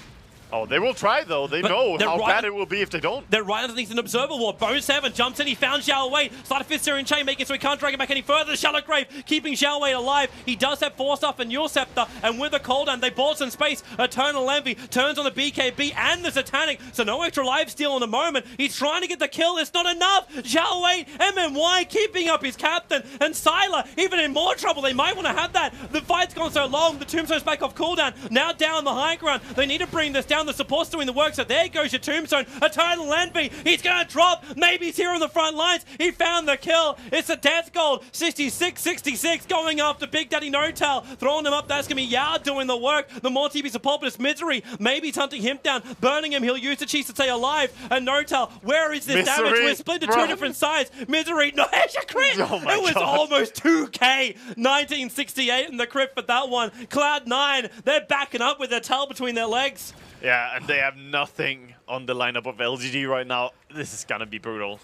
Oh, they will try, though. They know how bad it will be if they don't.
They're right underneath an Observer Ward. Bone 7 jumps in. He found Xiao Wei. Started Fifth Syrian Chain, making so he can't drag him back any further. The Shallow Grave keeping Xiao Wei alive. He does have Force Up and Yule Scepter, and with the cooldown, they bought some space. Eternal Envy turns on the BKB and the Satanic, so no extra life steal in a moment. He's trying to get the kill. It's not enough. Xiao Wei, MMY keeping up his captain, and Sylar even in more trouble. They might want to have that. The fight's gone so long. The Tombstone's back off cooldown. Now down the high ground. They need to bring this down. The support's doing the work, so there goes your Tombstone. Eternal Envy, he's gonna drop. Maybe he's here on the front lines. He found the kill. It's a Death Gold. 66-66 going after Big Daddy No-Tell. Throwing him up. That's gonna be Yao doing the work. The more TP support, but it's Misery. Maybe he's hunting him down. Burning him. He'll use the cheese to stay alive. And No-Tell, where is this damage? We're split to 2 different sides. Misery, no, it's a crit.
Oh my
it was
God.
almost 2K. 1968 in the crit for that one. Cloud9, they're backing up with their tail between their legs.
Yeah, and they have nothing on the lineup of LGD right now. This is gonna be brutal.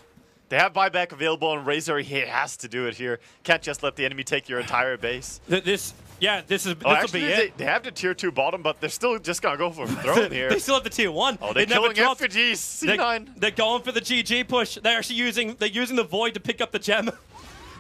They have buyback available on Razor. He has to do it here. Can't just let the enemy take your entire base.
This will
Actually,
be it.
they have the tier 2 bottom, but they're still just gonna go for a throne here.
They still have the tier 1.
Oh, they're killing effigies. C9.
They're going for the GG push. They're actually using the Void to pick up the gem.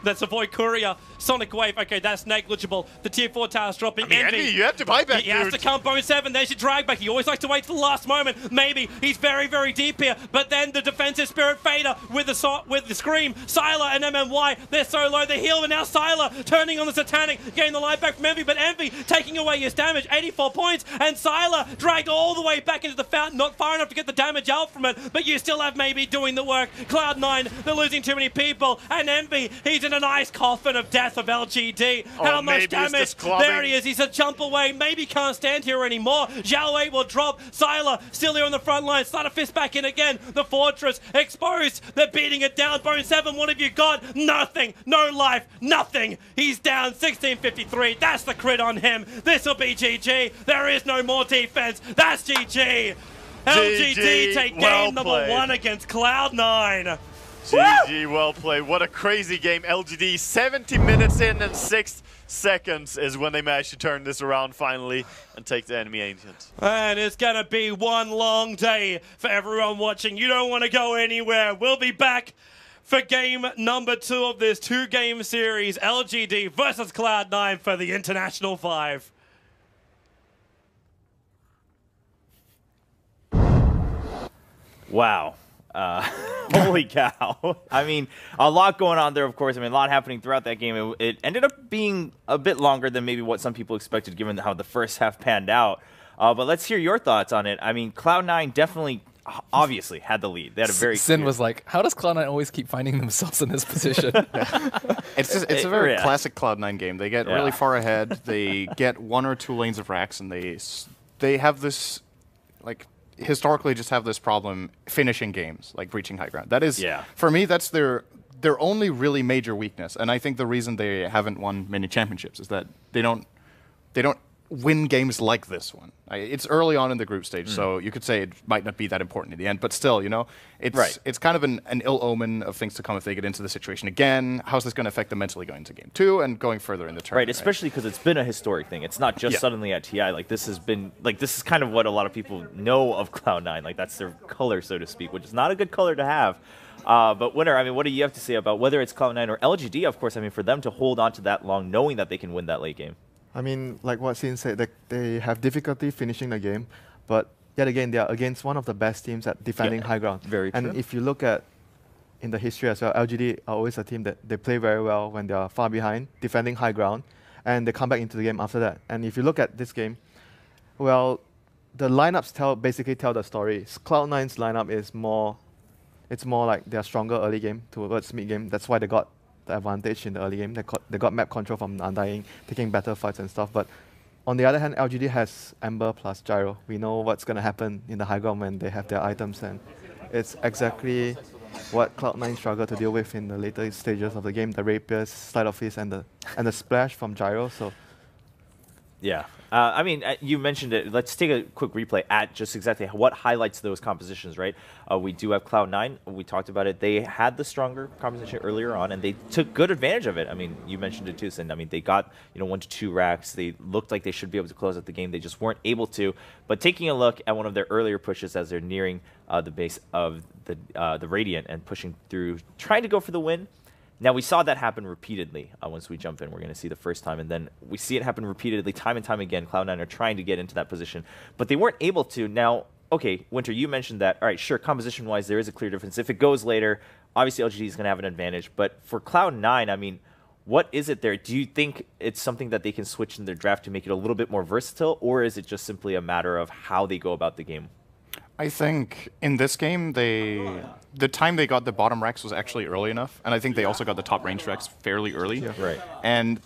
That's a Void Courier. Sonic Wave. Okay, that's negligible. The tier 4 tower's dropping.
Envy, you have to buy back,
He has to come. Bone 7. There's your drag back. He always likes to wait till the last moment. Maybe he's very, very deep here. But then the defensive Spirit Fader with the Scream. Sylar and MMY. They're so low. They heal, and now Sylar turning on the Satanic, getting the life back from Envy. But Envy taking away his damage. 84 points. And Sylar dragged all the way back into the fountain. Not far enough to get the damage out from it. But you still have maybe doing the work. Cloud9, they're losing too many people. And Envy, he's in a nice coffin of death of LGD. How much damage? There he is. He's a jump away. Maybe can't stand here anymore. Xiao Wei will drop. Sylar still here on the front line. Start a fist back in again. The fortress exposed. They're beating it down. Bone 7, what have you got? Nothing. No life. Nothing. He's down 1653. That's the crit on him. This will be GG. There is no more defense. That's GG. LGD take game number 1 against Cloud9.
GG, well played. What a crazy game. LGD 70 minutes in and 6 seconds is when they managed to turn this around finally and take the enemy Ancient.
And it's going to be one long day for everyone watching. You don't want to go anywhere. We'll be back for game number 2 of this 2-game series. LGD versus Cloud9 for the International 5.
Wow. Holy cow. I mean, a lot going on there, of course. I mean, a lot happening throughout that game. It ended up being a bit longer than maybe what some people expected, given how the first half panned out. But let's hear your thoughts on it. I mean, Cloud9 definitely, obviously, had the lead. They had a very
Sin was like, how does Cloud9 always keep finding themselves in this position?
It's a very classic Cloud9 game. They get really far ahead. They get 1 or 2 lanes of racks, and they have this, like, historically just have this problem finishing games, like breaching high ground. That is, for me, that's their only really major weakness. And I think the reason they haven't won many championships is that they don't win games like this one. It's early on in the group stage, so you could say it might not be that important in the end, but still, you know, it's kind of an ill omen of things to come if they get into the situation again. How's this going to affect them mentally going into game 2 and going further in the tournament?
Right, especially because it's been a historic thing. It's not just suddenly at TI. Like, this has been, like, this is kind of what a lot of people know of Cloud9. Like, that's their color, so to speak, which is not a good color to have. But Winner, I mean, what do you have to say about whether it's Cloud9 or LGD, of course, I mean, for them to hold on to that long, knowing that they can win that late game?
I mean, like what Sin said, they have difficulty finishing the game, but yet again, they are against one of the best teams at defending high ground.
Very true.
And if you look at in the history as well, LGD are always a team that they play very well when they are far behind, defending high ground, and they come back into the game after that. And if you look at this game, well, the lineups basically tell the story. Cloud9's lineup is more like they're stronger early game towards mid game. That's why they got the advantage in the early game. They got map control from Undying, taking better fights and stuff. But on the other hand, LGD has Ember plus Gyro. We know what's going to happen in the high ground when they have their items, and it's exactly what Cloud9 struggled to deal with in the later stages of the game. The Rapiers, Slide of Fist, and the splash from Gyro. So
yeah. I mean, you mentioned it. Let's take a quick replay at just exactly what highlights those compositions, right? We do have Cloud9. We talked about it. They had the stronger composition earlier on, and they took good advantage of it. I mean, you mentioned it too, Sin. I mean, they got 1 to 2 racks. They looked like they should be able to close out the game. They just weren't able to. But taking a look at one of their earlier pushes as they're nearing the base of the Radiant and pushing through, trying to go for the win. Now, we saw that happen repeatedly. Once we jump in, we're going to see the first time, and then we see it happen repeatedly, time and time again. Cloud9 are trying to get into that position, but they weren't able to. Now, okay, Winter, you mentioned that. All right, sure, composition-wise, there is a clear difference. If it goes later, obviously LGD is going to have an advantage, but for Cloud9, I mean, what is it there? Do you think it's something that they can switch in their draft to make it a little bit more versatile, or is it just simply a matter of how they go about the game?
I think in this game, the time they got the bottom racks was actually early enough, and I think they also got the top range racks fairly early.
Yeah. Right.
And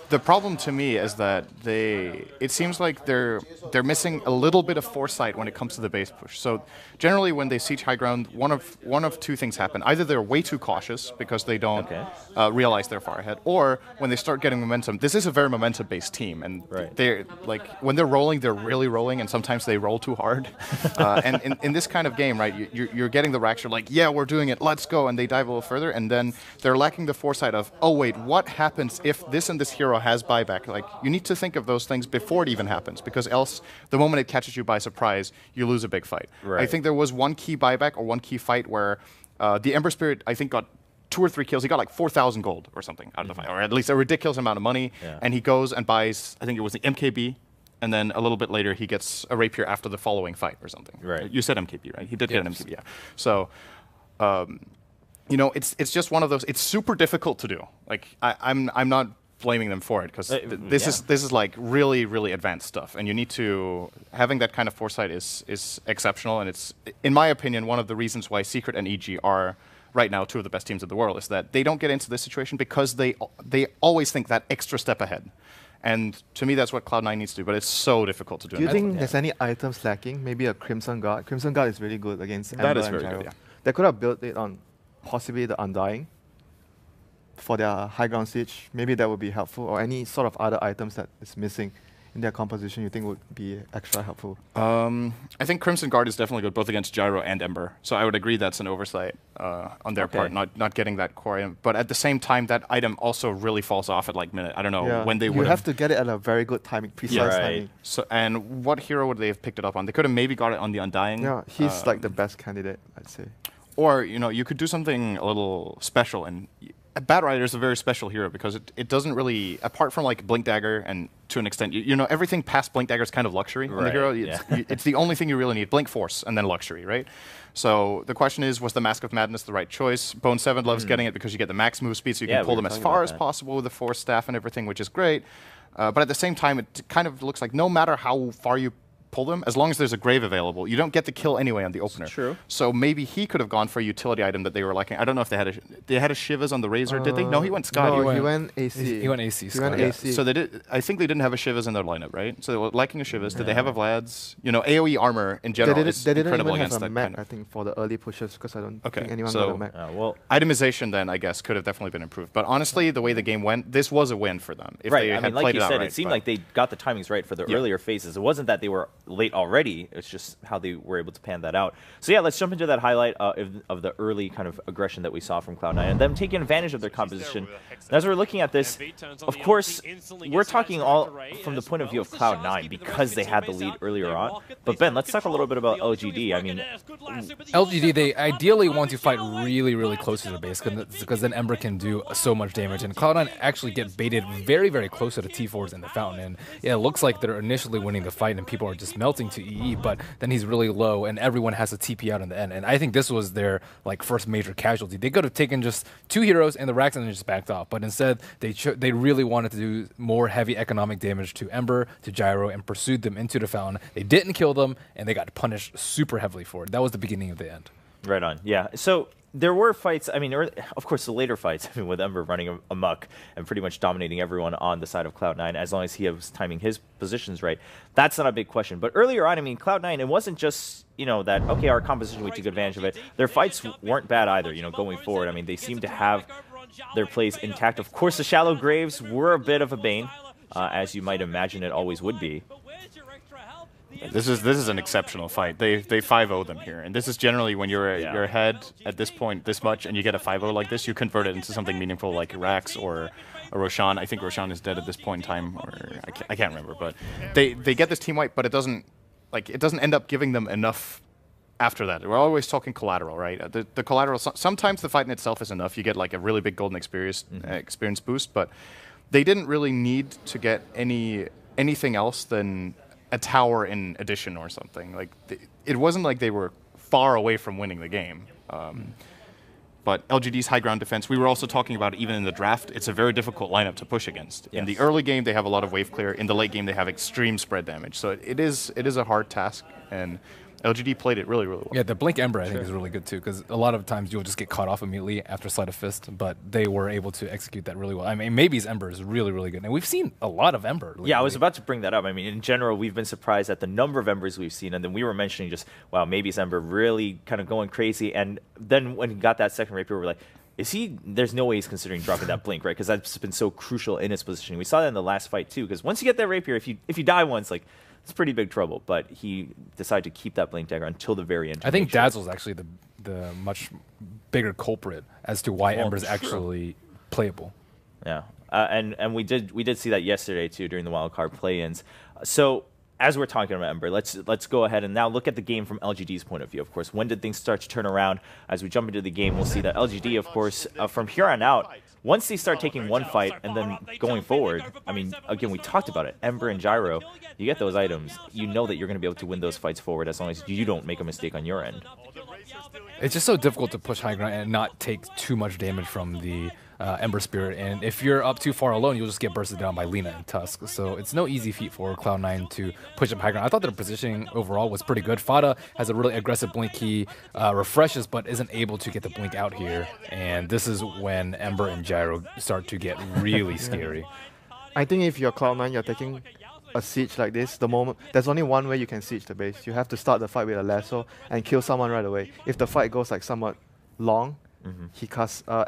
the problem to me is that it seems like they're missing a little bit of foresight when it comes to the base push. So generally, when they siege high ground, one of 2 things happen: either they're way too cautious because they don't realize they're far ahead, or when they start getting momentum. This is a very momentum-based team, and they're like when they're rolling, they're really rolling, and sometimes they roll too hard. And in this kind of game, right, you're getting the racks. You're like, yeah, we're doing it, let's go, and they dive a little further, and then they're lacking the foresight of, oh wait, what happens if this and this hero has buyback? Like, you need to think of those things before it even happens, because else, the moment it catches you by surprise, you lose a big fight.
Right.
I think there was 1 key buyback or 1 key fight where the Ember Spirit, I think, got 2 or 3 kills. He got like 4,000 gold or something out of the fight, or at least a ridiculous amount of money.
Yeah.
And he goes and buys, I think it was the MKB, and then a little bit later he gets a rapier after the following fight or something.
Right.
You said MKB, right? He did get an MKB, yeah. So, you know, it's just one of those. It's super difficult to do. Like I'm not blaming them for it, because this is like really advanced stuff, and you need to having that kind of foresight is exceptional, and it's, in my opinion, one of the reasons why Secret and EG are right now 2 of the best teams in the world, is that they don't get into this situation because they always think that extra step ahead. And to me, that's what Cloud9 needs to do, but it's so difficult to do.
Do you think there's any items lacking? Maybe a Crimson Guard. Crimson Guard is really good against Ember and
very
Gyro.
good, yeah.
They could have built it on possibly the Undying for their high ground siege. Maybe that would be helpful, or any sort of other items that is missing in their composition you think would be extra helpful?
I think Crimson Guard is definitely good, both against Gyro and Ember. So I would agree that's an oversight on their part, not getting that core item. But at the same time, that item also really falls off at like minute. I don't know when they would.
You have to get it at a very good timing, precise timing.
So, and what hero would they have picked it up on? They could have maybe got it on the Undying.
Yeah, he's like the best candidate, I'd say.
Or, you know, you could do something a little special and Bat Rider is a very special hero because it doesn't really, apart from like Blink Dagger and to an extent, you know, everything past Blink Dagger is kind of luxury on the hero. It's the only thing you really need. Blink Force and then luxury, right? So the question is, was the Mask of Madness the right choice? Bone 7 loves getting it because you get the max move speed, so you can pull them as far as possible with the Force Staff and everything, which is great. But at the same time, it kind of looks like no matter how far you pull them, as long as there's a grave available, you don't get the kill anyway on the opener.
True.
So maybe he could have gone for a utility item that they were lacking. I don't know if they had a Shivas on the Razor. Did they? No, he went Scott.
No, he went AC.
He went AC.
He went AC.
So they did. I think they didn't have a Shivas in their lineup, right? So they were lacking a Shivas. Did they have a Vlad's? You know, AOE armor in general is incredible against that
mech,
kind of.
I think, for the early pushes, because I don't think anyone
so
got a mech.
Well,
itemization then, I guess, could have definitely been improved. But honestly, the way the game went, this was a win for them. If
right.
They
I
had
mean, like
played
you
it
said,
right,
it seemed like they got the timings right for the earlier phases. It wasn't that they were late already. It's just how they were able to pan that out. So yeah, let's jump into that highlight of the early kind of aggression that we saw from Cloud9 and them taking advantage of their composition. As we're looking at this, of course, we're talking all from the point of view of Cloud9 because they had the lead earlier on. But Ben, let's talk a little bit about LGD. I mean,
LGD, they ideally want to fight really, really close to their base because then Ember can do so much damage. And Cloud9 actually get baited very, very close to the T4s in the fountain. And yeah, it looks like they're initially winning the fight and people are just melting to EE, but then he's really low and everyone has to TP out in the end. And I think this was their like first major casualty. They could have taken just 2 heroes and the racks and then just backed off. But instead, they really wanted to do more heavy economic damage to Ember, to Gyro, and pursued them into the fountain. They didn't kill them, and they got punished super heavily for it. That was the beginning of the end.
Right on. Yeah. So there were fights. I mean, of course, the later fights. I mean, with Ember running amok and pretty much dominating everyone on the side of Cloud9, as long as he was timing his positions right, that's not a big question. But earlier on, I mean, Cloud9, it wasn't just that okay, our composition, we took advantage of it. Their fights weren't bad either. Going forward, I mean, they seemed to have their plays intact. Of course, the shallow graves were a bit of a bane, as you might imagine it always would be.
This is an exceptional fight. They 5-0 them here, and this is generally when you're ahead at this point this much, and you get a 5-0 like this, you convert it into something meaningful like Rax or a Roshan. I think Roshan is dead at this point in time, or I can't remember. But they get this team wipe, but it doesn't end up giving them enough. After that, we're always talking collateral, right? The collateral. Sometimes the fight in itself is enough. You get like a really big golden experience boost, but they didn't really need to get anything else than a tower in addition or something. Like it wasn't like they were far away from winning the game. But LGD's high ground defense, we were also talking about it even in the draft, it's a very difficult lineup to push against. Yes. In the early game, they have a lot of wave clear. In the late game, they have extreme spread damage. So it is a hard task, and LGD played it really, really well.
Yeah, the Blink Ember I think is really good too, because a lot of times you'll just get caught off immediately after Sleight of Fist, but they were able to execute that really well. I mean, maybe's Ember is really, really good, and we've seen a lot of Ember lately.
Yeah, I was about to bring that up. I mean, in general, we've been surprised at the number of Embers we've seen, and then we were mentioning just, wow, maybe's Ember really kind of going crazy, and then when he got that second rapier, we're like, there's no way he's considering dropping that blink, right? Because that's been so crucial in his positioning. We saw that in the last fight too, because once you get that rapier, if you die once, like, it's pretty big trouble. But he decided to keep that blink dagger until the very end.
I think Dazzle's actually the much bigger culprit as to why Ember's actually playable.
Yeah, and we did see that yesterday too during the wildcard play-ins. So as we're talking about Ember, let's go ahead and now look at the game from LGD's point of view. Of course, when did things start to turn around? As we jump into the game, we'll see that LGD, of course, from here on out, once they start taking one fight and then going forward, I mean, again, we talked about it, Ember and Gyro, you get those items, you know that you're going to be able to win those fights forward as long as you don't make a mistake on your end.
It's just so difficult to push high ground and not take too much damage from the Ember Spirit, and if you're up too far alone, you'll just get bursted down by Lina and Tusk. So it's no easy feat for Cloud9 to push up high ground. I thought their positioning overall was pretty good. Fada has a really aggressive blink. He refreshes, but isn't able to get the blink out here, and this is when Ember and Gyro start to get really scary.
I think if you're Cloud9, you're taking a siege like this, there's only one way you can siege the base. You have to start the fight with a lasso and kill someone right away. If the fight goes like somewhat long,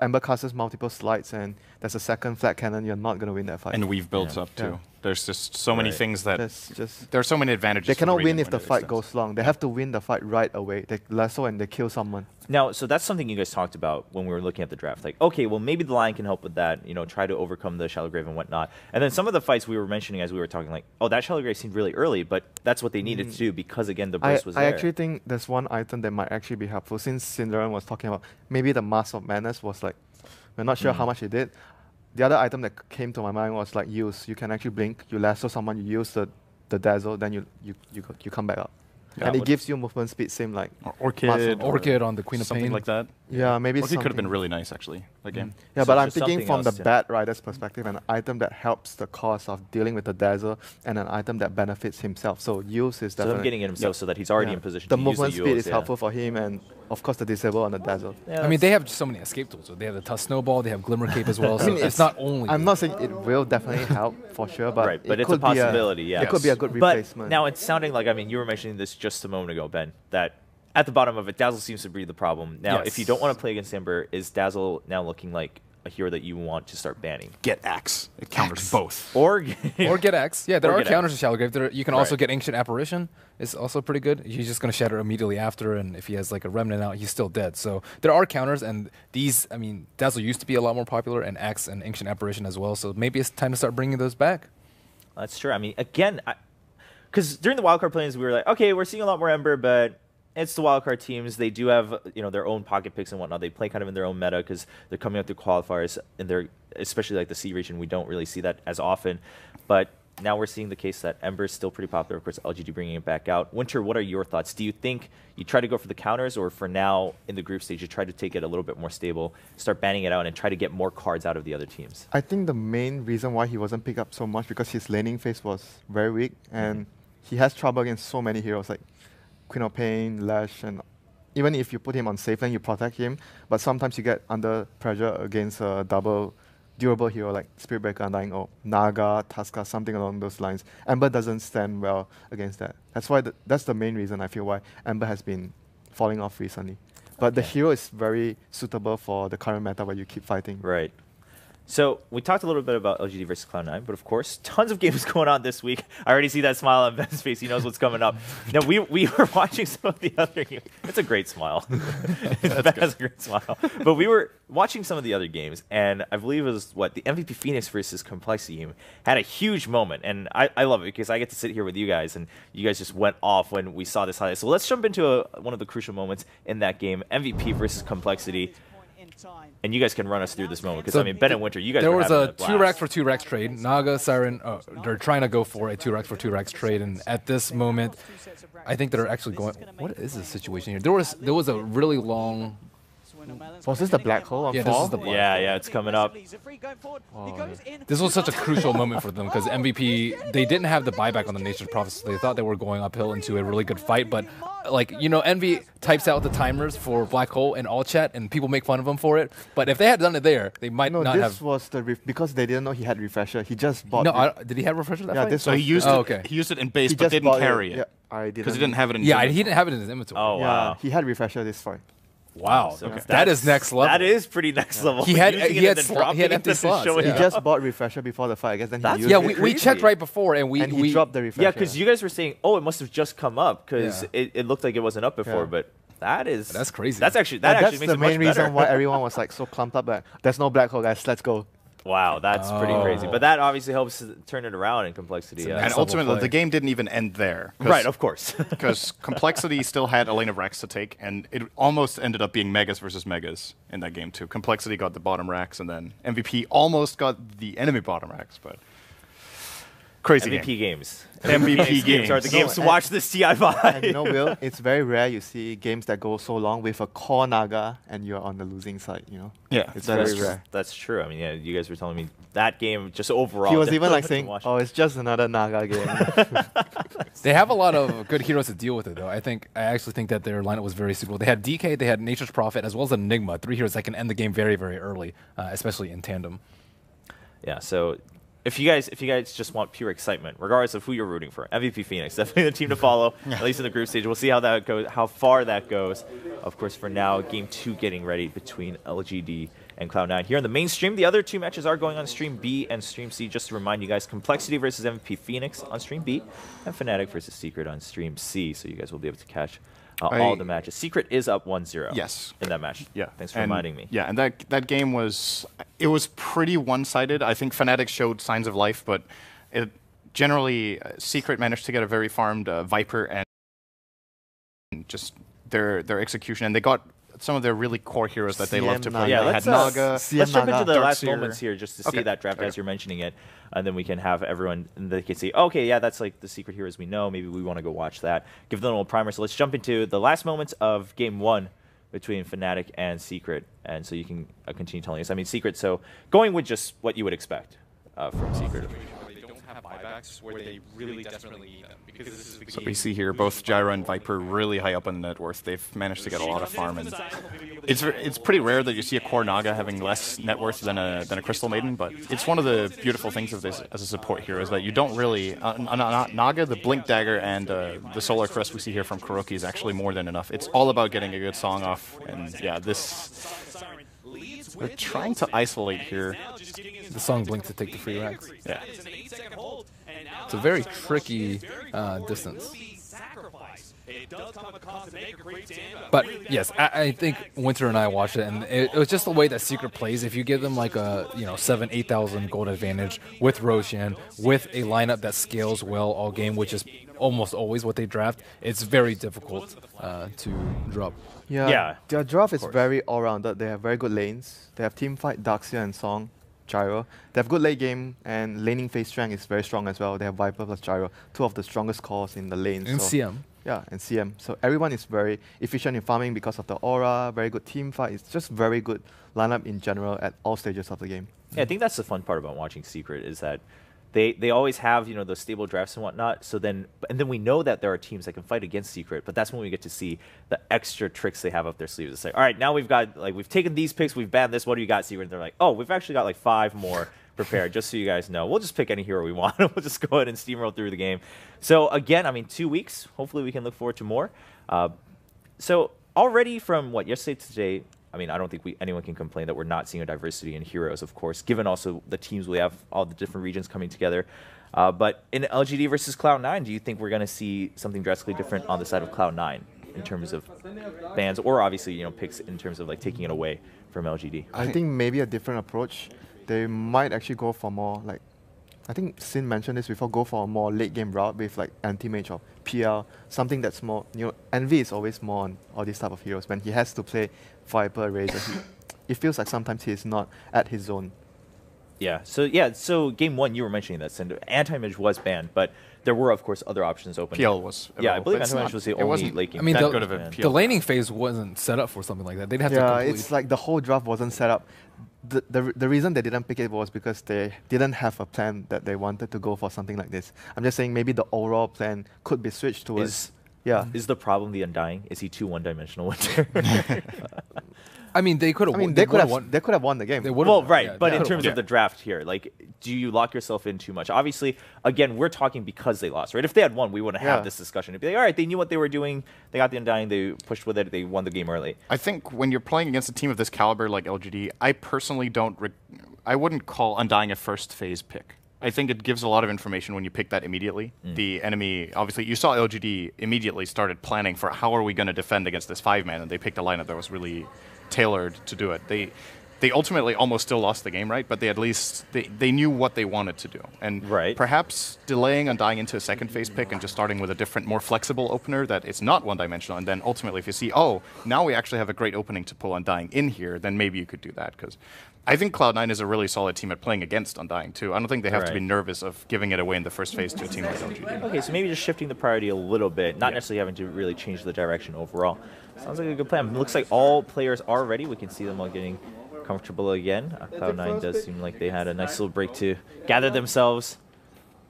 Ember casts multiple slides, and there's a second flat cannon. You're not going to win that fight.
And we've built up too. There's just so many things that there are so many advantages.
They cannot win if the fight goes long. They have to win the fight right away. They lasso and they kill someone.
Now, so that's something you guys talked about when we were looking at the draft. Like, okay, well, maybe the Lion can help with that, try to overcome the Shallow Grave and whatnot. And then some of the fights we were mentioning as we were talking, like, oh, that Shallow Grave seemed really early, but that's what they needed to do because, again, the burst was there.
I actually think there's one item that might actually be helpful. Since Cinderon was talking about maybe the Mask of Madness was like We're not sure how much he did. The other item that came to my mind was like use. You can actually blink, you lasso someone, you use the dazzle, then you come back up.
Yeah,
and it gives you movement speed, same like
Orchid on the Queen of
something
Pain.
like that.
Yeah, maybe
Orchid could have been
something.
really nice actually. That game.
Yeah,
So
but I'm
just
thinking
something
from the
else, yeah.
bad rider's perspective, an item that helps the cause of dealing with the dazzle, and an item that benefits himself. So use is
So
definitely.
him getting it himself so that he's already
Yeah.
in position
The
to use the
movement speed
Yules,
is helpful for him, and of course the disable on the dazzle.
Yeah,
I mean, they have so many escape tools. So they have the Tough Snowball, they have Glimmer Cape as well.
I
So
mean,
it's not only.
I'm not saying it will definitely help for sure, but
right, but
it
it's a
could be
possibility, yeah.
It could be a good
But
replacement.
now it's sounding like, I mean, you were mentioning this just a moment ago, Ben, that at the bottom of it, Dazzle seems to be the problem. Now, if you don't want to play against Ember, is Dazzle now looking like a hero that you want to start banning?
Get Axe. It counters both.
Or
get X. Yeah, there
Or
are
get
counters
X.
to Shallow Grave. You can also get Ancient Apparition. It's also pretty good. He's just going to shatter immediately after, and if he has like a Remnant out, he's still dead. So there are counters, and these, I mean, Dazzle used to be a lot more popular, and Axe and Ancient Apparition as well. So maybe it's time to start bringing those back.
That's true. I mean, again, because during the wildcard plans, we were like, okay, we're seeing a lot more Ember, but it's the wildcard teams. They do have, you know, their own pocket picks and whatnot. They play kind of in their own meta because they're coming up through qualifiers, and they're, especially like the C region, we don't really see that as often. But now we're seeing the case that Ember is still pretty popular. Of course, LGD bringing it back out. Winter, what are your thoughts? Do you think you try to go for the counters, or for now in the group stage, you try to take it a little bit more stable, start banning it out, and try to get more cards out of the other teams?
I think the main reason why he wasn't picked up so much because his laning phase was very weak, and he has trouble against so many heroes like Queen of Pain, Lash, and even if you put him on safe lane, you protect him, but sometimes you get under pressure against a double durable hero like Spirit Breaker, Undying, or Naga, Tuska, something along those lines. Ember doesn't stand well against that. That's why that's the main reason I feel why Ember has been falling off recently. But the hero is very suitable for the current meta where you keep fighting.
Right. So we talked a little bit about LGD versus Cloud9, but of course, tons of games going on this week. I already see that smile on Ben's face. He knows what's coming up. Now, we were watching some of the other games. It's a great smile. Ben has a great smile. But we were watching some of the other games, and I believe it was, the MVP Phoenix versus Complexity game had a huge moment. And I love it because I get to sit here with you guys, and you guys just went off when we saw this highlight. So let's jump into one of the crucial moments in that game, MVP versus Complexity. And you guys can run us through this moment, because I mean, Ben and Winter, you guys.
There
were
was
having
a
blast.
2-Rax for 2-Rax trade. Naga, Siren, they're trying to go for a 2-Rax for 2-Rax trade, and at this moment, I think they're actually going. What is the situation here? There was a really long.
Was this the black hole on
Yeah,
fall?
this is the black hole.
Yeah, it's coming up.
This was such a crucial moment for them because MVP, they didn't have the buyback on the Nature's Prophet, so they thought they were going uphill into a really good fight. But, like, you know, Envy types out the timers for Black Hole in all chat, and people make fun of him for it. But if they had done it there, they might not have.
This was the because they didn't know he had refresher. He just bought.
No, did he have refresher that
Yeah,
fight?
this
So he
was
used
the-
it.
okay.
He used it in base,
He
but
just
didn't
bought
carry
it.
it.
Yeah, I didn't.
Because he didn't have it in his
Yeah,
inventory.
he didn't have it in his inventory.
Oh,
Yeah,
wow.
he had refresher this fight.
Wow.
So
That is next level.
That is pretty next level.
He had-
Using
he
it
had
and then
slo-
dropping
he had
it
empty
and then
slots,
showing
yeah.
it
He just bought refresher before the fight. I guess then
That's
he used
Yeah,
it.
we checked right before, and
and he dropped the refresher.
Yeah, because you guys were saying, oh, it must have just come up because
Yeah.
it looked like it wasn't up before,
Yeah.
but that's
crazy.
That's actually
And
actually
that's
makes
the
it much
main reason
better.
why everyone was like so clumped up. Like, there's no black hole, guys. Let's go.
Wow, that's pretty crazy. But that obviously helps to turn it around in Complexity.
It's a
Yeah.
nice
And
level
ultimately,
play.
the game didn't even end there.
Right, of course.
Because Complexity still had a lane of racks to take, and it almost ended up being Megas versus Megas in that game too. Complexity got the bottom racks, and then MVP almost got the enemy bottom racks, but crazy
MVP
game.
games.
MVP
games are the
No,
games to
and-
watch this TI5.
And you know, Will, it's very rare you see games that go so long with a core Naga and you're on the losing side, you know?
Yeah,
It's
That
very
is
rare.
That's true. I mean, yeah, you guys were telling me that game just overall.
He was even
definitely
like
to
saying,
watch.
oh, it's just another Naga game.
They have a lot of good heroes to deal with it, though. I actually think that their lineup was very suitable. They had DK, they had Nature's Prophet, as well as Enigma, 3 heroes that can end the game very, very early, especially in tandem.
Yeah, so if you guys just want pure excitement, regardless of who you're rooting for, MVP Phoenix, definitely the team to follow, at least in the group stage. We'll see how that goes, how far that goes. Of course, for now, Game 2 getting ready between LGD and Cloud9 here on the main stream. The other 2 matches are going on Stream B and Stream C. Just to remind you guys, Complexity versus MVP Phoenix on Stream B, and Fnatic versus Secret on Stream C. So you guys will be able to catch all the matches. Secret is up 1-0
Yes.
in that match.
Yeah.
Thanks for
And
reminding me.
Yeah, and that game was pretty one-sided. I think Fnatic showed signs of life, but it generally Secret managed to get a very farmed Viper and just their execution, and they got
some of their really core heroes that they love to play.
Yeah,
they
let's,
had Naga,
let's jump into the last
Darkseer.
moments here just to see that draft as you're mentioning it, and then we can have everyone, and they can see, okay, yeah, that's like the secret heroes we know. Maybe we want to go watch that. Give them a little primer. So let's jump into the last moments of Game 1 between Fnatic and Secret, and so you can continue telling us. I mean, Secret, so going with just what you would expect from Secret.
They don't have buybacks where they really desperately need them. Because this is the
So
game.
we see here both Gyro and Viper really high up on the net worth. They've managed to get a lot of farm, and it's pretty rare that you see a core Naga having less net worth than a Crystal Maiden. But it's one of the beautiful things of this as a support hero is that you don't really Naga, the Blink Dagger, and the Solar Crest we see here from Kuroki is actually more than enough. It's all about getting a good song off, and yeah, they're trying to isolate here.
The song Blink to take the free racks.
Yeah.
It's a very tricky distance. But yes, I think Winter and I watched it, and it was just the way that Secret plays. If you give them like a 7,000-8,000 gold advantage with Roshan, with a lineup that scales well all game, which is almost always what they draft, it's very difficult to drop.
Yeah, their draft is very all-rounded. They have very good lanes. They have Teamfight, Darkseer, and Song, Gyro. They have good late game, and laning phase strength is very strong as well. They have Viper plus Gyro, two of the strongest cores in the lane.
And
so
CM.
Yeah, and CM. So everyone is very efficient in farming because of the aura, very good team fight. It's just very good lineup in general at all stages of the game.
Yeah, I think that's the fun part about watching Secret is that they always have those stable drafts and whatnot. So then we know that there are teams that can fight against Secret, but that's when we get to see the extra tricks they have up their sleeves. It's like, all right, now we've taken these picks, we've banned this. What do you got, Secret? And they're like, oh, we've actually got like 5 more prepared, just so you guys know. We'll just pick any hero we want. We'll just go ahead and steamroll through the game. So again, I mean, 2 weeks. Hopefully we can look forward to more. So already from yesterday to today, I mean, I don't think anyone can complain that we're not seeing a diversity in heroes, of course, given also the teams we have, all the different regions coming together. But in LGD versus Cloud9, do you think we're going to see something drastically different on the side of Cloud9 in terms of bans, or obviously, picks in terms of like taking it away from LGD?
I think maybe a different approach. They might actually go for more like, I think Sin mentioned this before, go for a more late game route with like anti-mage or PL, something that's more, Envy is always more on all these type of heroes. When he has to play Viper, Razor, it feels like sometimes he is not at his zone.
Yeah, so game 1, you were mentioning that, Sin. Anti-mage was banned, but there were, of course, other options open.
PL was.
Yeah, I believe anti-mage was the only late game.
I mean, the laning phase wasn't set up for something like that. They'd have to complete.
It's like the whole draft wasn't set up. The reason they didn't pick it was because they didn't have a plan that they wanted to go for something like this. I'm just saying maybe the overall plan could be switched towards.
Is the problem the Undying? Is he too one-dimensional?
I mean, they could have.
They could have won the game.
But in terms of the draft here, like, do you lock yourself in too much? Obviously, again, we're talking because they lost, right? If they had won, we wouldn't have this discussion. It'd be like, all right, they knew what they were doing. They got the Undying. They pushed with it. They won the game early.
I think when you're playing against a team of this caliber like LGD, I personally I wouldn't call Undying a first phase pick. I think it gives a lot of information when you pick that immediately. The enemy, obviously, you saw LGD immediately started planning for how are we going to defend against this 5-man, and they picked a lineup that was really tailored to do it. They ultimately almost still lost the game, right? But they at least they knew what they wanted to do, and perhaps delaying Undying into a second phase pick and just starting with a different, more flexible opener that it's not one-dimensional, and then ultimately if you see, oh, now we actually have a great opening to pull Undying in here, then maybe you could do that, because I think Cloud9 is a really solid team at playing against Undying too. I don't think they have to be nervous of giving it away in the first phase to a team like LGD.
Okay, so maybe just shifting the priority a little bit, not necessarily having to really change the direction overall. Sounds like a good plan. It looks like all players are ready. We can see them all getting comfortable again. Cloud9 does seem like they had a nice little break to gather themselves,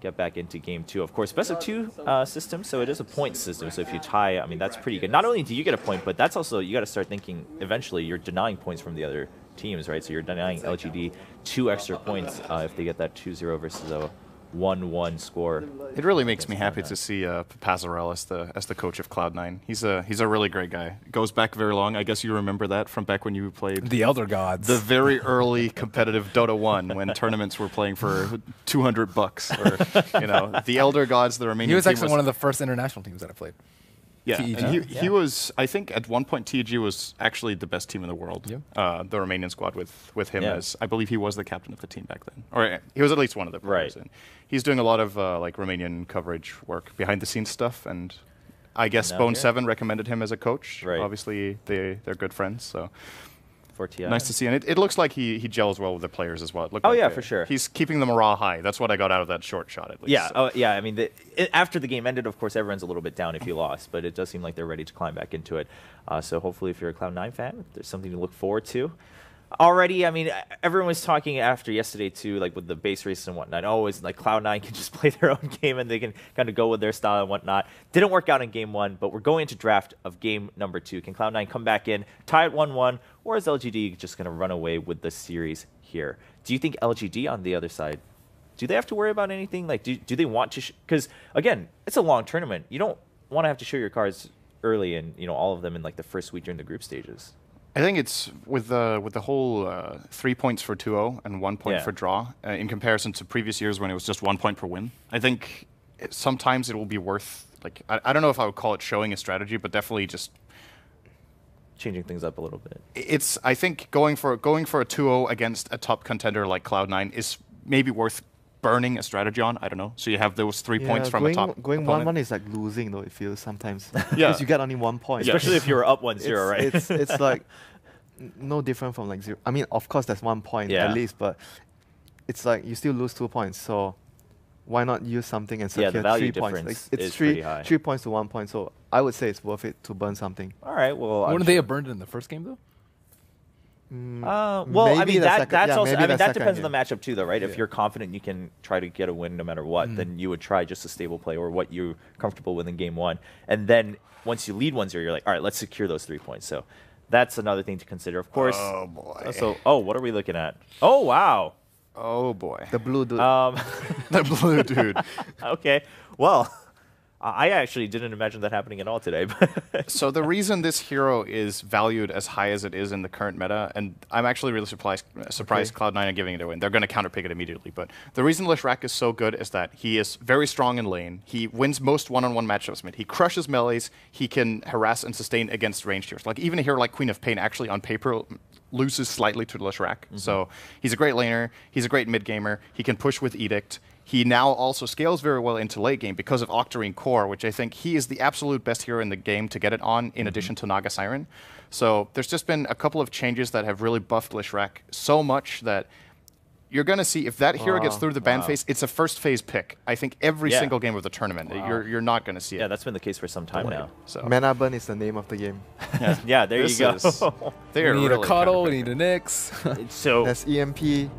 get back into game 2. Of course, best of 2 system, so it is a point system. So if you tie, I mean, that's pretty good. Not only do you get a point, but that's also, you got to start thinking eventually you're denying points from the other teams, right? So you're denying LGD 2 extra points if they get that 2-0 versus a 1-1 score.
It really makes me happy to see Pazarel as the coach of Cloud9. He's a really great guy. Goes back very long. I guess you remember that from back when you played
the Elder Gods,
the very early competitive Dota 1 when tournaments were playing for $200 or the Elder Gods. The Romanian.
He was actually one of the first international teams that I played.
Yeah, and he was, I think, at one point, TG was actually the best team in the world. Yeah. The Romanian squad with him as, I believe he was the captain of the team back then. Or he was at least one of the players. And he's doing a lot of like Romanian coverage work, behind the scenes stuff, and I guess
Now
Bone
here.
7 recommended him as a coach.
Right.
Obviously, they're good friends, so
For TI.
nice to see. And it looks like he gels well with the players as well. It looked
Oh,
like
yeah, for sure.
He's keeping the morale high. That's what I got out of that short shot, at least.
Yeah,
so.
oh, yeah. I mean, after the game ended, of course, everyone's a little bit down if you lost, but it does seem like they're ready to climb back into it. So hopefully, if you're a Cloud9 fan, there's something to look forward to. Already, I mean, everyone was talking after yesterday too, like with the base races and whatnot. Always like Cloud9 can just play their own game and they can kind of go with their style and whatnot. Didn't work out in game 1, but we're going into draft of game number 2. Can Cloud9 come back in, tie it 1-1, or is LGD just going to run away with the series here? Do you think LGD on the other side, do they have to worry about anything? Like, do they want to? Because again, it's a long tournament. You don't want to have to show your cards early and all of them in like the first week during the group stages.
I think it's with the whole 3 points for 2-0 and 1 point for draw in comparison to previous years when it was just 1 point per win. I think sometimes it will be worth, like, I don't know if I would call it showing a strategy, but definitely just
changing things up a little bit.
It's, I think, going for a 2-0 against a top contender like Cloud9 is maybe worth burning a strategy on. I don't know. So you have those 3 points from a top
Going
opponent.
1-1 is like losing, though, it feels sometimes.
Yeah.
Because you get only 1 point.
Especially if you're up 1-0, right?
It's like no different from like 0. I mean, of course, there's 1 point at least, but it's like you still lose 2 points. So why not use something and secure
the value
3 points?
difference
Like,
is
it's
pretty high.
3 points to 1 point. So I would say it's worth it to burn something.
All right. Well,
wouldn't they have burned it in the first game though?
Well, I
maybe
mean
the
that's also.
maybe
I mean
the
that
second
depends on
game.
the matchup too, though, right? If you're confident you can try to get a win no matter what, then you would try just a stable play or what you're comfortable with in game 1, and then once you lead 1-0, you're like, all right, let's secure those 3 points. So that's another thing to consider, of course.
Oh boy.
So what are we looking at? Oh wow.
Oh boy.
The blue dude.
The blue dude.
Okay. Well, I actually didn't imagine that happening at all today.
So the reason this hero is valued as high as it is in the current meta, and I'm actually really surprised Cloud9 are giving it a win. They're going to counterpick it immediately. But the reason Leshrac is so good is that he is very strong in lane. He wins most one-on-one matchups mid. He crushes melees. He can harass and sustain against ranged heroes. Like even a hero like Queen of Pain actually on paper loses slightly to Leshrac. So he's a great laner. He's a great mid gamer. He can push with Edict. He now also scales very well into late game because of Octarine Core, which I think he is the absolute best hero in the game to get it on, in addition to Naga Siren. So there's just been a couple of changes that have really buffed Leshrac so much that you're going to see if that hero gets through the ban phase, it's a first phase pick. I think every single game of the tournament, you're not going to see it.
Yeah, that's been the case for some time now.
So.
Mana Burn is the name of the game.
Yeah, there you go.
We need a cuddle, we need a Nyx.
So
there's EMP.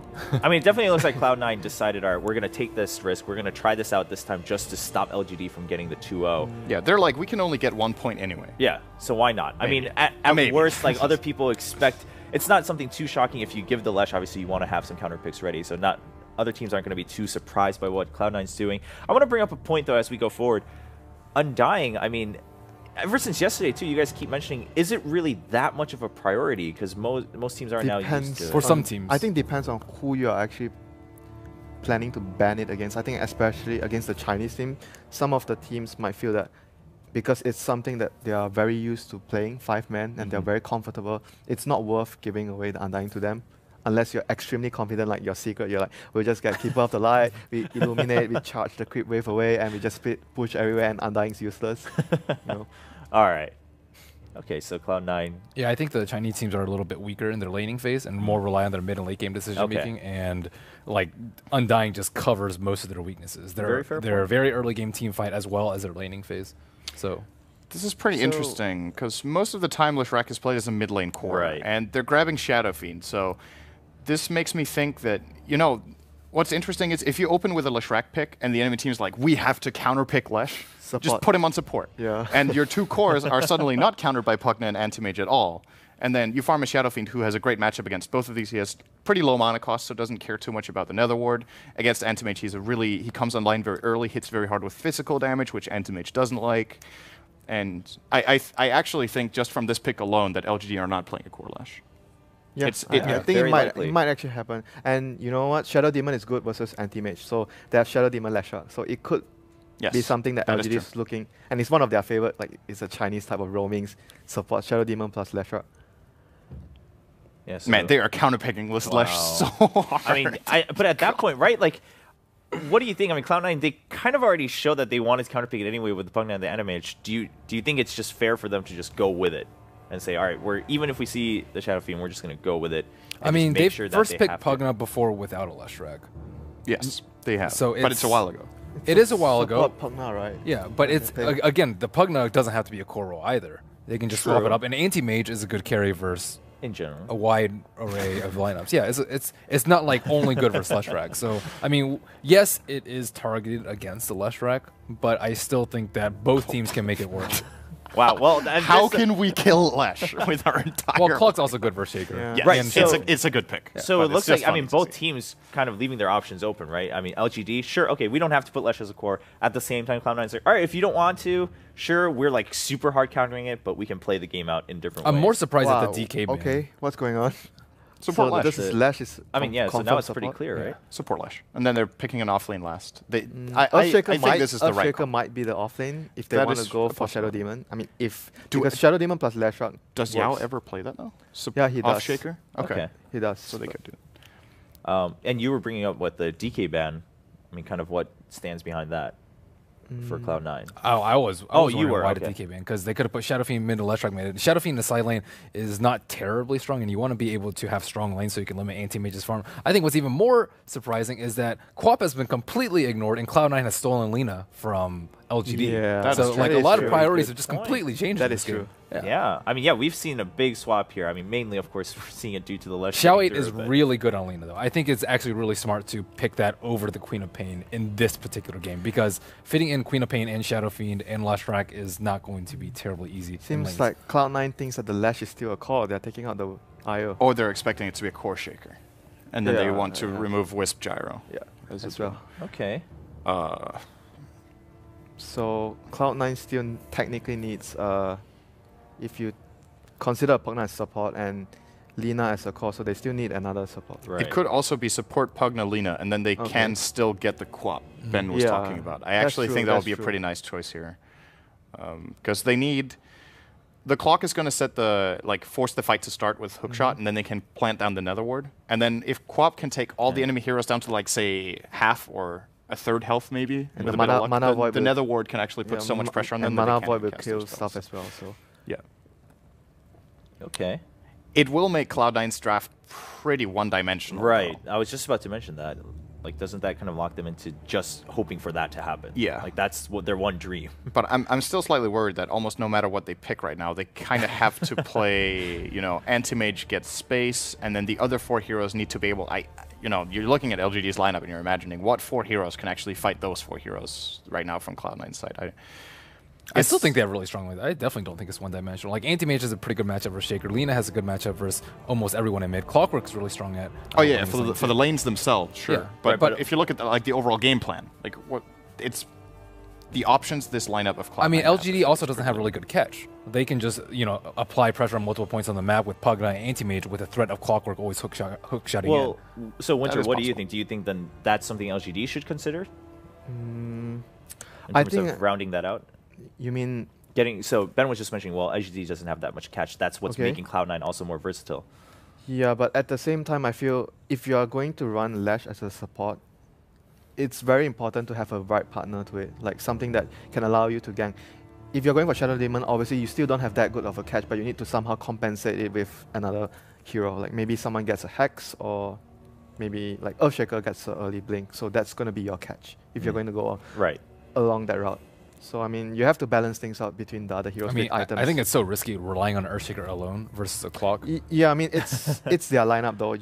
I mean, it definitely looks like Cloud9 decided, all right, we're going to take this risk. We're going to try this out this time just to stop LGD from getting the 2-0.
Yeah, they're like, we can only get 1 point anyway.
Yeah, so why not?
Maybe.
I mean, at worst, like other people expect, it's not something too shocking if you give the Lesh. Obviously, you want to have some counter picks ready, so other teams aren't going to be too surprised by what Cloud9's doing. I want to bring up a point, though, as we go forward. Undying, I mean, ever since yesterday, too, you guys keep mentioning, is it really that much of a priority? Because most teams are now used to it.
For some teams.
I think depends on who you're actually planning to ban it against. I think especially against the Chinese team, some of the teams might feel that because it's something that they are very used to playing 5-man and they're very comfortable, it's not worth giving away the Undying to them. Unless you're extremely confident, like your secret, you're like, we'll just get Keeper of the Light, we illuminate, we charge the creep wave away, and we just push everywhere, and Undying's useless.
All right. Okay, so Cloud9.
Yeah, I think the Chinese teams are a little bit weaker in their laning phase and more rely on their mid and late game decision making. And like Undying just covers most of their weaknesses. They're a very early game team fight as well as their laning phase. So.
This is pretty interesting because most of the time Leshrac is played as a mid lane core, and they're grabbing Shadow Fiend. So this makes me think that, what's interesting is if you open with a Leshrac pick and the enemy team is like, we have to counter pick Lesh, just put him on support.
Yeah.
And your two cores are suddenly not countered by Pugna and Anti-Mage at all. And then you farm a Shadow Fiend who has a great matchup against both of these. He has pretty low mana cost, so doesn't care too much about the Nether Ward. Against Anti-Mage, he comes online very early, hits very hard with physical damage, which Anti-Mage doesn't like. And I actually think just from this pick alone that LGD are not playing a core Lesh.
Yeah, I think it might actually happen. And you know what? Shadow Demon is good versus Anti-Mage. So they have Shadow Demon Lesher. So it could be something that LGD is looking. And it's one of their favorite, like it's a Chinese type of roamings support. Shadow Demon plus Lesher.
Yeah, so
man, they are counterpicking with Lesh so hard.
I mean, but at that point, right, like, what do you think? I mean, Cloud9, they kind of already showed that they wanted to counterpick it anyway with the Pug Knight and the Animage. Do you think it's just fair for them to just go with it and say, all right, even if we see the Shadow Fiend, we're just going to go with it?
I mean, they've first picked Pug Knight before without a Leshrac.
Yes, they have.
So
but it's a while ago.
It is a while ago.
Pug Knight, right?
Yeah, but it's again, the Pug Knight doesn't have to be a core role either. They can just swap it up. And Anti-Mage is a good carry versus
in general
a wide array of lineups. Yeah, it's not like only good versus Leshrac. So I mean, yes, it is targeted against the Leshrac, but I still think that both teams can make it work.
Wow. Well,
how can we kill Lesh with our entire?
Well, Clock's also good versus Shaker.
Yeah.
Yes,
Right. So,
it's a good pick.
So it looks like, I mean, both teams kind of leaving their options open, right? I mean, LGD, sure, okay, we don't have to put Lesh as a core. At the same time, Cloud9's like, all right, if you don't want to, sure, we're like super hard countering it, but we can play the game out in different ways.
I'm more surprised at the DK ban.
Okay, what's going on?
Support
so
Lesh.
This is Lesh is
I mean, yeah, so now it's pretty clear, right?
Support Lesh. And then they're picking an offlane last. I
Earthshaker
think this is the right call.
might be the offlane if they
That
want
is
to go
a
for Shadow
possibility.
Demon. I mean, because Shadow Demon plus Leshrac
Does Yao ever play that though?
Yeah, he does.
Offshaker? Okay.
He does.
So they could do
it. And you were bringing up what the DK ban. I mean, kind of what stands behind that for Cloud9.
Oh, I was
you were
why the DK ban, because they could have put Shadow Fiend mid to Leshrac mid. Shadow Fiend in the side lane is not terribly strong, and you want to be able to have strong lanes so you can limit anti-mage's farm. I think what's even more surprising is that Quap has been completely ignored, and Cloud9 has stolen Lina from LGD.
Yeah,
so like a lot of priorities have just completely changed.
That
in
is
this game.
true.
Yeah. I mean, yeah, we've seen a big swap here. I mean, mainly, of course, we're seeing it due to the Lesh.
Xiao 8 is really good on Lina, though. I think it's actually really smart to pick that over the Queen of Pain in this particular game, because fitting in Queen of Pain and Shadow Fiend and Leshrac is not going to be terribly easy.
Seems like Cloud9 thinks that the Lash is still a core. They're taking out the IO.
Or they're expecting it to be a core shaker. And then they want to remove Wisp Gyro.
Yeah, as well.
Okay.
So Cloud9 still technically needs, if you consider Pug Knight support and Lina as a core, so they still need another support.
Right.
It could also be support Pugna Lina, and then they can still get the Quap Ben was talking about. I actually think that would be a pretty nice choice here. Because they need... The clock is going to set the force the fight to start with hookshot, and then they can plant down the Nether Ward. And then if Quap can take all the enemy heroes down to say half or a third health maybe,
and
with
the
a bit of luck,
mana void
the Nether Ward can actually put so much pressure on them.
And
that
mana
they
void
can't
will
cast
kill
their
stuff
spells.
as well. So
yeah.
Okay.
It will make Cloud9's draft pretty one-dimensional.
Right. I was just about to mention that. Like, doesn't that kind of lock them into just hoping for that to happen?
Yeah.
Like, that's what their one dream.
But I'm still slightly worried that almost no matter what they pick right now, they kind of have to play, Anti-Mage gets space, and then the other 4 heroes need to be able... you're looking at LGD's lineup and you're imagining what 4 heroes can actually fight those 4 heroes right now from Cloud9's side.
I still think they have really strong lanes. I definitely don't think it's one-dimensional. Like, Anti-Mage is a pretty good matchup versus Shaker. Lina has a good matchup versus almost everyone in mid. Clockwork's really strong at...
Oh, yeah, for the lanes themselves, sure.
Yeah.
But if you look at the overall game plan, it's the options this lineup of Cloud9
I mean, LGD also doesn't have really good catch. They can just, apply pressure on multiple points on the map with Pug Knight and Anti-Mage with a threat of Clockwork always hookshotting in.
So Winter, what do you think? Do you think then that's something LGD should consider? In
I
terms
think
of rounding that out?
You mean
so Ben was just mentioning, well, LGD doesn't have that much catch. That's what's making Cloud9 also more versatile.
Yeah, but at the same time, I feel if you are going to run Lash as a support, it's very important to have a right partner to it, like something that can allow you to gank. If you're going for Shadow Demon, obviously you still don't have that good of a catch, but you need to somehow compensate it with another hero. Like maybe someone gets a Hex, or maybe like Earthshaker gets an early Blink. So that's going to be your catch if you're going to go along that route. So, I mean, you have to balance things out between the other heroes with items.
I think it's so risky relying on Earthshaker alone versus a Clock.
Yeah, I mean, it's their lineup, though.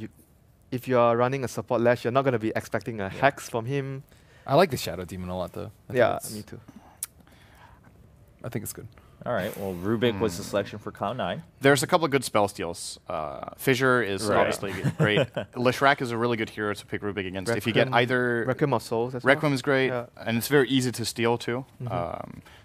If you are running a support Lash, you're not going to be expecting a Hex from him.
I like the Shadow Demon a lot, though.
Yeah, me too.
I think it's good.
All right. Well, Rubik was the selection for Cloud9.
There's a couple of good spell steals. Fissure is obviously great. Leshrac is a really good hero to pick Rubik against.
Requiem,
if you get either...
Requiem of Souls as
Requiem
well.
is great, and it's very easy to steal too.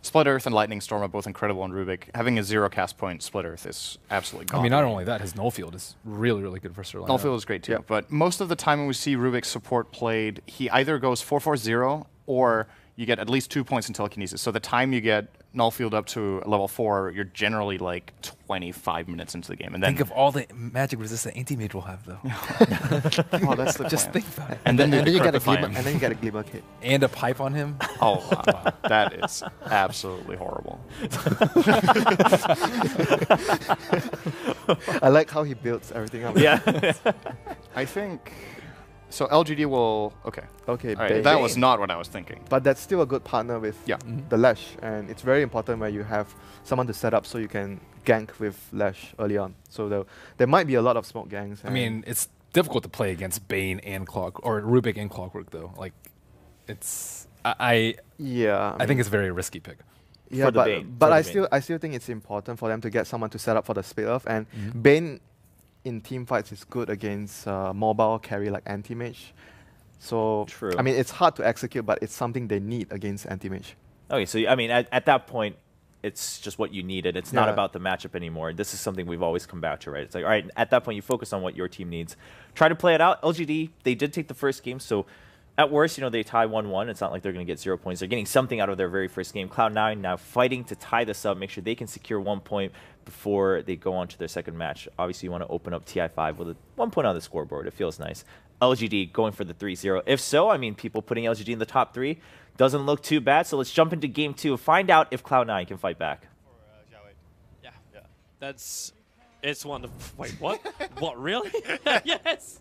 Split Earth and Lightning Storm are both incredible on Rubik. Having a 0 cast point Split Earth is absolutely gone.
I mean, not only that, his Null Field is really, really good for Sir.
Null Field is great too. But most of the time when we see Rubik's support played, he either goes 4-4-0 or you get at least 2 points in telekinesis. So the time you get null field up to level 4, you're generally like 25 minutes into the game. And then
Think of all the magic resistant anti-mage will have, though.
Oh, that's the
Just
plan.
think about it.
and then
And then you get a
decrepify
glimmer,
him.
and then you get a glimmer kit.
And a pipe on him.
Oh, wow. That is absolutely horrible.
I like how he builds everything up.
Yeah.
I think so. LGD will okay.
Okay,
All right,
Bane.
that was not what I was thinking.
But that's still a good partner with
Yeah.
the Lash, and it's very important where you have someone to set up so you can gank with Lash early on. So there might be a lot of smoke gangs.
I mean, it's difficult to play against Bane and Rubik and Clockwork, though. Like, it's I think it's a very risky pick.
Yeah,
For the Bane,
but
for
I
the Bane.
still think it's important for them to get someone to set up for the split off. And Bane in team fights is good against mobile carry like anti-mage. So
True.
I mean, it's hard to execute, but it's something they need against anti-mage.
Okay, so I mean, at that point, it's just what you needed. It's not
Yeah.
about the matchup anymore. This is something we've always come back to, right? It's like, all right, at that point, you focus on what your team needs. Try to play it out. LGD, they did take the first game, so at worst, they tie 1-1. It's not like they're going to get 0 points. They're getting something out of their very first game. Cloud9 now fighting to tie this up, make sure they can secure 1 point before they go on to their second match. Obviously, you want to open up TI5 with 1 point on the scoreboard. It feels nice. LGD going for the 3-0. If so, I mean, people putting LGD in the top 3 doesn't look too bad. So let's jump into game 2 and find out if Cloud9 can fight back.
Yeah. It's wonderful. Wait, what? What, really? Yes.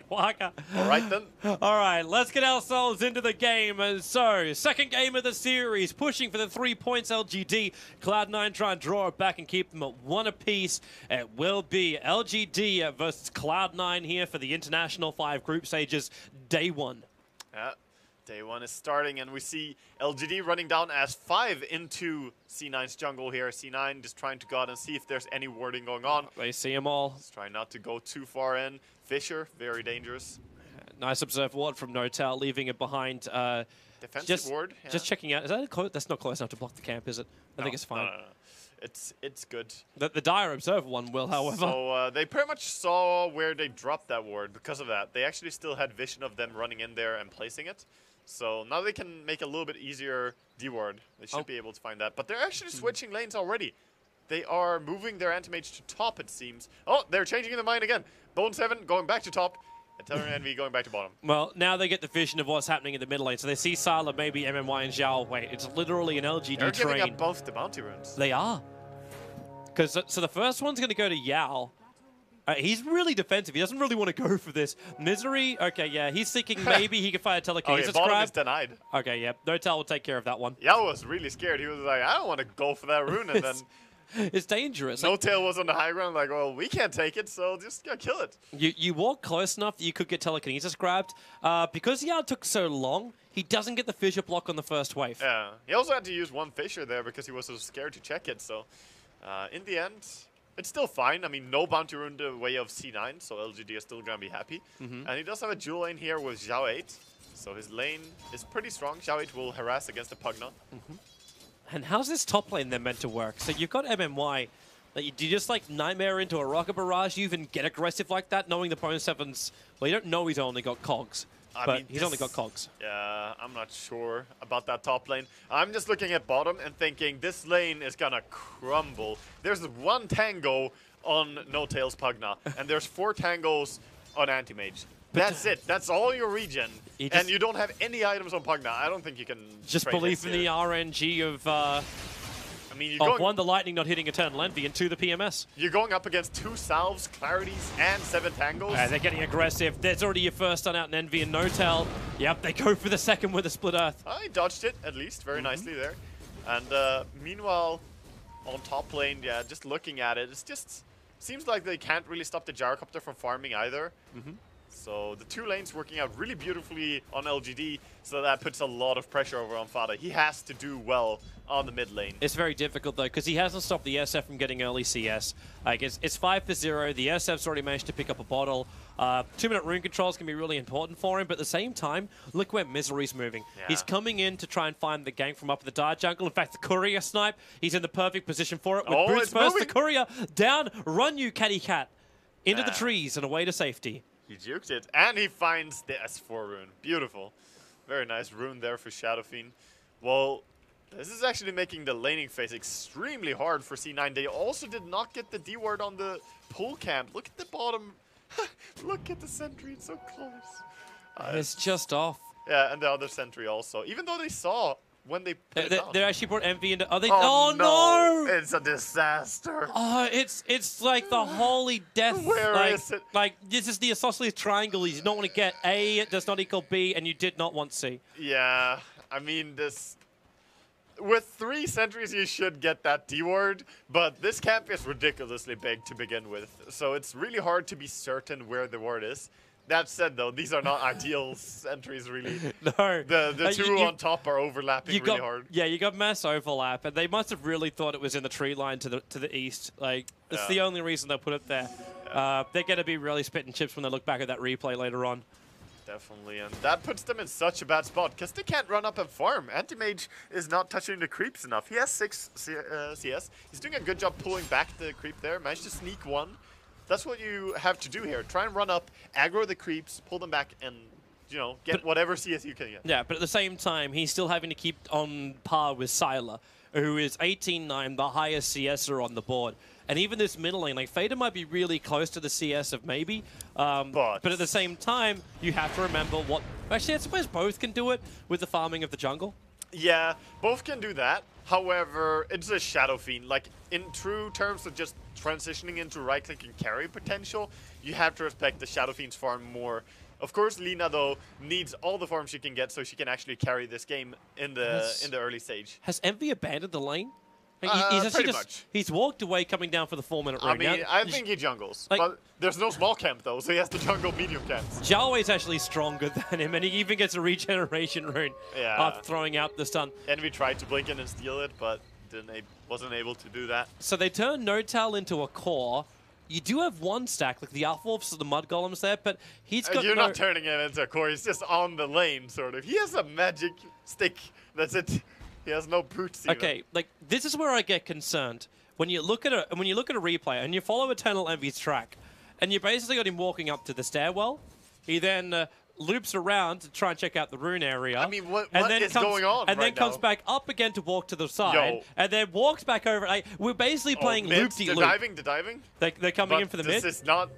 Waka.
All right, then.
All right, let's get ourselves into the game. And so, second game of the series, pushing for the 3 points LGD. Cloud9 try and draw it back and keep them at 1 apiece. It will be LGD versus Cloud9 here for the International 5 group stages, day 1.
Yeah. Day 1 is starting, and we see LGD running down as 5 into C9's jungle here. C9 just trying to go out and see if there's any warding going on.
They see them all.
Just trying not to go too far in. Fisher, very dangerous.
Nice observed ward from Notel, leaving it behind.
Defensive ward. Yeah.
Just checking out. Is that that's not close enough to block the camp, is it? I think it's fine.
No. It's good.
The dire observer one will, however.
So they pretty much saw where they dropped that ward because of that. They actually still had vision of them running in there and placing it. So now they can make a little bit easier D-ward. They should be able to find that. But they're actually switching lanes already. They are moving their anti-mage to top, it seems. Oh, they're changing their mind again. Bone 7 going back to top. And Terran Envy going back to bottom.
Well, now they get the vision of what's happening in the middle lane. So they see Sala, maybe MMY and Zhao. Wait, it's literally an LGD
They're
train.
giving up both the bounty runes.
They are. So the first one's going to go to Yao. He's really defensive. He doesn't really want to go for this. Misery, okay, yeah. He's thinking maybe he can fire telekinesis
bottom
grab.
is denied.
Okay, yeah. Notel will take care of that one.
Yao was really scared. He was like, I don't want to go for that rune. And then
it's dangerous.
No Tail was on the high ground, like, well, we can't take it, so just kill it.
You walk close enough that you could get telekinesis grabbed. Because Yao took so long, he doesn't get the fissure block on the first wave.
Yeah. He also had to use one fissure there because he was so scared to check it. So in the end, it's still fine. I mean, no bounty rune the way of C9, so LGD is still going to be happy. And he does have a dual lane here with Zhao 8. So his lane is pretty strong. Zhao 8 will harass against the Pugna.
And how's this top lane then meant to work? So you've got MMY. Do you just like Nightmare into a Rocket Barrage? You even get aggressive like that, knowing the Bone 7's... Well, you don't know he's only got cogs. But he's only got cogs.
Yeah, I'm not sure about that top lane. I'm just looking at bottom and thinking this lane is gonna crumble. There's 1 tango on No Tail's Pugna, and there's 4 tangos on Anti-Mage. That's it. That's all your regen. And you don't have any items on Pugna. I don't think you can
just believe in the RNG of...
I mean,
one, the lightning not hitting Eternal Envy, and 2, the PMS.
You're going up against 2 salves, clarities, and 7 tangos.
They're getting aggressive. There's already your first stun out in Envy and Notel. Yep, they go for the second with a Split Earth.
I dodged it, at least, very nicely there. And meanwhile, on top lane, yeah, just looking at it, it's just seems like they can't really stop the Gyrocopter from farming either. So the 2 lanes working out really beautifully on LGD, so that puts a lot of pressure over on Fada. He has to do well on the mid lane.
It's very difficult though, because he hasn't stopped the SF from getting early CS. Like it's 5-0. The SF's already managed to pick up a bottle. 2-minute rune controls can be really important for him, but at the same time, look where Misery's moving.
Yeah.
He's coming in to try and find the gank from up in the Dire jungle. In fact, the Courier snipe, he's in the perfect position for it. With boots first, the Courier down, run you catty cat. Into the trees and away to safety.
He juked it, and he finds the S4 rune. Beautiful. Very nice rune there for Shadow Fiend. Well, This is actually making the laning phase extremely hard for C9. They also did not get the D ward on the pull camp. Look at the bottom. Look at the sentry. It's so close.
It's just off.
Yeah, and the other sentry also. Even though they saw when they put it down.
They actually brought Envy into. Are they?
Oh,
no!
It's a disaster.
Oh, it's like the holy death.
Where is it?
Like this is the isosceles triangle. You don't want to get A does not equal B, and you did not want C.
Yeah, I mean this. With 3 sentries, you should get that D ward, but this camp is ridiculously big to begin with, so it's really hard to be certain where the ward is. That said, though, these are not ideal sentries, really.
No.
The two on top are overlapping really hard.
Yeah, you got mass overlap, and they must have really thought it was in the tree line to the east. Like, that's the only reason they put it there. They're going to be really spitting chips when they look back at that replay later on.
Definitely, and that puts them in such a bad spot, because they can't run up and farm. Anti-Mage is not touching the creeps enough. He has 6 CS. He's doing a good job pulling back the creep there. Managed to sneak 1. That's what you have to do here. Try and run up, aggro the creeps, pull them back, and, you know, get whatever CS you can get.
Yeah, but at the same time, he's still having to keep on par with Sylar, who is 18-9, the highest CSer on the board. And even this middle lane, like, Fader might be really close to the CS of maybe, but at the same time, you have to remember what... Actually, I suppose both can do it with the farming of the jungle.
Yeah, both can do that. However, it's a Shadow Fiend. Like, in true terms of just transitioning into right-click and carry potential, you have to respect the Shadow Fiend's farm more. Of course, Lina, though, needs all the farm she can get so she can actually carry this game in the early stage.
Has Envy abandoned the lane? Like,
pretty much.
He's walked away coming down for the 4-minute rune.
I mean, I think he jungles.
Like,
but there's no small camp, though, so he has to jungle medium camps.
Xiao Wei's actually stronger than him, and he even gets a regeneration rune after throwing out the stun.
Envy tried to blink in and steal it, but wasn't able to do that.
So they turn Notal into a core. You do have 1 stack, like the Alpha the Mud Golems there, but he's got
You're not turning him into a core, he's just on the lane, sort of. He has a magic stick, that's it. He has no boots even.
Okay, like, this is where I get concerned. When you look at a replay and you follow Eternal Envy's track, and you basically got him walking up to the stairwell, he then loops around to try and check out the rune area.
I mean, what is
comes,
going on
And
right
then comes
now?
back up again to walk to the side, and then walks back over. Like, we're basically playing loop-de-loop.
The diving?
They're coming in for the mid.
This is not...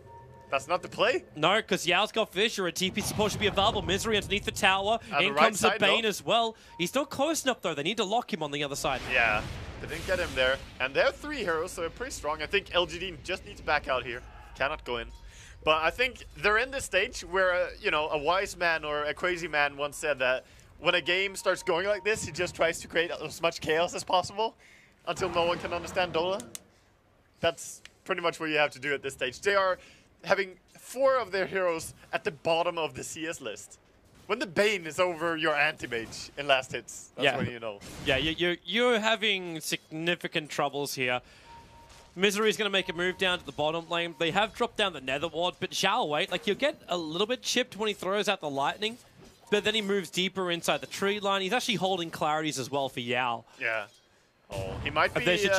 That's not the play?
No, because Yao's got Fisher, and TP support should be available. Misery underneath the tower. In comes the Bane as well. He's not close enough, though. They need to lock him on the other side.
Yeah, they didn't get him there. And they're 3 heroes, so they're pretty strong. I think LGD just needs to back out here. Cannot go in. But I think they're in this stage where, you know, a wise man or a crazy man once said that when a game starts going like this, he just tries to create as much chaos as possible until no one can understand Dola. That's pretty much what you have to do at this stage. They are having 4 of their heroes at the bottom of the CS list. When the Bane is over your anti-mage in last hits, that's when you know.
Yeah, you're having significant troubles here. Misery's going to make a move down to the bottom lane. They have dropped down the Nether Ward, but Xiao Wei, like, you'll get a little bit chipped when he throws out the lightning, but then he moves deeper inside the tree line. He's actually holding clarities as well for Yao.
Yeah. Oh, he might be...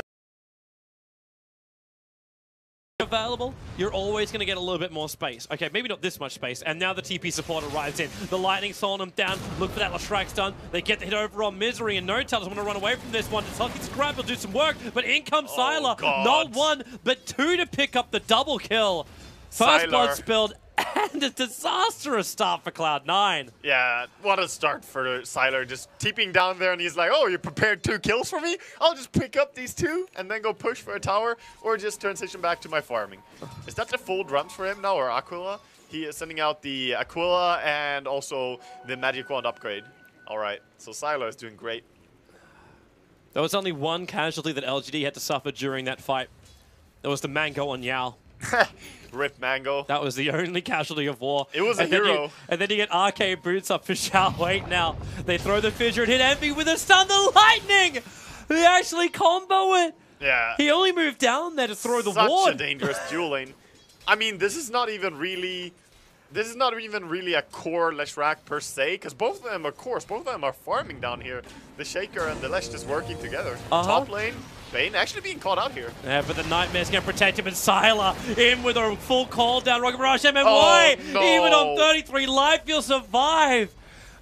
available, you're always going to get a little bit more space. Okay, maybe not this much space. And now the TP support arrives in. The lightning's slowing them down. Look for that strike stun. They get the hit over on Misery, and Notal doesn't want to run away from this one. It's Scrap will do some work, but in comes Sylar. Not 1, but 2 to pick up the double kill. First blood spilled, and a disastrous start for Cloud9.
Yeah, what a start for Sylar. Just TPing down there, and he's like, oh, you prepared 2 kills for me? I'll just pick up these 2 and then go push for a tower, or just transition back to my farming. Is that the full drums for him now, or Aquila? He is sending out the Aquila and also the Magic Wand upgrade. All right, so Sylar is doing great.
There was only 1 casualty that LGD had to suffer during that fight. There was the Mango on Yao.
Rip Mango.
That was the only casualty of war.
It was a hero.
And then you get arcade boots up for Xiao Wei now. They throw the fissure and hit Envy with a stun. The lightning! They actually combo it.
Yeah.
He only moved down there to throw the
ward.
ward.
Such a dangerous dual lane. I mean, this is not even really a core Leshrac per se, because both of them are cores. Both of them are farming down here. The Shaker and the Lesh just working together. Top lane, Bane actually being caught out here.
Yeah, but the Nightmare's going to protect him, and Sylar in with a full call down. Rocket Barrage, MMY, even on 33 life, you'll survive.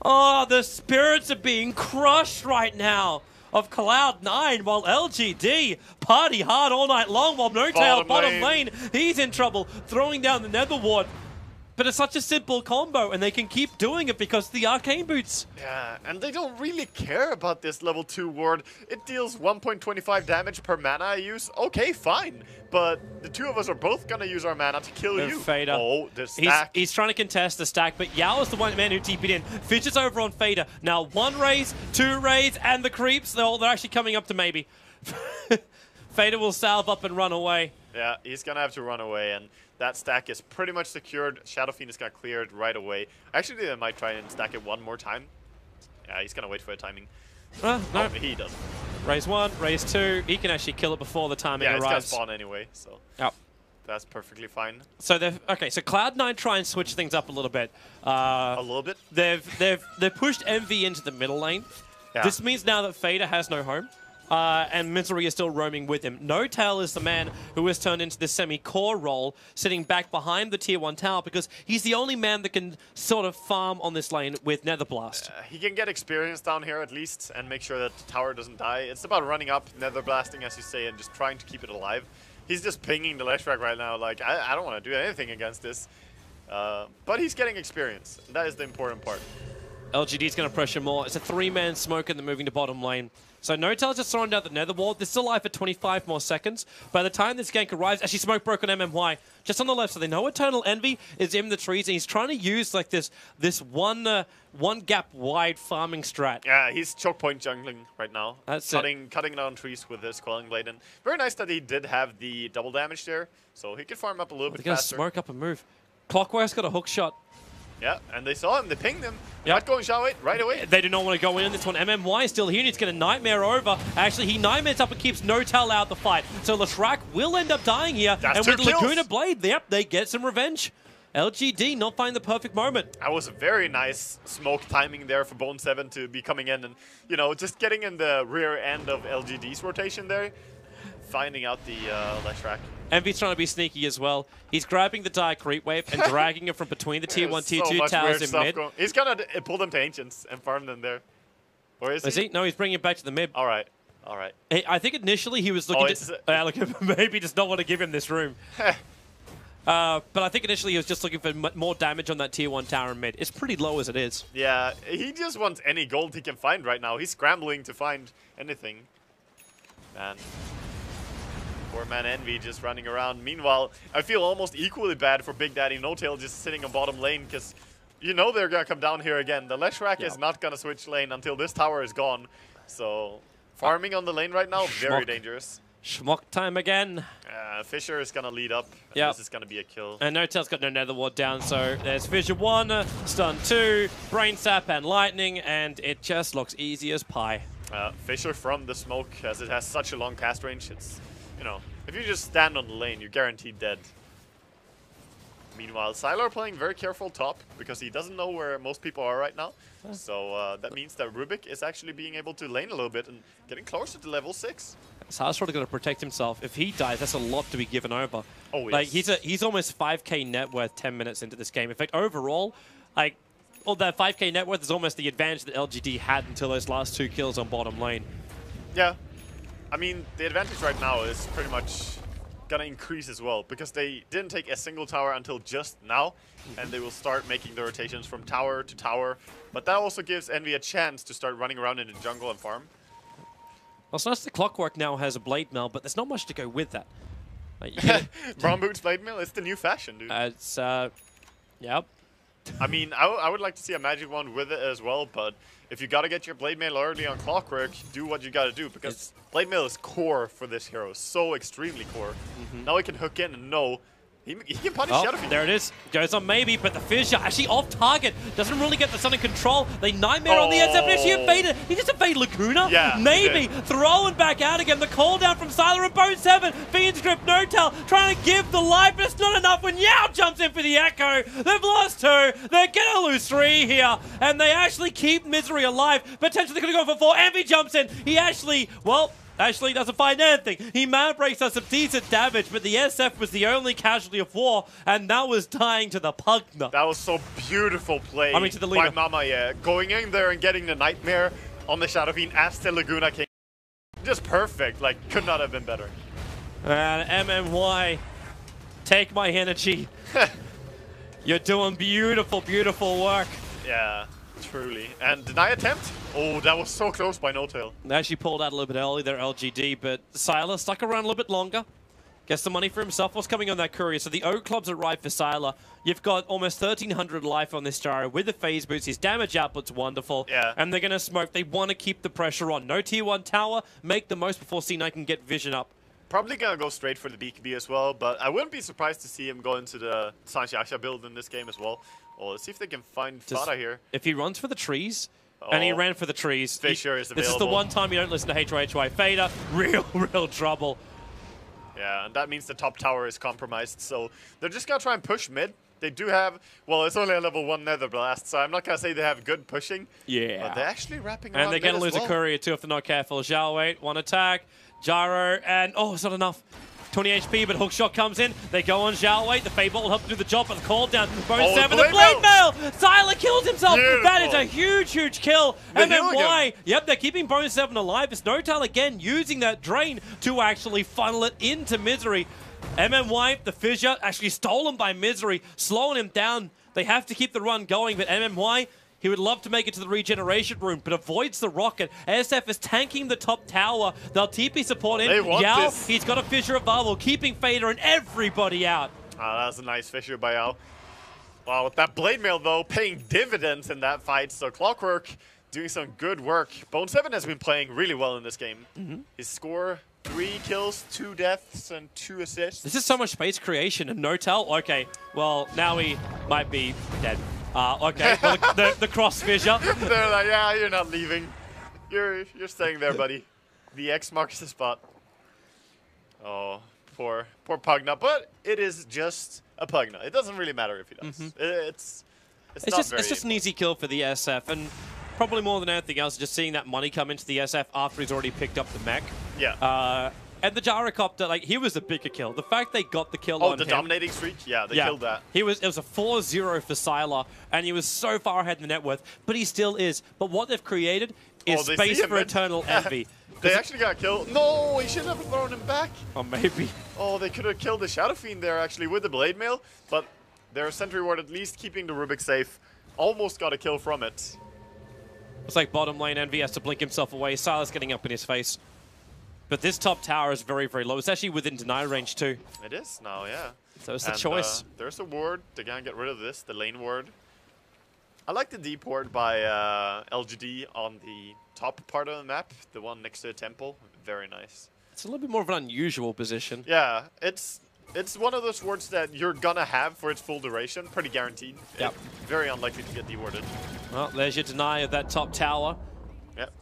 Oh, the spirits are being crushed right now. of Cloud9, while LGD party hard all night long, while No-Tail bottom lane, he's in trouble, throwing down the Nether Ward. But it's such a simple combo, and they can keep doing it because of the arcane boots.
Yeah, and they don't really care about this level 2 ward. It deals 1.25 damage per mana use. Okay, fine. But the two of us are both going to use our mana to kill you.
Fader.
Oh, the stack.
He's trying to contest the stack, but Yao is the one man who TP'd in. Fitch is over on Fader. Now 1 raise, 2 raise, and the creeps, they're actually coming up to maybe. Fader will salve up and run away.
Yeah, he's going to have to run away, and that stack is pretty much secured. Shadow Phoenix got cleared right away. Actually, they might try and stack it one more time. Yeah, he's going to wait for the timing.
No.
Oh, he doesn't.
Raise 1, raise 2. He can actually kill it before the timing arrives.
Yeah, it's going to spawn anyway, so
yep.
That's perfectly fine.
So okay. So Cloud9 try and switch things up a little bit.
A little bit.
They've pushed MV into the middle lane.
Yeah.
This means now that Fader has no home. And Misery is still roaming with him. No-Tail is the man who has turned into this semi-core role, sitting back behind the Tier 1 tower, because he's the only man that can sort of farm on this lane with Nether Blast.
He can get experience down here at least and make sure that the tower doesn't die. It's about running up, Nether Blasting, as you say, and just trying to keep it alive. He's just pinging the Leshrac right now, like, I don't want to do anything against this. But he's getting experience. That is the important part.
LGD's going to pressure more. It's a 3-man smoke and they're moving to bottom lane. So No-Tail's just throwing down the Nether Wall. They're still alive for 25 more seconds. By the time this gank arrives, actually smoke broke on MMY. Just on the left, so they know Eternal Envy is in the trees, and he's trying to use like this one gap wide farming strat.
Yeah, he's choke point jungling right now.
That's
cutting down trees with his Quelling Blade. And very nice that he did have the double damage there, so he could farm up a little bit
They're
faster.
They're going to smoke up and move. Clockwork's got a hook shot.
Yeah, and they saw him, they pinged him. Not going Xiao right away.
They do not want to go in on this one. MMY is still here, and he's going to Nightmare over. Actually, he Nightmares up and keeps No-Tail out the fight. So Leshrac will end up dying here.
That's
and with
2 kills.
Laguna Blade, yep, they get some revenge. LGD not finding the perfect moment.
That was a very nice smoke timing there for Bone 7 to be coming in and, you know, just getting in the rear end of LGD's rotation there. Finding out the Leshrac.
Envy's trying to be sneaky as well. He's grabbing the Dire Creep Wave and dragging it from between the Tier 1, Tier 2 towers in mid.
He's going to pull them to Ancients and farm them there. Or is he?
No, he's bringing it back to the mid.
All right. All right.
I think initially he was looking to maybe just not want to give him this room. But I think initially he was just looking for more damage on that Tier 1 tower in mid. It's pretty low as it is.
Yeah, he just wants any gold he can find right now. He's scrambling to find anything. Man. Poor man Envy just running around. Meanwhile, I feel almost equally bad for Big Daddy No-Tail just sitting on bottom lane because you know they're going to come down here again. The Leshrac is not going to switch lane until this tower is gone. So farming on the lane right now, very dangerous.
Schmuck time again.
Fisher is going to lead up.
Yeah.
This is going to be a kill.
And No-Tail's got no Nether Ward down, so there's Fissure 1, Stun 2, Brain Sap and Lightning, and it just looks easy as pie.
Fisher from the smoke, as it has such a long cast range, it's, you know, if you just stand on the lane, you're guaranteed dead. Meanwhile, Sylar playing very careful top because he doesn't know where most people are right now. So that means that Rubik is actually being able to lane a little bit and getting closer to level 6.
Sylar's probably going to protect himself. If he dies, that's a lot to be given over.
Oh, yes.
Like, he's almost 5k net worth 10 minutes into this game. In fact, overall, like, all that 5k net worth is almost the advantage that LGD had until those last 2 kills on bottom lane.
Yeah. I mean, the advantage right now is pretty much gonna increase as well because they didn't take a single tower until just now, and they will start making the rotations from tower to tower. But that also gives Envy a chance to start running around in the jungle and farm.
Well, it's nice the Clockwork now has a Blade Mail, but there's not much to go with that. Like,
Brown Boots Blade Mail, it's the new fashion, dude.
Yep.
I mean, I would like to see a magic wand with it as well, but if you gotta get your Blade Mail early on Clockwork, do what you gotta do, because Blade Mail is core for this hero, so extremely core. Now he can hook in and know he can punish Shadow Phoenix.
There it is. Goes on maybe, but the Fissure actually off target. Doesn't really get the sun in control. They Nightmare on the SF. Actually evaded. He just evaded Laguna?
Yeah,
maybe. Throwing back out again. The call down from Sylar and Bone 7. Fiend's Grip, No-Tail trying to give the life, but it's not enough when Yao jumps in for the Echo. They've lost 2. They're going to lose 3 here. And they actually keep Misery alive. Potentially could have gone for 4. Envy jumps in. He actually, well, actually doesn't find anything. He man breaks us some decent damage, but the SF was the only casualty of war, and that was dying to the Pugna.
That was so beautiful play
to the leader.
by Mama, yeah. Going in there and getting the Nightmare on the Shadow Fiend as the Laguna King. Just perfect. Like, could not have been better.
And MMY, take my energy. You're doing beautiful, beautiful work.
Yeah, truly. And deny attempt? Oh, that was so close by No-Tail.
They actually pulled out a little bit early there, LGD, but Sylar stuck around a little bit longer. Gets the money for himself. What's coming on that courier? So the O clubs arrive for Sylar. You've got almost 1,300 life on this gyro with the phase boots. His damage output's wonderful.
Yeah.
And they're going to smoke. They want to keep the pressure on. No tier 1 tower. Make the most before C9 can get vision up.
Probably gonna go straight for the BKB as well, but I wouldn't be surprised to see him go into the Sanxiaxia build in this game as well. Well, let's see if they can find Fada here.
If he runs for the trees, and he ran for the trees,
Fissure is available.
This is the one time you don't listen to HYHY. Fader, real trouble.
Yeah, and that means the top tower is compromised, so they're just gonna try and push mid. They do have, well, it's only a level 1 Nether Blast, so I'm not gonna say they have good pushing.
Yeah.
But they're actually wrapping around
And they're gonna lose a courier too if they're not careful. Zhao wait, one attack, gyro, and oh, it's not enough. 20 HP, but hookshot comes in. They go on Zhao wait. The Fable will help do the job, but the call down. Bone 7, the Blade Mail! Sylar kills himself!
Beautiful.
That is a huge kill. And then
healing
why? Yep, they're keeping Bone 7 alive. It's No-Tail again using that drain to actually funnel it into Misery. MMY, the fissure, actually stolen by Misery, slowing him down. They have to keep the run going, but MMY, he would love to make it to the regeneration room, but avoids the rocket. SF is tanking the top tower. They'll TP support in.
They want
Yao,
this.
he's got a fissure available, keeping Fader and everybody out.
Ah, that's a nice fissure by Yao. Wow, with that Blade Mail, though, paying dividends in that fight. So Clockwork doing some good work. Bone 7 has been playing really well in this game. His score, 3 kills, 2 deaths, and 2 assists.
This is so much space creation, and No-Tail, okay, well, now he might be dead. Okay, well, the cross fissure.
They're like, yeah, you're not leaving. You're staying there, buddy. The X marks the spot. Oh, poor Pugna. But it is just a Pugna. It doesn't really matter if he does.
It's just an easy kill for the SF, and probably more than anything else, just seeing that money come into the SF after he's already picked up the mech.
Yeah.
And the gyrocopter, like, he was the bigger kill. The fact they got the kill on him.
Oh, the dominating streak? Yeah, they killed that.
It was a 4-0 for Sylar, and he was so far ahead in the net worth, but he still is. But what they've created is space for eternal envy.
They actually got killed. No, he should have thrown him back.
Or maybe.
Oh, they could have killed the Shadow Fiend there, actually, with the Blade Mail, but their Sentry Ward at least keeping the Rubik safe. Almost got a kill from it.
It's like bottom lane, Envy has to blink himself away. Sylar's getting up in his face. But this top tower is very low. It's actually within deny range too.
It is now, yeah.
So it's the choice.
There's a ward. They're gonna get rid of this, the lane ward. I like the deep ward by LGD on the top part of the map, the one next to the temple. Very nice.
It's a little bit more of an unusual position.
Yeah, it's one of those wards that you're gonna have for its full duration, pretty guaranteed.
Yep.
Very unlikely to get dewarded.
Well, there's your deny of that top tower.
Yep.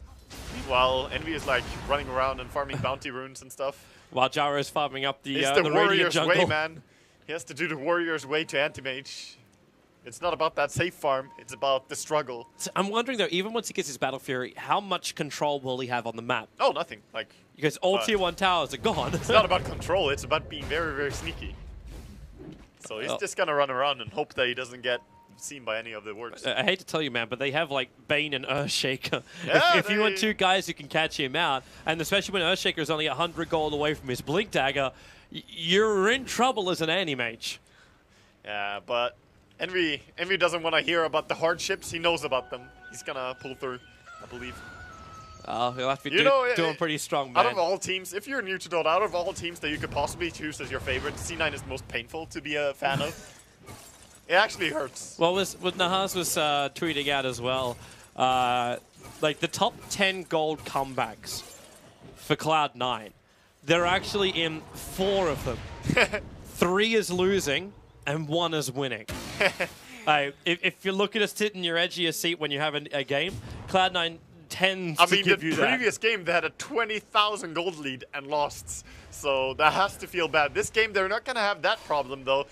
While Envy is like running around and farming bounty runes and stuff.
While Gyro is farming up the
it's the warrior's
jungle.
way, man. He has to do the warrior's way to anti-mage. It's not about that safe farm. It's about the struggle.
So I'm wondering, though, even once he gets his Battle Fury, how much control will he have on the map?
Oh, nothing. Like
because all tier 1 towers are gone.
It's not about control. It's about being very sneaky. So he's just going to run around and hope that he doesn't get seen by any of the wards.
I hate to tell you, man, but they have, like, Bane and Earthshaker.
Yeah,
if you want 2 guys who can catch him out, and especially when Earthshaker is only 100 gold away from his Blink Dagger, you're in trouble as an anti-mage.
Yeah, but Envy doesn't want to hear about the hardships. He knows about them. He's going to pull through, I believe.
He'll have to be doing pretty strong, man.
Out of all teams, if you're new to Dota, out of all teams that you could possibly choose as your favorite, C9 is the most painful to be a fan of. It actually hurts.
Well, what Nahas was tweeting out as well, like the top 10 gold comebacks for Cloud9, they're actually in 4 of them. 3 is losing and 1 is winning. If you look at us sitting in your edge of your seat when you have a game, Cloud9 tends to give you that.
the previous game, they had a 20,000 gold lead and lost. So that has to feel bad. This game, they're not going to have that problem, though.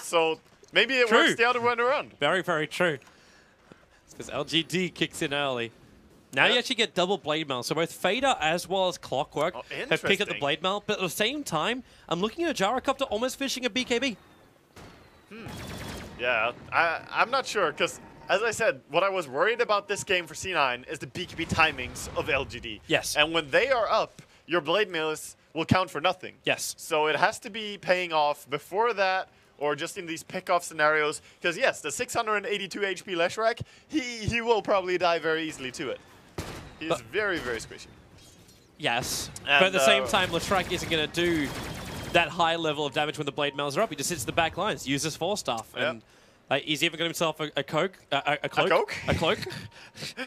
So maybe it works the other way around.
Very true. It's because LGD kicks in early. Now you actually get double Blade Mail. So both Fader as well as Clockwork have picked up the Blade Mail. But at the same time, I'm looking at a Gyrocopter almost fishing a BKB.
Yeah, I'm not sure, because as I said, what I was worried about this game for C9 is the BKB timings of LGD.
Yes.
And when they are up, your blade mills will count for nothing.
Yes.
So it has to be paying off before that, or just in these pick-off scenarios. Because yes, the 682 HP Leshrac, he will probably die very easily to it. He's very, very squishy.
Yes.
And,
but at the same time, Leshrac isn't going to do that high level of damage when the blade mails are up. He just sits the back lines, uses Force Staff. And he's even got himself a Coke. A cloak? A cloak.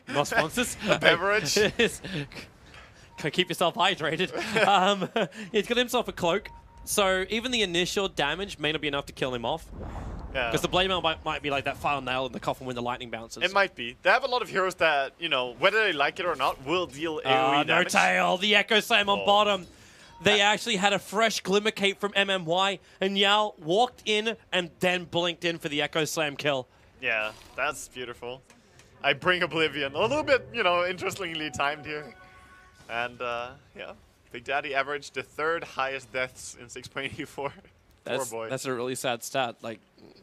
Not sponsors.
A beverage.
Keep yourself hydrated. He's got himself a cloak. So even the initial damage may not be enough to kill him off. Because the blade mail might be like that final nail in the coffin when the lightning bounces.
It might be. They have a lot of heroes that, you know, whether they like it or not, will deal AoE damage.
No tail, the Echo Slam on bottom. They actually had a fresh Glimmer Cape from MMY, and Yao walked in and then blinked in for the Echo Slam kill.
Yeah, that's beautiful. I bring Oblivion. A little bit, you know, interestingly timed here. And, yeah, Big Daddy averaged the 3rd highest deaths in 6.84. Poor boy.
That's a really sad stat. Like,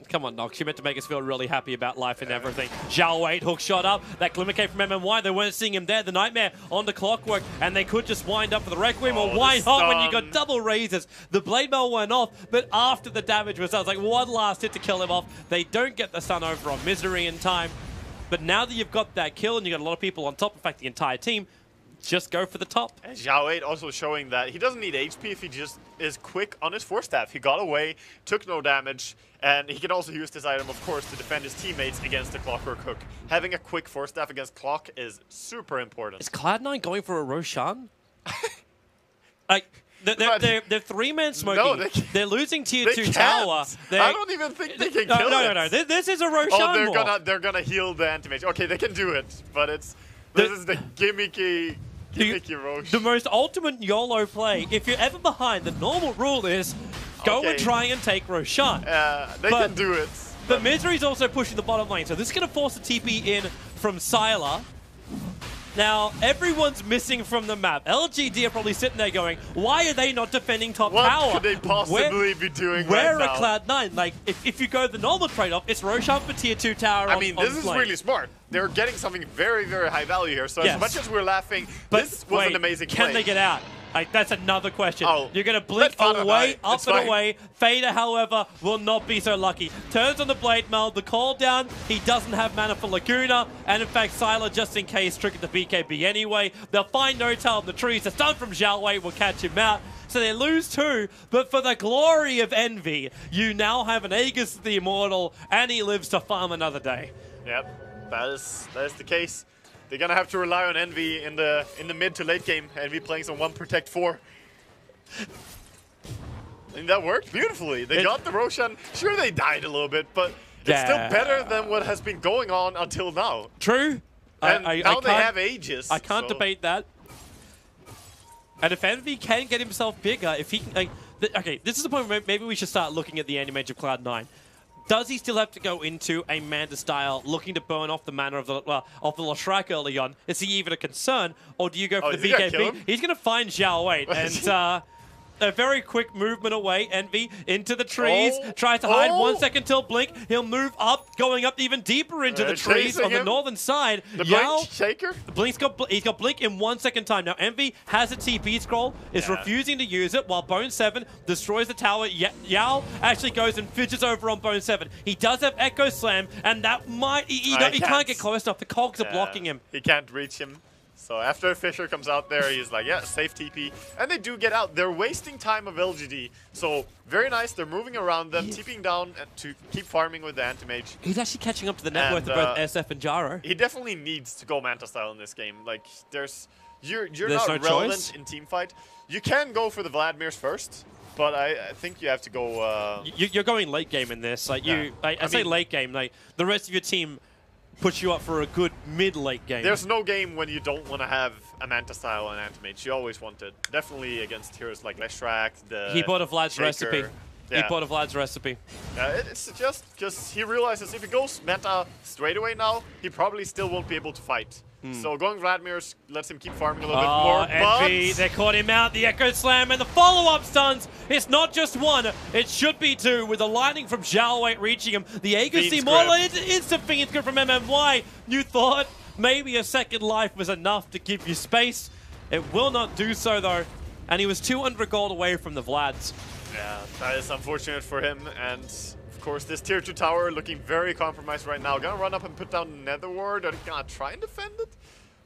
come on, Nox. You meant to make us feel really happy about life and everything. Zhao Wei hook shot up. That Glimmer Cape from MMY. They weren't seeing him there. The Nightmare on the Clockwork. And they could just wind up for the Requiem. Or why not when you got double raises? The Blade Mail went off, but after the damage was done, like one last hit to kill him off. They don't get the stun over on Misery in time. But now that you've got that kill and you've got a lot of people on top, in fact, the entire team, just go for the top.
And Zhao 8 also showing that he doesn't need HP if he just is quick on his Force Staff. He got away, took no damage, and he can also use this item, of course, to defend his teammates against the Clockwork Hook. Having a quick Force Staff against Clock is super important.
Is Cloud9 going for a Roshan? Like, they're three-man smoking.
No,
they're losing tier 2 tower.
I don't even think they can kill it.
No. This is a Roshan
they're gonna heal the anti-mage. Okay, they can do it, but this is the gimmicky Roche.
The most ultimate YOLO play. If you're ever behind, the normal rule is go and try and take Roshan.
They can do it.
But Misery's also pushing the bottom lane, so this is going to force a TP in from Sylar. Now, everyone's missing from the map. LGD are probably sitting there going, why are they not defending top tower?
What could they possibly be doing
where
right now?
are Cloud9? Like, if you go the normal trade-off, it's Roshan for tier 2 tower
I mean, this is really smart. They're getting something very, very high value here. So as much as we're laughing, this was an amazing play.
Can they get out? Like, that's another question.
Oh,
you're going to blink away, up and away. Fader, however, will not be so lucky. Turns on the Blade Mail, the call down. He doesn't have mana for Laguna. And in fact, Sylar, just in case, triggered the BKB anyway. They'll find No Tail in the trees. The stun from Zhao Wei will catch him out. So they lose 2, but for the glory of Envy, you now have an Aegis the Immortal, and he lives to farm another day.
Yep, that is the case. They're gonna have to rely on Envy in the mid to late game. Envy playing some 1 Protect 4. And that worked beautifully. They got the Roshan. Sure, they died a little bit, but it's still better than what has been going on until now.
True.
And now they have Aegis.
I can't debate that. And if Envy can get himself bigger, if he can... Like, okay, this is the point where maybe we should start looking at the anti-mage of Cloud9. Does he still have to go into a Manta style, looking to burn off the mana of the Leshrac early on? Is he even a concern, or do you go for the BKB? He's going to find Zhao Wei, and a very quick movement away. Envy into the trees, tries to hide 1 second till blink. He'll move up, going up even deeper into the trees on the northern side.
The Blink Shaker?
He's got blink in 1 second time. Now Envy has a TP scroll, is refusing to use it, while Bone 7 destroys the tower. Yao actually goes and fidgets over on Bone 7. He does have Echo Slam, and that might... He can't get close enough. The cogs are blocking him.
He can't reach him. So after Fisher comes out there, he's like, yeah, safe TP. And they do get out. They're wasting time of LGD. So very nice. They're moving around them, TPing down to keep farming with the anti-mage.
He's actually catching up to the net worth of both SF and Jaro.
He definitely needs to go Manta style in this game. Like, you're not
no
relevant in team fight. You can go for the Vladimirs first, but I think you have to go...
You're going late game in this. Like I say late game. Like the rest of your team puts you up for a good mid-late game.
There's no game when you don't want to have a Manta style and anti-mage. You always want it. Definitely against heroes like Leshrac,
He bought a Vlad's
Shaker.
recipe.
Yeah.
He bought a Vlad's recipe.
It's just because he realizes if he goes Manta straight away now, he probably still won't be able to fight. So going Vladimir's lets him keep farming a little bit more.
Envy, they caught him out. The Echo Slam and the follow-up stuns. It's not just one. It should be two with the lightning from Zhao Wei reaching him. The Agency model, it's a Fiend's Grip from MMY. You thought maybe a second life was enough to give you space. It will not do so, though. And he was 200 gold away from the Vlads.
Yeah, that is unfortunate for him. And of course, this tier 2 tower looking very compromised right now. Gonna run up and put down Nether Ward. Are they gonna try and defend it?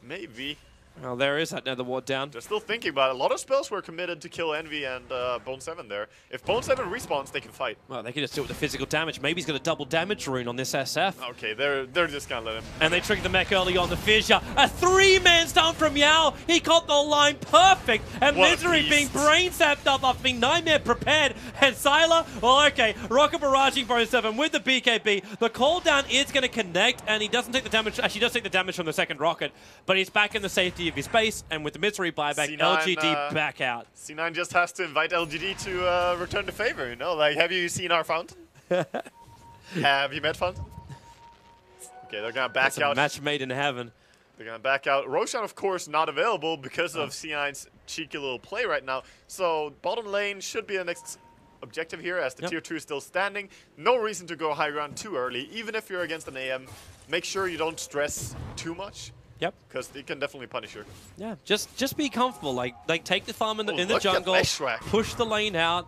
Maybe.
Well, there is that Nether Ward down.
They're still thinking about it. A lot of spells were committed to kill Envy and Bone 7 there. If Bone 7 respawns, they can fight.
Well, they can just do it with the physical damage. Maybe he's got a double damage rune on this SF.
Okay, they're just gonna let him.
And they triggered the mech early on the Fissure. A 3-man stun from Yao. He caught the line perfect. And Misery being brain sapped up after being Nightmare prepared. And Sylar, well, okay, Rocket barraging Bone 7 with the BKB. The cooldown is going to connect, and he doesn't take the damage. Actually, he does take the damage from the second rocket, but he's back in the safety of his base. And with the Misery buyback, C9, LGD back out.
C9 just has to invite LGD to return the favor, you know? Like, have you seen our Fountain? Have you met Fountain? Okay, they're gonna back out.
Match made in heaven.
They're gonna back out. Roshan, of course, not available because of C9's cheeky little play right now. So bottom lane should be the next objective here as the tier 2 is still standing. No reason to go high ground too early. Even if you're against an AM, make sure you don't stress too much.
Yep.
Because they can definitely punish her.
Yeah, just be comfortable. Like take the farm in the jungle, push the lane out.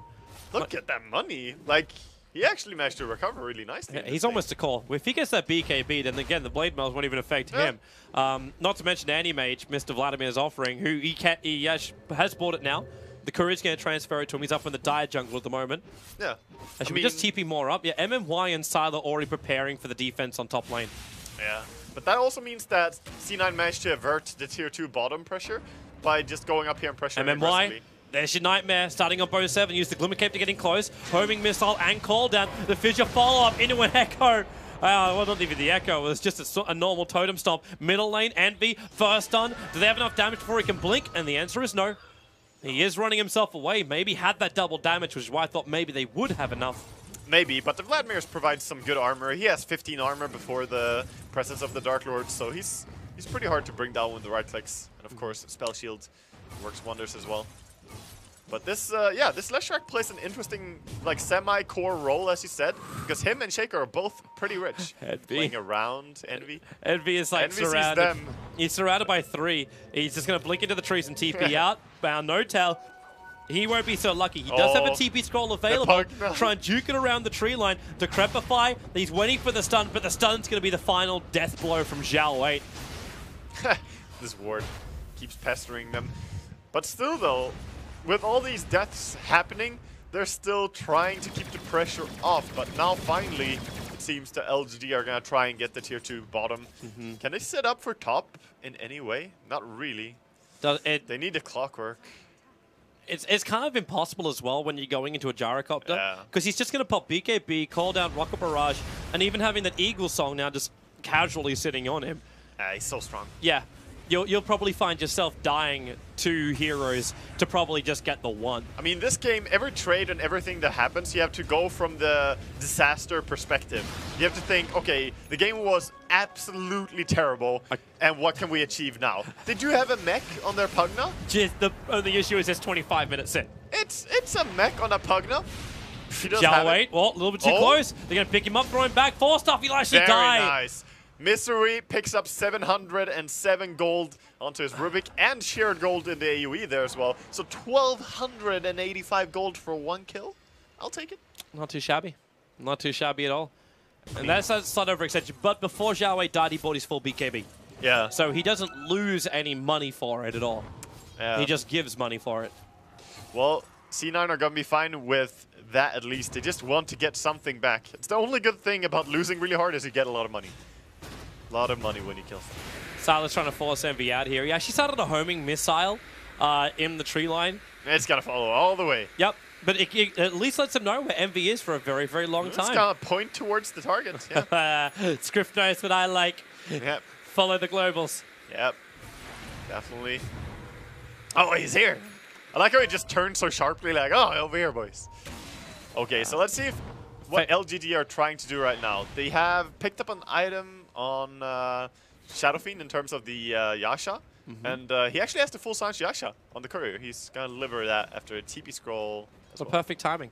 Look at that money. Like, he actually managed to recover really nicely.
Yeah, he's almost a call. If he gets that BKB, then again, the Blade Mails won't even affect him. Not to mention Anti-Mage, Mr. Vladimir's offering, who he has bought it now. The courier's going to transfer it to him. He's up in the Dire jungle at the moment.
Yeah.
Should we just TP more up? Yeah, MMY and Sylar already preparing for the defense on top lane.
Yeah. But that also means that C9 managed to avert the tier 2 bottom pressure by just going up here and pressuring aggressively.
There's your Nightmare, starting on Bone 7, use the Glimmer Cape to get in close, homing missile and call down, the Fissure follow-up into an Echo. Well, not even the Echo, it was just a normal totem stomp. Middle lane, Envy, first stun. Do they have enough damage before he can blink? And the answer is no. He is running himself away, maybe had that double damage, which is why I thought maybe they would have enough.
Maybe, but the Vladimirs provide some good armor. He has 15 armor before the presence of the Dark Lord, so he's pretty hard to bring down with the right clicks. And of course, Spell Shield works wonders as well. But this, this Leshrac plays an interesting, like, semi-core role, as you said, because him and Shaker are both pretty rich. Playing around Envy.
Envy is like surrounded. He's surrounded by 3. He's just going to blink into the trees and TP out. Bound no tell. He won't be so lucky. He does have a TP scroll available. Try and juke it around the tree line. Decrepify. He's waiting for the stun, but the stun's going to be the final death blow from Zhao Wei.
This ward keeps pestering them. But still, though, with all these deaths happening, they're still trying to keep the pressure off. But now, finally, it seems the LGD are going to try and get the tier 2 bottom. Can they set up for top in any way? Not really. They need the clockwork.
It's kind of impossible as well when you're going into a gyrocopter, because he's just going to pop BKB, call down Rocket Barrage, and even having that Eagle song now just casually sitting on him.
He's so strong.
Yeah. You'll probably find yourself dying 2 heroes to probably just get the 1.
I mean, this game, every trade and everything that happens, you have to go from the disaster perspective. You have to think, okay, the game was absolutely terrible, and what can we achieve now? They do have a mech on their Pugna.
Just the issue is it's 25 minutes in.
It's a mech on a Pugna.
Zhao Wei, well, a little bit too close. They're going to pick him up, throw him back. Force stuff, he'll actually die.
Very nice. Misery picks up 707 gold onto his Rubik and shared gold in the AoE there as well. So 1,285 gold for 1 kill. I'll take it.
Not too shabby. Not too shabby at all. And that's a slight overextension. But before Zhao Wei died, he bought his full BKB.
Yeah.
So he doesn't lose any money for it at all.
Yeah.
He just gives money for it.
Well, C9 are going to be fine with that at least. They just want to get something back. It's the only good thing about losing really hard is you get a lot of money. A lot of money when you kill someone.
Sylar's trying to force Envy out here. He actually started a homing missile in the tree line.
It's got to follow all the way.
Yep. But it at least lets him know where Envy is for a very, very long time.
It's going to point towards the target. Yeah.
Script knows what I like.
Yep.
Follow the globals.
Yep. Definitely. Oh, he's here. I like how he just turned so sharply like, oh, over here, boys. Okay, so let's see what LGD are trying to do right now. They have picked up an item on Shadow Fiend in terms of the Yasha. And he actually has the full Sanch Yasha on the courier. He's going to deliver that after a TP scroll as well.
Perfect timing.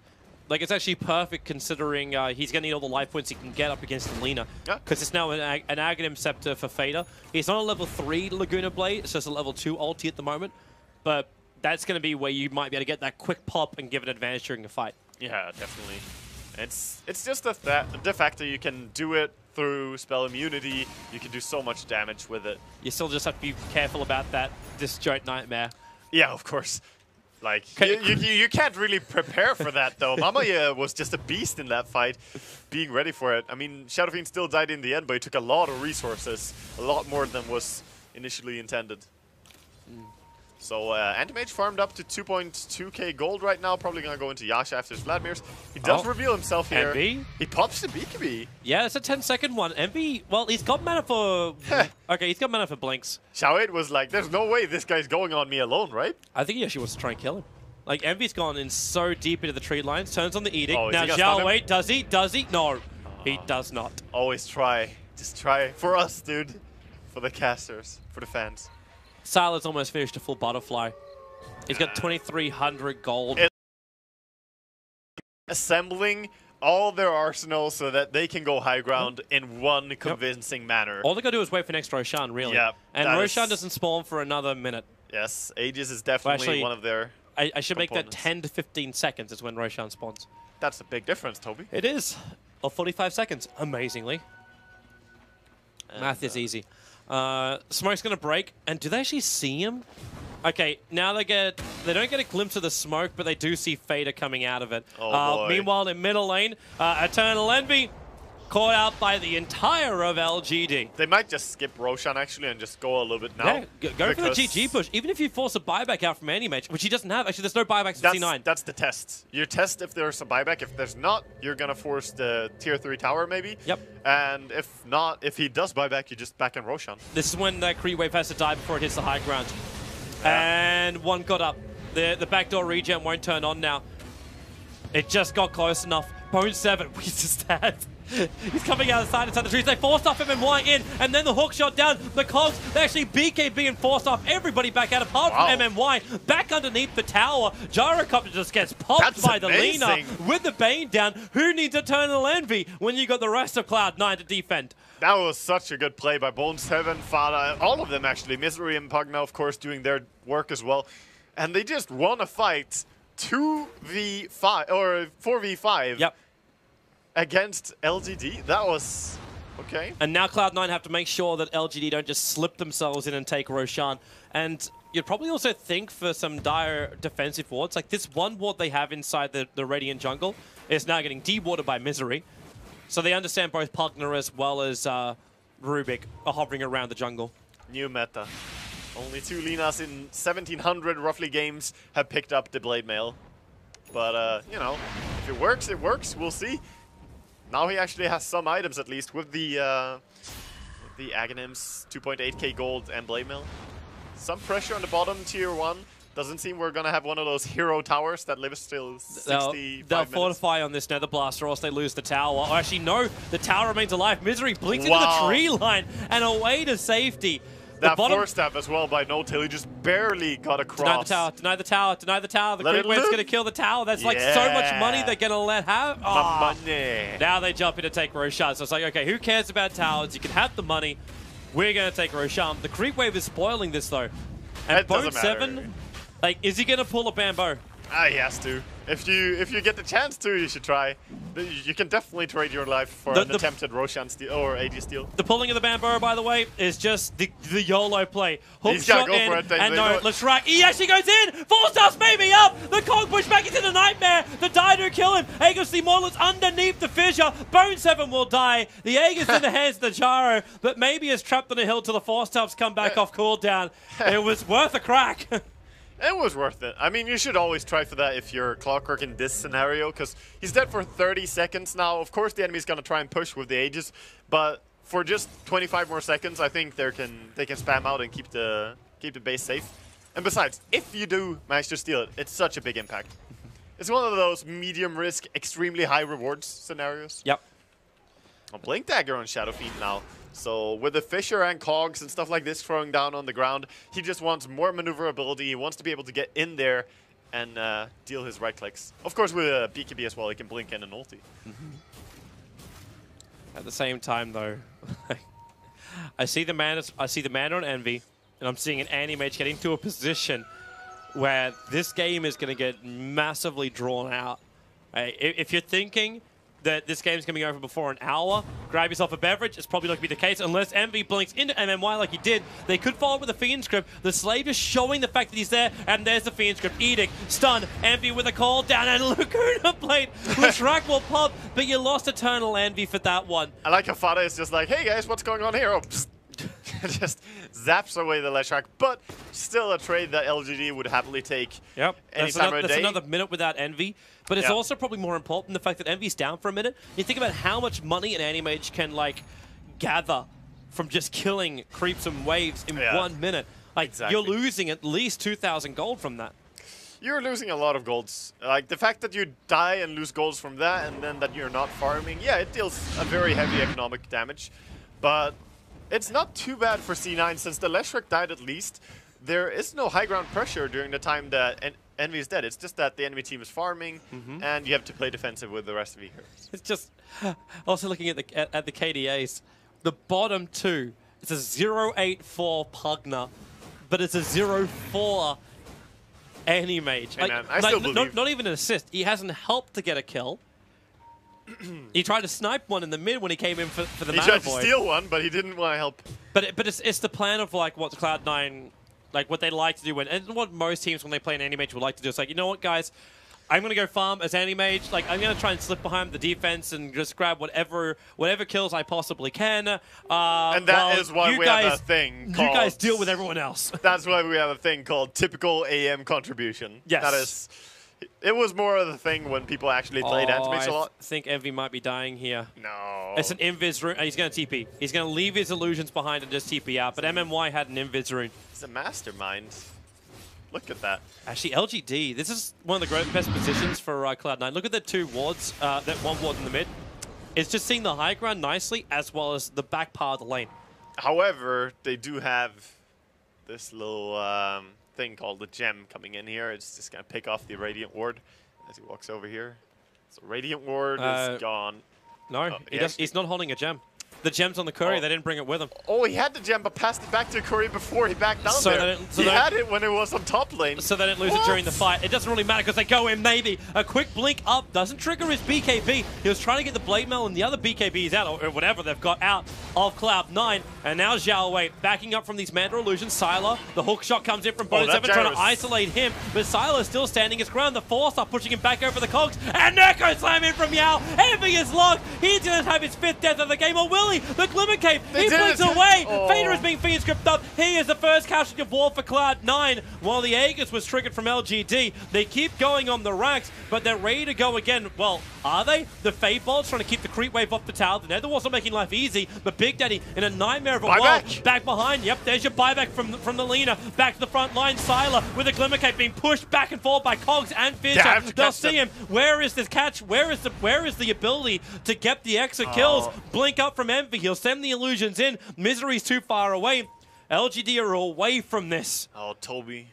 Like, it's actually perfect considering he's going to need all the life points he can get up against Lina. Because it's now an Aghanim Scepter for Fader. He's not a level 3 Laguna Blade, it's just a level 2 ulti at the moment. But that's going to be where you might be able to get that quick pop and give an advantage during a fight.
Yeah, definitely. It's just the fact that you can do it through spell immunity. You can do so much damage with it.
You still just have to be careful about that disjoint nightmare.
Yeah, of course. Like, you can't really prepare for that, though. Mamaya was just a beast in that fight, being ready for it. I mean, Shadow Fiend still died in the end, but he took a lot of resources, a lot more than was initially intended. So, Anti-Mage farmed up to 2.2k gold right now, probably going to go into Yasha after his Vladimir's. He does reveal himself here.
Envy?
He pops the BKB.
Yeah, it's a 10-second one. Envy, well, he's got mana for... okay, he's got mana for Blinks.
Xiao was like, there's no way this guy's going on me alone, right?
I think he actually wants to try and kill him. Like, Envy's gone in so deep into the tree lines, turns on the Edict.
Oh,
now, Xiao, does he? Does he? No, he does not.
Always try. Just try. For us, dude. For the casters. For the fans.
Silas almost finished a full butterfly. He's got 2,300 gold.
Assembling all their arsenal so that they can go high ground in one convincing manner.
All they got to do is wait for next Roshan, really.
Yeah,
and Roshan doesn't spawn for another minute.
Yes, Aegis is definitely one of their
I should make that 10 to 15 seconds is when Roshan spawns.
That's a big difference, Toby.
It is. Or 45 seconds, amazingly.
And
Math is easy. Smoke's going to break, and do they actually see him? Okay, now they don't get a glimpse of the smoke, but they do see Fader coming out of it.
Oh boy.
Meanwhile, in middle lane, Eternal Envy caught out by the entire of LGD.
They might just skip Roshan, actually, and just go a little bit now.
Yeah, go for the GG push. Even if you force a buyback out from Anti-Mage, which he doesn't have. Actually, there's no buybacks for C9.
That's the test. You test if there's a buyback. If there's not, you're going to force the tier 3 tower, maybe.
Yep.
And if not, if he does buyback, you just back in Roshan.
This is when that creep wave has to die before it hits the high ground. And one got up. The backdoor regen won't turn on now. It just got close enough. Bone 7, we just had. He's coming out of the side inside the trees. They forced off MMY in, and then the hook shot down. The cogs, they actually BKB and forced off everybody back out, apart from MMY. Back underneath the tower, Gyrocopter just gets popped by the Lina with the Bane down. Who needs Eternal Envy when you got the rest of Cloud9 to defend?
That was such a good play by Bone 7, Fada, all of them actually. Misery and Pugna, of course, doing their work as well. And they just won a fight 2v5, or 4v5.
Yep.
Against LGD. That was okay.
And now Cloud9 have to make sure that LGD don't just slip themselves in and take Roshan. And you'd probably also think for some dire defensive wards, like this one ward they have inside the Radiant jungle is now getting dewatered by Misery. So they understand both Pugna as well as Rubik are hovering around the jungle.
New meta. Only 2 Linas in 1,700 roughly games have picked up the Blade Mail. But, you know, if it works, it works. We'll see. Now he actually has some items at least with the Aghanims, 2.8k gold and Blade Mail. Some pressure on the bottom tier 1. Doesn't seem we're going to have one of those hero towers that lives still 65
They'll
minutes.
fortify on this Nether Blaster or else they lose the tower. Or actually, no, the tower remains alive. Misery blinks into the tree line and away to safety.
That force stab as well by No-Tail, he just barely got across.
Deny the tower, deny the tower. The creep wave's going to kill the tower. That's like so much money they're going to let have.
Money.
Now they jump in to take Roshan. So it's like, okay, who cares about towers? You can have the money. We're going to take Roshan. The creep wave is spoiling this, though. And Bone 7, like, is he going to pull a Bamboo?
He has to. If you get the chance to, you should try. You can definitely trade your life for an attempted Roshan steal or AD steal.
The pulling of the Bamboo, by the way, is just the YOLO play. Hook
He's got to
shot
go
in,
for it.
and no, Leshrac, he actually goes in! 4 stars maybe up! The Cog push back into the Nightmare! The Dido kill him! Aegis the Immortal is underneath the fissure! Bone 7 will die! The Aegis in the hands of the Jaro, but maybe is trapped on a hill till the Force Tubs come back off cooldown. It was worth a crack.
It was worth it. I mean, you should always try for that if you're Clockwork in this scenario, because he's dead for 30 seconds now. Of course, the enemy's going to try and push with the Aegis, but for just 25 more seconds, I think they can spam out and keep the base safe. And besides, if you do manage to steal it, it's such a big impact. It's one of those medium risk, extremely high rewards scenarios.
Yep.
A Blink Dagger on Shadow Fiend now. So with the Fisher and Cogs and stuff like this throwing down on the ground, he just wants more maneuverability. He wants to be able to get in there and deal his right clicks. Of course, with a BKB as well, he can blink in an ulti.
At the same time, though, I see the man on Envy, and I'm seeing an Anti-Mage get into a position where this game is going to get massively drawn out. If you're thinking that this game's going to be over before an hour, grab yourself a beverage. It's probably not going to be the case unless Envy blinks into MMY like he did. They could follow with a Fiend Script. The Slave just showing the fact that he's there, and there's the Fiend Script. Edict, stun, Envy with a call down, and Laguna Blade. Leshrac will pop, but you lost Eternal Envy for that one.
I like how Fada is just like, hey guys, what's going on here? Oh, just zaps away the Leshrac, but still a trade that LGD would happily take any time of the day.
That's another minute without Envy. But it's also probably more important the fact that Envy's down for a minute. You think about how much money an Anti-Mage can like gather from just killing creeps and waves in 1 minute. Like you're losing at least 2,000 gold from that.
You're losing a lot of golds. Like the fact that you die and lose golds from that, and then that you're not farming, yeah, it deals a very heavy economic damage. But it's not too bad for C9 since the Leshrac died at least. There is no high ground pressure during the time that Envy is dead. It's just that the enemy team is farming, and you have to play defensive with the rest of the heroes.
It's just also looking at the KDAs. The bottom two, it's a 0.84 Pugner, but it's a 0.4 Anti-Mage.
Hey man, I still believe.
Not even an assist. He hasn't helped to get a kill. He tried to snipe one in the mid when he came in for the Mana
He tried
Void.
to steal one, but he didn't want to help.
But it's the plan of like what Cloud9, like what they like to do, and what most teams when they play an Anti-Mage would like to do. It's like, you know what, guys, I'm gonna go farm as Anti-Mage. Like I'm gonna try and slip behind the defense and just grab whatever kills I possibly can.
And that is why we have a thing called...
You guys deal with everyone else.
That's why we have a thing called typical AM contribution.
Yes.
That is... It was more of the thing when people actually played Anti-Mage a lot.
I think Envy might be dying here.
No.
It's an invis rune. He's going to TP. He's going to leave his illusions behind and just TP out. But MMY had an invis rune.
He's a mastermind. Look at that.
Actually, LGD, this is one of the best positions for Cloud9. Look at the two wards, that one ward in the mid. It's just seeing the high ground nicely as well as the back part of the lane.
However, they do have this little... thing called the gem coming in here. It's just gonna pick off the Radiant Ward as he walks over here. So Radiant Ward is gone.
No, he's not holding a gem. The gem's on the Curry. They didn't bring it with him.
Oh, he had the gem, but passed it back to Curry before he backed down there. He had it when it was on top lane.
So they didn't lose it during the fight. It doesn't really matter because they go in maybe. A quick blink up doesn't trigger his BKB. He was trying to get the Blade Mail and the other BKBs out, or whatever they've got out of Cloud9. And now Xiao Wei backing up from these Mandra illusions. Sylar, the hook shot comes in from Bone 7 trying to isolate him. But Sylar is still standing his ground. The Force are pushing him back over the cogs. And Neko Slam in from Yao. Envy is locked. He's going to have his 5th death of the game. Or will he? The Glimmer Cave. He blinks away. Fader is being Fiend Script up. He is the first casualty of war for Cloud9. While the Aegis was triggered from LGD. They keep going on the racks, but they're ready to go again. Well, are they? The Fade Bolt's trying to keep the creep wave off the tower. The Nether Walls are making life easy, but Big Daddy in a nightmare of a world. Back behind. Yep, there's your buyback from the Lina. Back to the front line. Sylar with a Glimmer Cape being pushed back and forth by Cogs and Fisher. They'll see him. Where is this catch? Where is the ability to get the extra kills? Blink up from Envy. He'll send the illusions in. Misery's too far away. LGD are away from this.
Oh, Toby.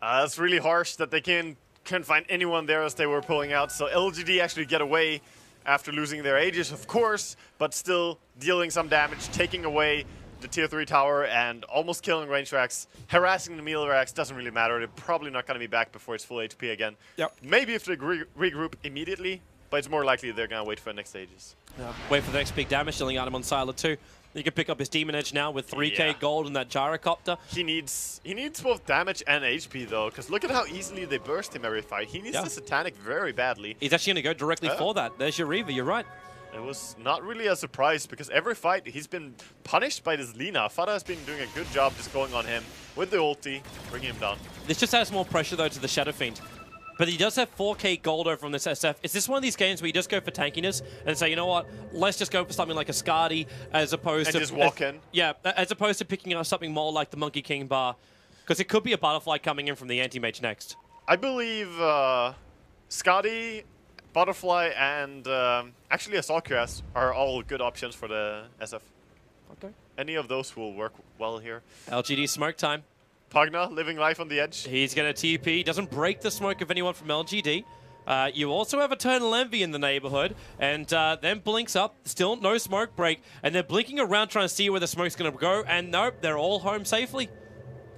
That's really harsh that they couldn't find anyone there as they were pulling out. So LGD actually get away after losing their Aegis, of course, but still dealing some damage, taking away the tier 3 tower and almost killing range racks. Harassing the melee racks doesn't really matter. They're probably not going to be back before it's full HP again.
Yep.
Maybe if they regroup immediately, but it's more likely they're going to wait for the next stages.
Wait for the next big damage, dealing out him on Sylar too. You can pick up his Demon Edge now with 3k gold and that Gyrocopter.
He needs both damage and HP though, because look at how easily they burst him every fight. He needs the Satanic very badly.
He's actually going to go directly for that. There's your Reaver, you're right.
It was not really a surprise because every fight he's been punished by this Lina. Fada has been doing a good job just going on him with the ulti, bringing him down.
This just adds more pressure though to the Shadow Fiend. But he does have 4k gold over from this SF. Is this one of these games where you just go for tankiness and say, you know what, let's just go for something like a Skadi as opposed to...
just walk in?
Yeah, as opposed to picking up something more like the Monkey King bar. Because it could be a Butterfly coming in from the Anti-Mage next.
I believe Skadi, Butterfly, and actually Assault Cuirass are all good options for the SF.
Okay.
Any of those will work well here.
LGD smoke time.
Pugna living life on the edge.
He's going to TP. Doesn't break the smoke of anyone from LGD. You also have Eternal Envy in the neighborhood, and then blinks up. Still no smoke break, and they're blinking around trying to see where the smoke's going to go, and nope, they're all home safely.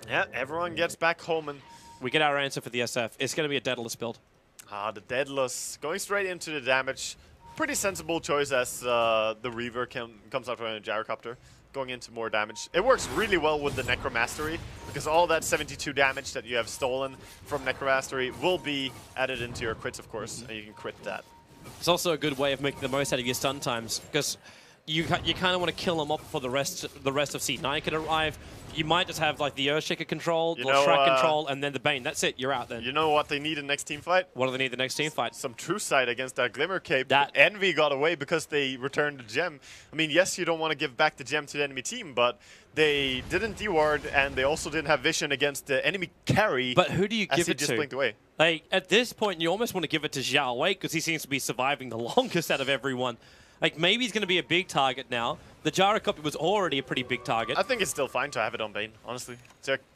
Yeah, everyone gets back home, and
we get our answer for the SF. It's going to be a Daedalus build.
The Daedalus going straight into the damage. Pretty sensible choice as the Reaver comes out from a gyrocopter, going into more damage. It works really well with the Necromastery, because all that 72 damage that you have stolen from Necromastery will be added into your crits, of course, and you can crit that.
It's also a good way of making the most out of your stun times, because you kind of want to kill them up before the rest of C9 can arrive. You might just have like the Earthshaker control, the Shrek control, and then the Bane. That's it. You're out then.
You know what they need in next team fight?
What do they need the next team fight?
Some True Sight against that Glimmer Cape. That Envy got away because they returned the gem. I mean, yes, you don't want to give back the gem to the enemy team, but they didn't deward, and they also didn't have vision against the enemy carry.
But who do you give it
just
to?
Blinked away.
Like at this point, you almost want to give it to Xiao Wei because he seems to be surviving the longest out of everyone. Like maybe he's going to be a big target now. The Gyrocopter was already a pretty big target.
I think it's still fine to have it on Bane, honestly.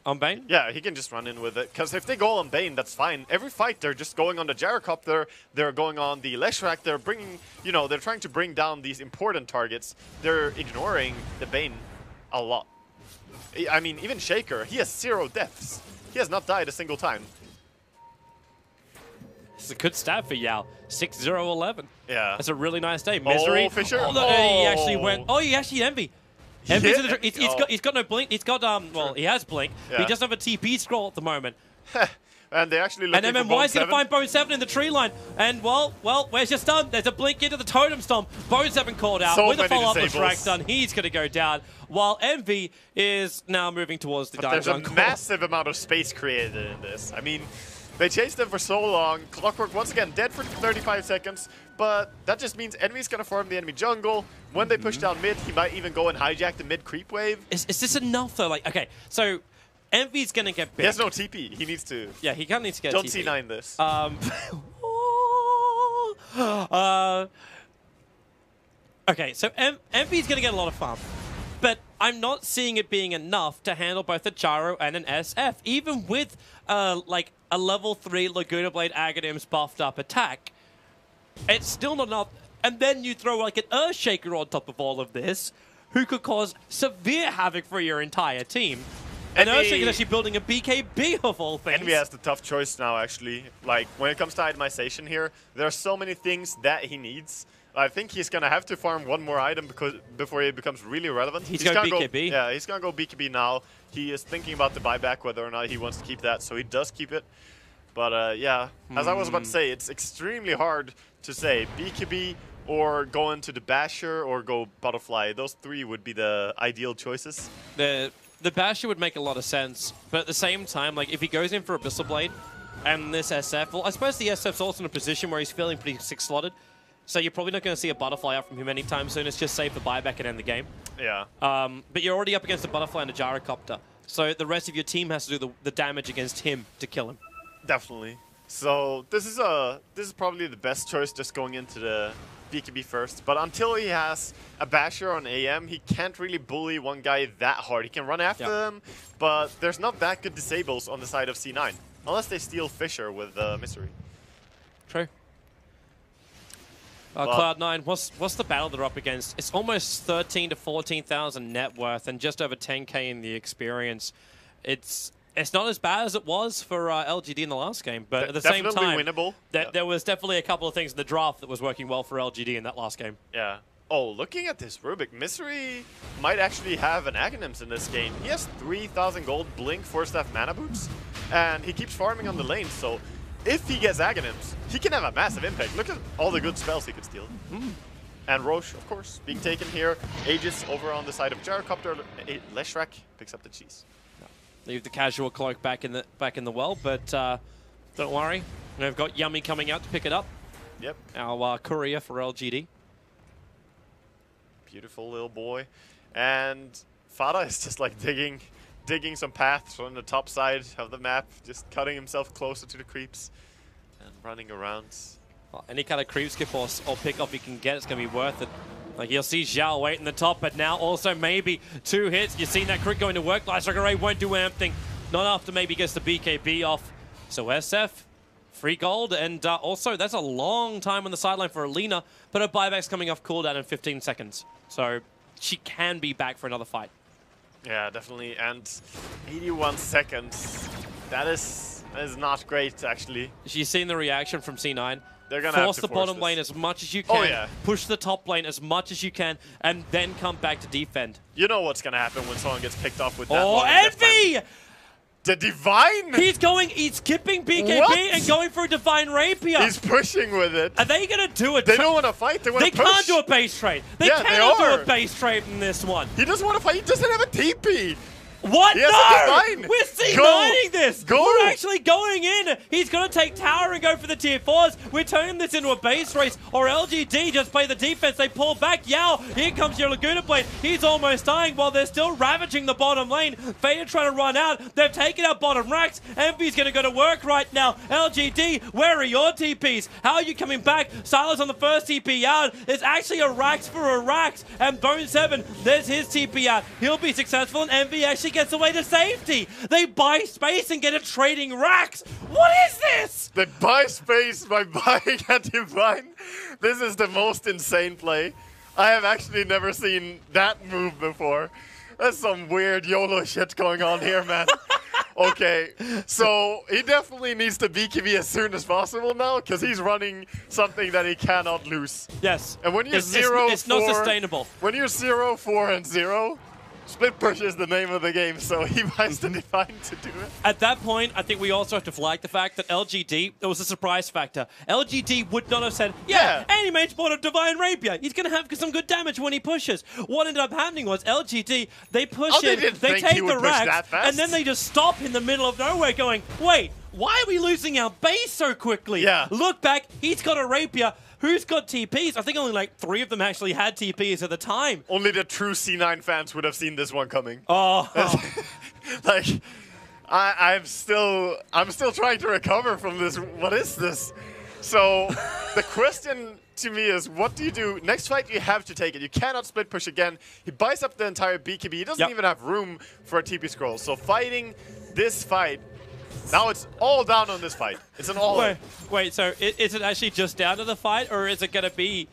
On Bane?
Yeah, he can just run in with it. Because if they go on Bane, that's fine. Every fight, they're just going on the Gyrocopter. They're going on the Leshrac. They're bringing, you know, they're trying to bring down these important targets. They're ignoring the Bane a lot. I mean, even Shaker, he has 0 deaths. He has not died a single time.
It's a good stat for Yao. 6-0-11.
Yeah.
That's a really nice day. Misery.
Oh, Fisher.
Oh, no, he actually went. Oh, he actually Envy. Envy's in the, he's got no blink. He's got well, he has blink.
Yeah.
But he doesn't have a TP scroll at the moment.
And they actually looking
and
for
MMY's going to find Bone 7 in the tree line. And well, where's your stun? There's a blink into the totem stomp. Bone 7 called out with a follow-up of Shrek stun. He's going to go down. While Envy is now moving towards the Dark Zone.
There's a massive amount of space created in this. I mean, they chased them for so long. Clockwork once again dead for 35 seconds, but that just means Envy's gonna farm the enemy jungle. When they push down mid, he might even go and hijack the mid creep wave.
Is this enough though? Like, okay, so Envy's gonna get big.
He has no TP. He needs to.
Yeah, he kind of needs to get
Don't
TP.
C9 this.
Okay, so Envy's gonna get a lot of farm. But I'm not seeing it being enough to handle both a Gyro and an SF. Even with like a level 3 Laguna Blade Aghanims buffed up attack, it's still not enough. And then you throw like an Earthshaker on top of all of this, who could cause severe havoc for your entire team. And Earthshaker is actually building a BKB of all things.
Envy has the tough choice now, actually. Like, when it comes to itemization here, there are so many things that he needs. I think he's going to have to farm one more item before he becomes really relevant.
He's going BKB.
Yeah, he's going to go BKB now. He is thinking about the buyback, whether or not he wants to keep that, so he does keep it. But yeah, as I was about to say, it's extremely hard to say BKB or go into the Basher or go Butterfly. Those 3 would be the ideal choices.
The Basher would make a lot of sense, but at the same time, like if he goes in for Abyssal Blade and this SF, well, I suppose the SF's also in a position where he's feeling pretty 6-slotted. So you're probably not going to see a Butterfly out from him anytime soon. It's just save the buyback and end the game.
Yeah.
But you're already up against a Butterfly and a Gyrocopter. So the rest of your team has to do the damage against him to kill him.
Definitely. So this is probably the best choice, just going into the BKB first. But until he has a Basher on AM, he can't really bully one guy that hard. He can run after them, but there's not that good disables on the side of C9. Unless they steal Fisher with Misery.
True. Cloud9, what's the battle they're up against? It's almost 13 to 14,000 net worth and just over 10k in the experience. It's not as bad as it was for LGD in the last game, but at the same time,
winnable.
There was definitely a couple of things in the draft that was working well for LGD in that last game.
Yeah. Oh, looking at this Rubik, Misery might actually have an Aghanims in this game. He has 3,000 gold Blink 4-staff mana boots, and he keeps farming on the lane, so if he gets Aghanims, he can have a massive impact. Look at all the good spells he could steal. And Roche, of course, being taken here. Aegis over on the side of Gyrocopter. Leshrac picks up the cheese.
Leave the casual cloak back in the well, but don't worry. We've got Yummy coming out to pick it up.
Yep.
Our courier for LGD.
Beautiful little boy. And Fada is just like digging some paths on the top side of the map, just cutting himself closer to the creeps and running around.
Well, any kind of creep skip or pick up he can get, it's going to be worth it. Like, you'll see Zhao wait in the top, but now also maybe 2 hits. You've seen that crit going to work. Light Strike Array won't do anything. Not after maybe gets the BKB off. So SF, free gold, and also that's a long time on the sideline for Alina, but her buyback's coming off cooldown in 15 seconds. So she can be back for another fight.
Yeah, definitely. And 81 seconds. That is not great, actually.
She's seen the reaction from C9.
They're gonna
force
have to
the bottom
this.
lane as much as you can.
Oh, yeah.
Push the top lane as much as you can, and then come back to defend.
You know what's gonna happen when someone gets picked off with that.
Oh, Envy!
The Divine!
He's skipping BKB and going for a Divine Rapier.
He's pushing with it.
Are they gonna do it?
They don't want to fight. They want to push.
They can't do a base trade. They cannot do a base trade in this one.
He doesn't want to fight. He doesn't have a TP.
What?
He has
No!
a Divine.
We're C9ing this!
Go!
We're actually going in! He's gonna take tower and go for the tier 4s. We're turning this into a base race, or LGD just play the defense. They pull back. Yao, here comes your Laguna Blade. He's almost dying while they're still ravaging the bottom lane. Fader trying to run out. They've taken out bottom racks. Envy's gonna go to work right now. LGD, where are your TPs? How are you coming back? Silas on the first TP out. It's actually a Rax for a Rax. And Bone 7, there's his TP out. He'll be successful, and Envy actually gets away to safety. They buy space and get a trading racks. What is this?
They buy space by buying a Divine. This is the most insane play. I have actually never seen that move before. That's some weird YOLO shit going on here, man. Okay, so he definitely needs to BKB as soon as possible now, because he's running something that he cannot lose.
Yes.
And when you're
it's not sustainable.
When you're 0, 4, and 0, split push is the name of the game, so he buys the Divine to do it.
At that point, I think we also have to flag the fact that LGD, there was a surprise factor. LGD would not have said, yeah. Any mage bought a Divine Rapier. He's going to have some good damage when he pushes. What ended up happening was LGD, they push in, they take the racks, and then they just stop in the middle of nowhere going, wait, why are we losing our base so quickly?
Yeah.
Look back, he's got a Rapier. Who's got TPs? I think only like 3 of them actually had TPs at the time.
Only the true C9 fans would have seen this one coming.
Oh.
Like, I'm still trying to recover from this. What is this? So the question to me is, what do you do? Next fight, you have to take it. You cannot split push again. He buys up the entire BKB. He doesn't even have room for a TP scroll. So fighting this fight, now it's all down on this fight. It's an all.
Wait, so is it actually just down to the fight, or is it going to be...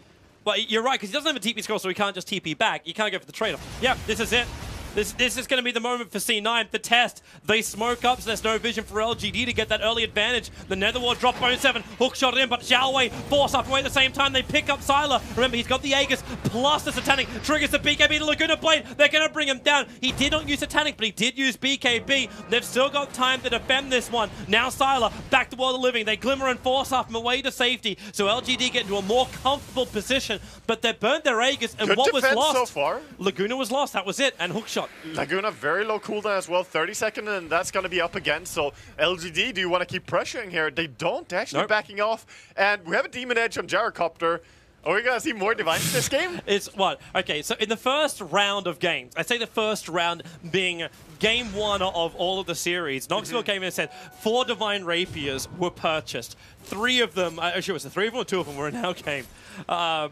Well, you're right, because he doesn't have a TP scroll, so he can't just TP back. You can't go for the trade-off. Yep, this is it. This is going to be the moment for C9, the test. They smoke up, so there's no vision for LGD to get that early advantage. The Netherward drop Bone 7, hook shot in, but Xiaowei force up away at the same time. They pick up Sylar. Remember, he's got the Aegis plus the Satanic. Triggers the BKB to Laguna Blade. They're going to bring him down. He did not use Satanic, but he did use BKB. They've still got time to defend this one. Now Sylar back to World of Living. They glimmer and force up him away to safety. So LGD get into a more comfortable position, but they burnt their Aegis, and
Good
what was lost?
so far.
Laguna was lost. That was it. And hook shot.
Laguna, very low cooldown as well, 30 seconds, and that's going to be up again. So LGD, do you want to keep pressuring here? They don't. They're actually backing off. And we have a Demon Edge on Gyrocopter. Are we going to see more Divines this game?
It's what? Okay, so in the first round of games, I'd say the first round being game 1 of all of the series, Knoxville came in and said 4 Divine Rapiers were purchased. 3 of them, actually was it 3 of them or 2 of them were in our game. That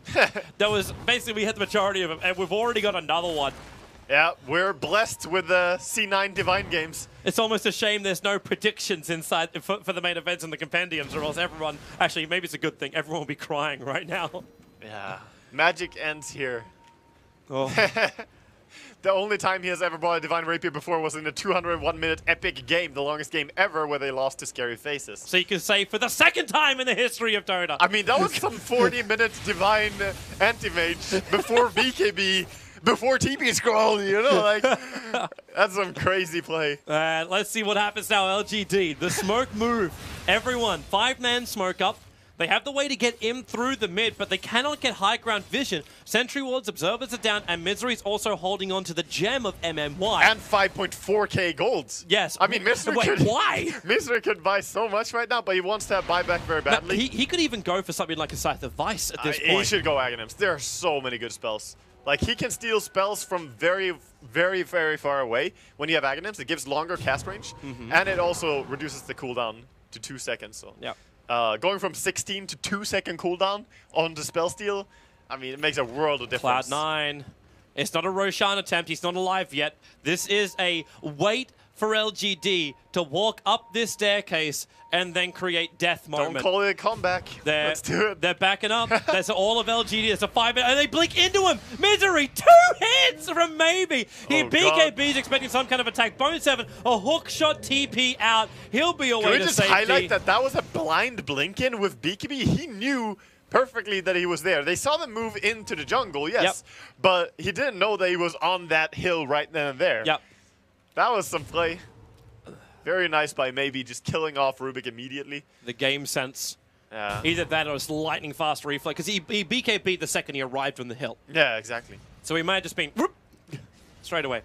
was, basically we had the majority of them, and we've already got another one.
Yeah, we're blessed with the C9 Divine games.
It's almost a shame there's no predictions inside for the main events and the compendiums, or else everyone, actually maybe it's a good thing, everyone will be crying right now.
Yeah, magic ends here.
Oh.
The only time he has ever bought a Divine Rapier before was in a 201-minute epic game, the longest game ever, where they lost to Scary Faces.
So you can say for the 2nd time in the history of Dota.
I mean, that was some 40-minute Divine Anti-Mage before BKB, before TP scroll, you know, like, that's some crazy play.
Let's see what happens now, LGD. The smoke move. Everyone, 5-man smoke up. They have the way to get in through the mid, but they cannot get high ground vision. Sentry wards, observers are down, and Misery's also holding on to the gem of MMY.
And 5.4k golds.
Yes.
I mean, Misery
why?
Misery could buy so much right now, but he wants to have buyback very badly.
He could even go for something like a Scythe of Vice at this point.
He should go Aghanims. There are so many good spells. Like, he can steal spells from very, very, very far away. When you have Aghanims, it gives longer cast range, and it also reduces the cooldown to 2 seconds. So,
yeah.
Going from 16 to 2-second cooldown on the spell steal, I mean, it makes a world of difference.
Cloud9. It's not a Roshan attempt. He's not alive yet. This is a wait for LGD to walk up this staircase and then create death moment.
Don't call it a comeback. Let's do it.
They're backing up. There's all of LGD. There's a 5-minute, and they blink into him. Misery, 2 hits from maybe. BKB's expecting some kind of attack. Bone7, a hook shot TP out. He'll be away to safety.
Can we just highlight that that was a blind blink in with BKB? He knew perfectly that he was there. They saw them move into the jungle, yes, but he didn't know that he was on that hill right then and there.
Yep.
That was some play. Very nice by maybe just killing off Rubik immediately.
The game sense.
Yeah.
Either that or it's lightning fast reflex, because he BKB'd the second he arrived from the hill.
Yeah, exactly.
So he might have just been whoop, straight away.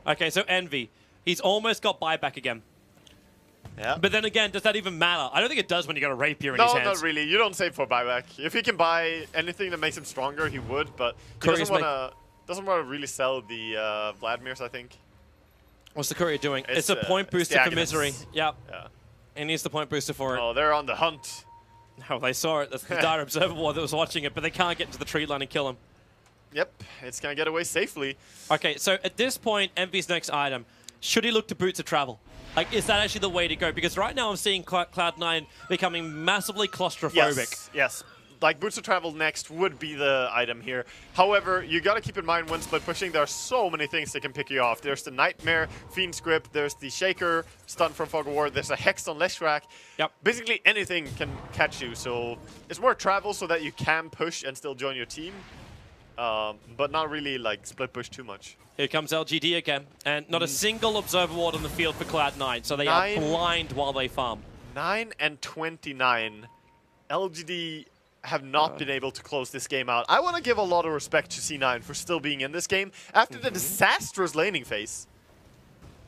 Okay, so Envy. He's almost got buyback again.
Yeah.
But then again, does that even matter? I don't think it does when you got a rapier in his hands.
No, not really. You don't save for buyback. If he can buy anything that makes him stronger, he would, but he doesn't want to really sell the Vladimirs, I think.
What's the courier doing? It's a point booster for Misery. Yep.
Yeah.
He needs the point booster for it.
Oh, they're on the hunt.
No, they saw it. That's the dire observer ward that was watching it, but they can't get into the tree line and kill him.
Yep, it's going to get away safely.
Okay, so at this point, Envy's next item, should he look to Boots of Travel? Like, is that actually the way to go? Because right now I'm seeing Cloud9 becoming massively claustrophobic.
Yes. Like, Boots of Travel next would be the item here. However, you got to keep in mind when split pushing, there are so many things that can pick you off. There's the Nightmare, Fiend Script, there's the Shaker, Stun from Fog of War, there's a Hex on Leshrac.
Yep.
Basically anything can catch you, so it's more travel so that you can push and still join your team. But not really, like, split push too much.
Here comes LGD again, and not a single observer ward on the field for Cloud9, so they are blind while they farm.
9 and 29. LGD have not been able to close this game out. I want to give a lot of respect to C9 for still being in this game after the disastrous laning phase.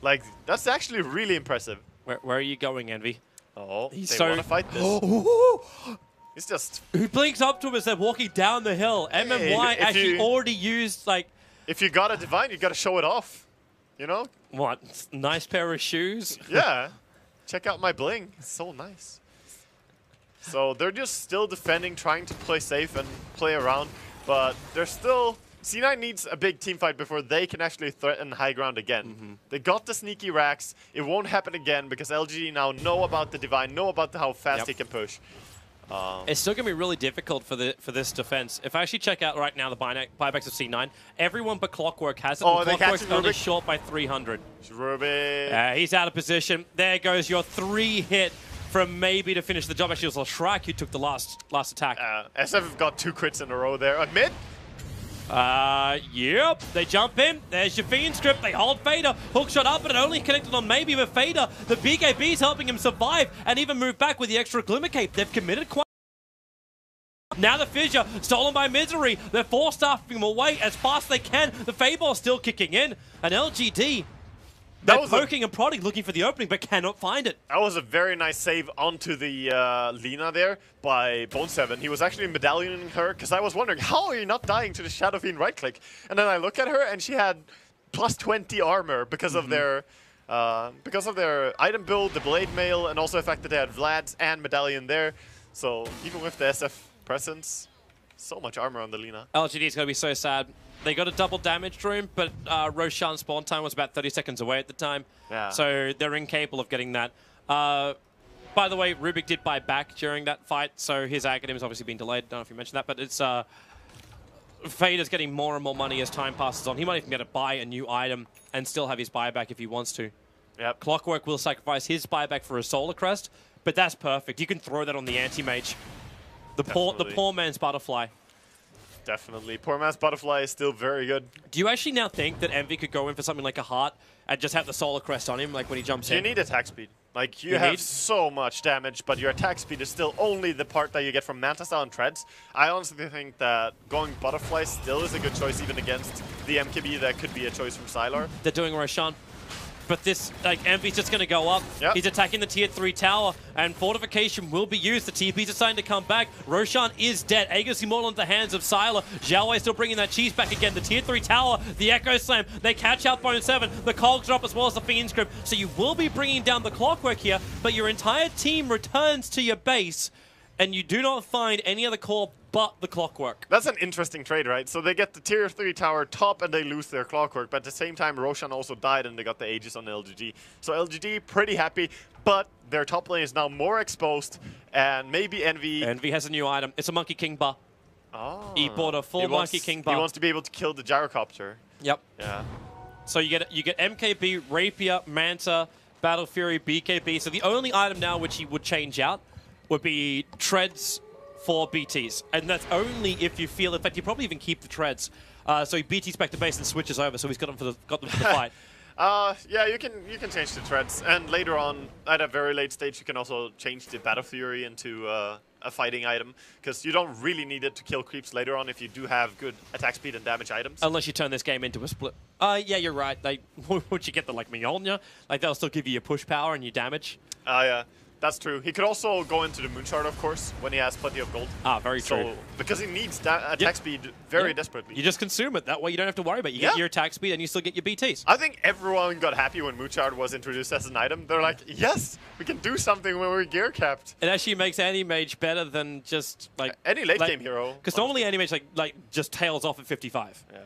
Like, that's actually really impressive.
Where are you going, Envy?
Oh,
He's
they
so
want to fight this. It's just...
He blinks up to him as they're walking down the hill. MMY actually already used, like...
If you got a Divine, you got to show it off. You know?
What? Nice pair of shoes?
Yeah. Check out my bling. It's so nice. So they're just still defending, trying to play safe and play around, but they're still... C9 needs a big team fight before they can actually threaten high ground again. They got the sneaky racks. It won't happen again because LGD now know about the Divine, know about how fast he can push.
It's still going to be really difficult for this defense. If I actually check out right now the buybacks of C9, everyone but Clockwork has it.
Oh,
Clockwork's only short by 300.
Rubik.
He's out of position. There goes your 3-hit from maybe to finish the job. Actually, it was Leshrac who took the last attack.
SF got 2 crits in a row there. Mid?
Yep. They jump in. There's your Fiend Script. They hold Fader. Hookshot up, but it only connected on maybe with Fader. The BKB's helping him survive and even move back with the extra Glimmer Cape. They've committed quite... Now the fissure, stolen by Misery. They're force-staffing him away as fast as they can. The Fadebal's still kicking in. And LGD... They're poking and prodding, looking for the opening, but cannot find it.
That was a very nice save onto the Lina there by Bone7. He was actually medallioning her, because I was wondering, how are you not dying to the Shadow Fiend right-click? And then I look at her, and she had plus 20 armor because of their item build, the Blade Mail, and also the fact that they had Vlad's and Medallion there. So even with the SF presence, so much armor on the Lina.
LGD is going to be so sad. They got a double damage room, but Roshan's spawn time was about 30 seconds away at the time.
Yeah.
So they're incapable of getting that. By the way, Rubik did buy back during that fight, so his Aghanim has obviously been delayed. Don't know if you mentioned that, but it's Fader's getting more and more money as time passes on. He might even get to buy a new item and still have his buyback if he wants to.
Yep.
Clockwork will sacrifice his buyback for a Solar Crest, but that's perfect. You can throw that on the anti-mage. The poor man's butterfly.
Definitely. Poor man's butterfly is still very good.
Do you actually now think that Envy could go in for something like a heart and just have the Solar Crest on him, like when he jumps in?
You need attack speed. Like, you have so much damage, but your attack speed is still only the part that you get from Manta Style and Treads. I honestly think that going Butterfly still is a good choice, even against the MKB. That could be a choice from Sylar.
They're doing Roshan. But this, like, Envy's just going to go up.
Yep.
He's attacking the tier 3 tower, and fortification will be used. The TP's are starting to come back. Roshan is dead. Aegis Immortal in the hands of Sylar. Xiaowei still bringing that cheese back again. The tier 3 tower, the Echo Slam. They catch out Bone7. The Cogs drop as well as the Fiend Script. So you will be bringing down the Clockwork here, but your entire team returns to your base. and you do not find any other core but the Clockwork.
That's an interesting trade, right? So they get the tier 3 tower top and they lose their Clockwork, but at the same time Roshan also died and they got the Aegis on LGD. So LGD pretty happy, but their top lane is now more exposed, and maybe Envy...
Envy has a new item. It's a Monkey King bar.
Oh.
He bought a full Monkey King bar.
He wants to be able to kill the Gyrocopter.
Yep.
Yeah.
So you get MKB, Rapier, Manta, Battle Fury, BKB. So the only item now which he would change out would be Treads for BTs. And that's only if you feel, in fact, you probably even keep the Treads. So he BTs back to base and switches over, so he's got them for the fight.
Yeah, you can change the Treads, and later on, at a very late stage, you can also change the Battle Fury into a fighting item, because you don't really need it to kill creeps later on if you do have good attack speed and damage items.
Unless you turn this game into a split. Yeah, you're right. Once you get the Mjolnir, they'll still give you your push power and your damage.
Yeah. That's true. He could also go into the Moonshard, of course, when he has plenty of gold.
Very true.
Because he needs attack speed very desperately.
You just consume it. That way you don't have to worry about it. You get your attack speed and you still get your BTs.
I think everyone got happy when Moonshard was introduced as an item. They're like, yes, we can do something when we're gear capped.
It actually makes Anti-Mage better than just
any late game hero.
Because normally Anti-Mage just tails off at 55.
Yeah.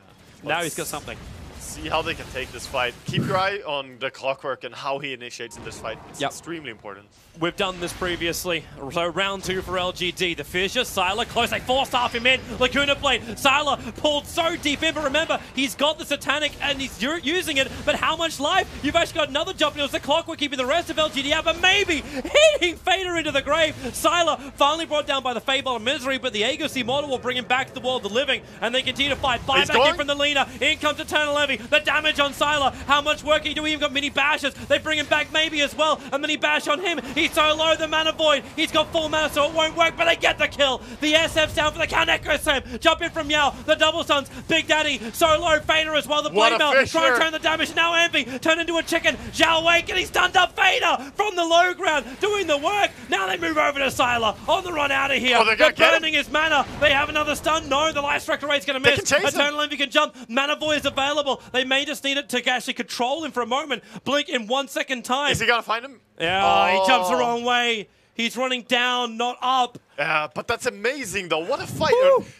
Now he's got something.
See how they can take this fight. Keep your eye on the Clockwork and how he initiates in this fight. It's extremely important.
We've done this previously. So round 2 for LGD. The Fissure, Sylar close. They forced half him in. Lacuna Blade. Sylar pulled so deep in, but remember, he's got the Satanic and he's using it. But how much life? You've actually got another jump. It was the Clockwork keeping the rest of LGD out, but maybe hitting Fader into the grave. Sylar finally brought down by the Fable of Misery, but the Aegis Immortal will bring him back to the world of the living, and they continue to fight. Buyback in from the Lina. In comes Eternal Levy. The damage on Sylar. How much work can he do? He even got mini bashes. They bring him back maybe as well. A mini bash on him. He's so low, the mana void. He's got full mana, so it won't work, but they get the kill. The SF's down for the count. Echo Slam. Jump in from Yao. The double stuns. Big Daddy. So low. Fader as well. The Blade Mail. Try and turn the damage. Now Envy. Turn into a chicken. Zhao Wei getting stunned up. Fader from the low ground. Doing the work. Now they move over to Sylar. On the run out of here. They're burning his mana. They have another stun. No, the Life Structure rate's going to miss. Eternal Envy can jump. Mana void is available. They may just need it to actually control him for a moment. Blink in 1 second time.
Is he going to find him?
Yeah, he jumps the wrong way. He's running down, not up.
Yeah, but that's amazing, though. What a fight.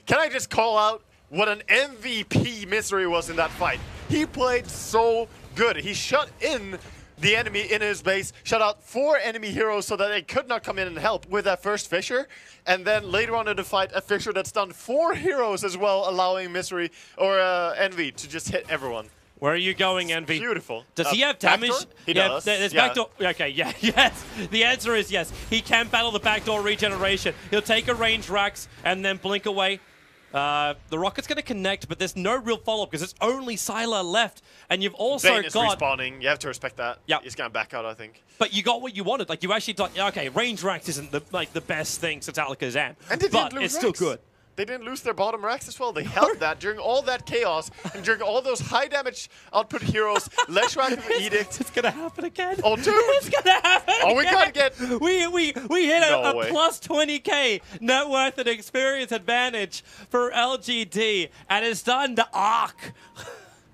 Can I just call out what an MVP Misery was in that fight? He played so good. He shut in the enemy in his base, shut out 4 enemy heroes so that they could not come in and help with that first Fissure. And then later on in the fight, a Fissure that stunned 4 heroes as well, allowing Misery or Envy to just hit everyone.
Where are you going, Envy?
Beautiful.
Does he have damage?
Backdoor? He does.
There's backdoor. Okay, yeah, yes. The answer is yes. He can battle the backdoor regeneration. He'll take a range Rax and then blink away. The rocket's going to connect, but there's no real follow-up because it's only Sylar left. And you've also
Vayne is respawning. You have to respect that.
Yeah.
He's going to back out, I think.
But you got what you wanted. Like, you actually thought, okay, range Rax isn't the best thing since Alakazam.
And they
but
didn't lose
it's
Rax.
still good.
They didn't lose their bottom racks as well. They held that during all that chaos and during all those high damage output heroes. Leshrac Edict.
It's gonna happen again.
Oh, dude!
It's gonna happen.
Oh, we gotta get.
We hit a plus 20k net worth and experience advantage for LGD, and it's done to arc.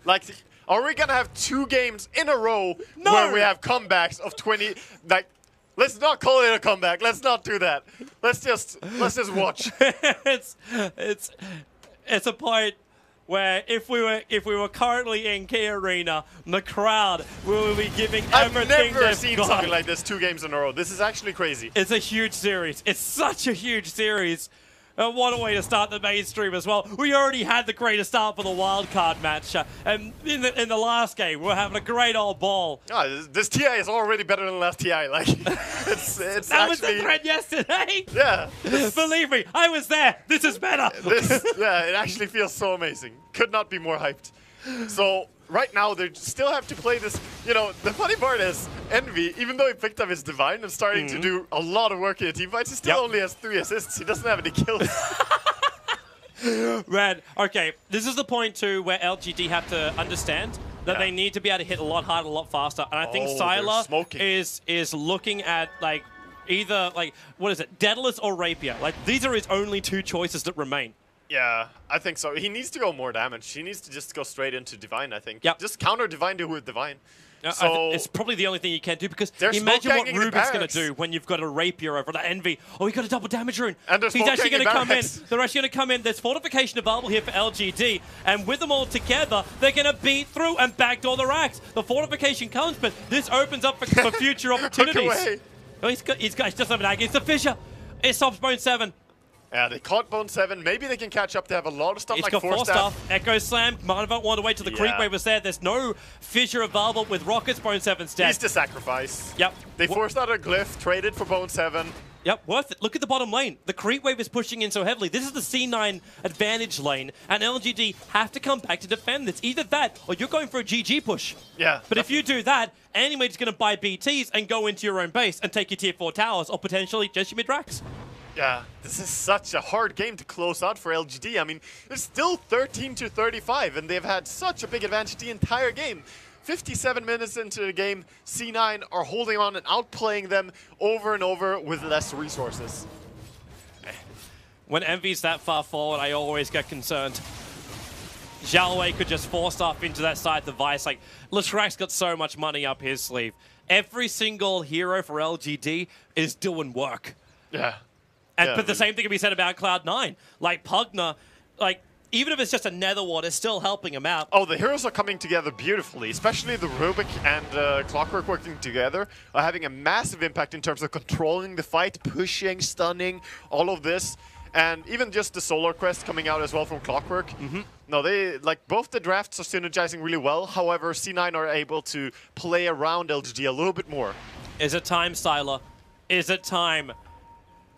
Like, are we gonna have 2 games in a row where we have comebacks of 20? Like. Let's not call it a comeback. Let's not do that. Let's just watch.
it's a point where if we were currently in Key Arena, the crowd will be giving everything.
I've never seen something like this 2 games in a row. This is actually crazy.
It's a huge series. It's such a huge series. What a way to start the mainstream as well. We already had the greatest start for the wildcard match. And in the last game, we were having a great old ball.
Oh, this TI is already better than the last TI. Like, it's
that
actually,
was the thread yesterday.
Yeah.
Believe me, I was there. This is better.
Yeah, it actually feels so amazing. Could not be more hyped. So right now, they still have to play this. You know, the funny part is Envy, even though he picked up his Divine and starting to do a lot of work in the team fights, he still only has 3 assists. He doesn't have any kills.
Man, okay, this is the point too where LGD have to understand that they need to be able to hit a lot harder, a lot faster. And I think Sylar is looking at like either like what is it, Daedalus or Rapier. Like these are his only 2 choices that remain.
Yeah, I think so. He needs to go more damage. He needs to just go straight into Divine, I think.
Yep.
Just counter Divine to with Divine. So
it's probably the only thing you can do, because
there's
imagine
smoke
what
hanging in
Rubik's going
barracks.
to do when you've got a rapier over the Envy. Oh, he got a double damage rune.
And there's
He's
smoke
actually
hanging
going to come in.
barracks.
They're actually going to come in. There's fortification available here for LGD, and with them all together, they're going to beat through and backdoor the racks. The fortification comes, but this opens up for future opportunities.
away.
Oh, he's just over that. It's the Fissure. It stops Bone 7.
Yeah, they caught Bone 7. Maybe they can catch up. They have a lot of stuff
He's
like
got
Force
4
Staff.
stuff. Echo Slam. Marnavant wanted to wait till the Creep Wave was there. There's no Fissure available with Rockets. Bone 7's dead.
He's the sacrifice.
Yep.
They forced out a glyph, traded for Bone 7.
Yep, worth it. Look at the bottom lane. The Creep Wave is pushing in so heavily. This is the C9 advantage lane, and LGD have to come back to defend this. Either that, or you're going for a GG push.
Yeah.
But if you do that, Animate's going to buy BTs and go into your own base and take your tier 4 towers, or potentially just your mid-racks.
Yeah, this is such a hard game to close out for LGD. I mean, it's still 13-35, and they've had such a big advantage the entire game. 57 minutes into the game, C9 are holding on and outplaying them over and over with less resources.
When Envy's that far forward, I always get concerned. Xiaowei could just force off into that side device. Like, Leshrak's got so much money up his sleeve. Every single hero for LGD is doing work.
Yeah.
But the same thing can be said about Cloud9. Like, Pugna, like, even if it's just a Netherward, it's still helping him out.
Oh, the heroes are coming together beautifully, especially the Rubik and Clockwork working together are having a massive impact in terms of controlling the fight, pushing, stunning, all of this. And even just the Solar Quest coming out as well from Clockwork. No, they, like, both the drafts are synergizing really well. However, C9 are able to play around LGD a little bit more.
Is it time, Sylar? Is it time?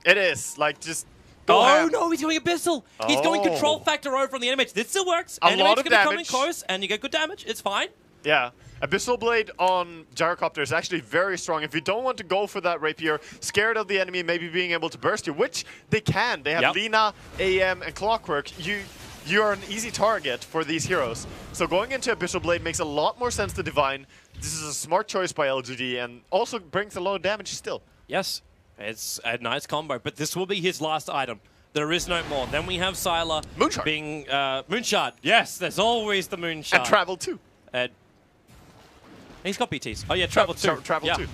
It is. Like, just go
Oh,
ham.
no, he's going Abyssal. He's going
Oh.
Control Factor over on the Animates. This still works.
A lot
Animate's
of
going to come in
damage.
close, and you get good damage. It's fine.
Yeah. Abyssal Blade on Gyrocopter is actually very strong. If you don't want to go for that Rapier, scared of the enemy maybe being able to burst you, which they can. They have Lina, AM, and Clockwork. You are an easy target for these heroes. So going into Abyssal Blade makes a lot more sense to Divine. This is a smart choice by LGD and also brings a lot of damage still.
Yes, it's a nice combo, but this will be his last item. There is no more. Then we have Sylar being Moonshard. Yes, there's always the Moonshard.
And Travel too.
He's got BTs. Oh yeah, Travel 2.
Travel 2.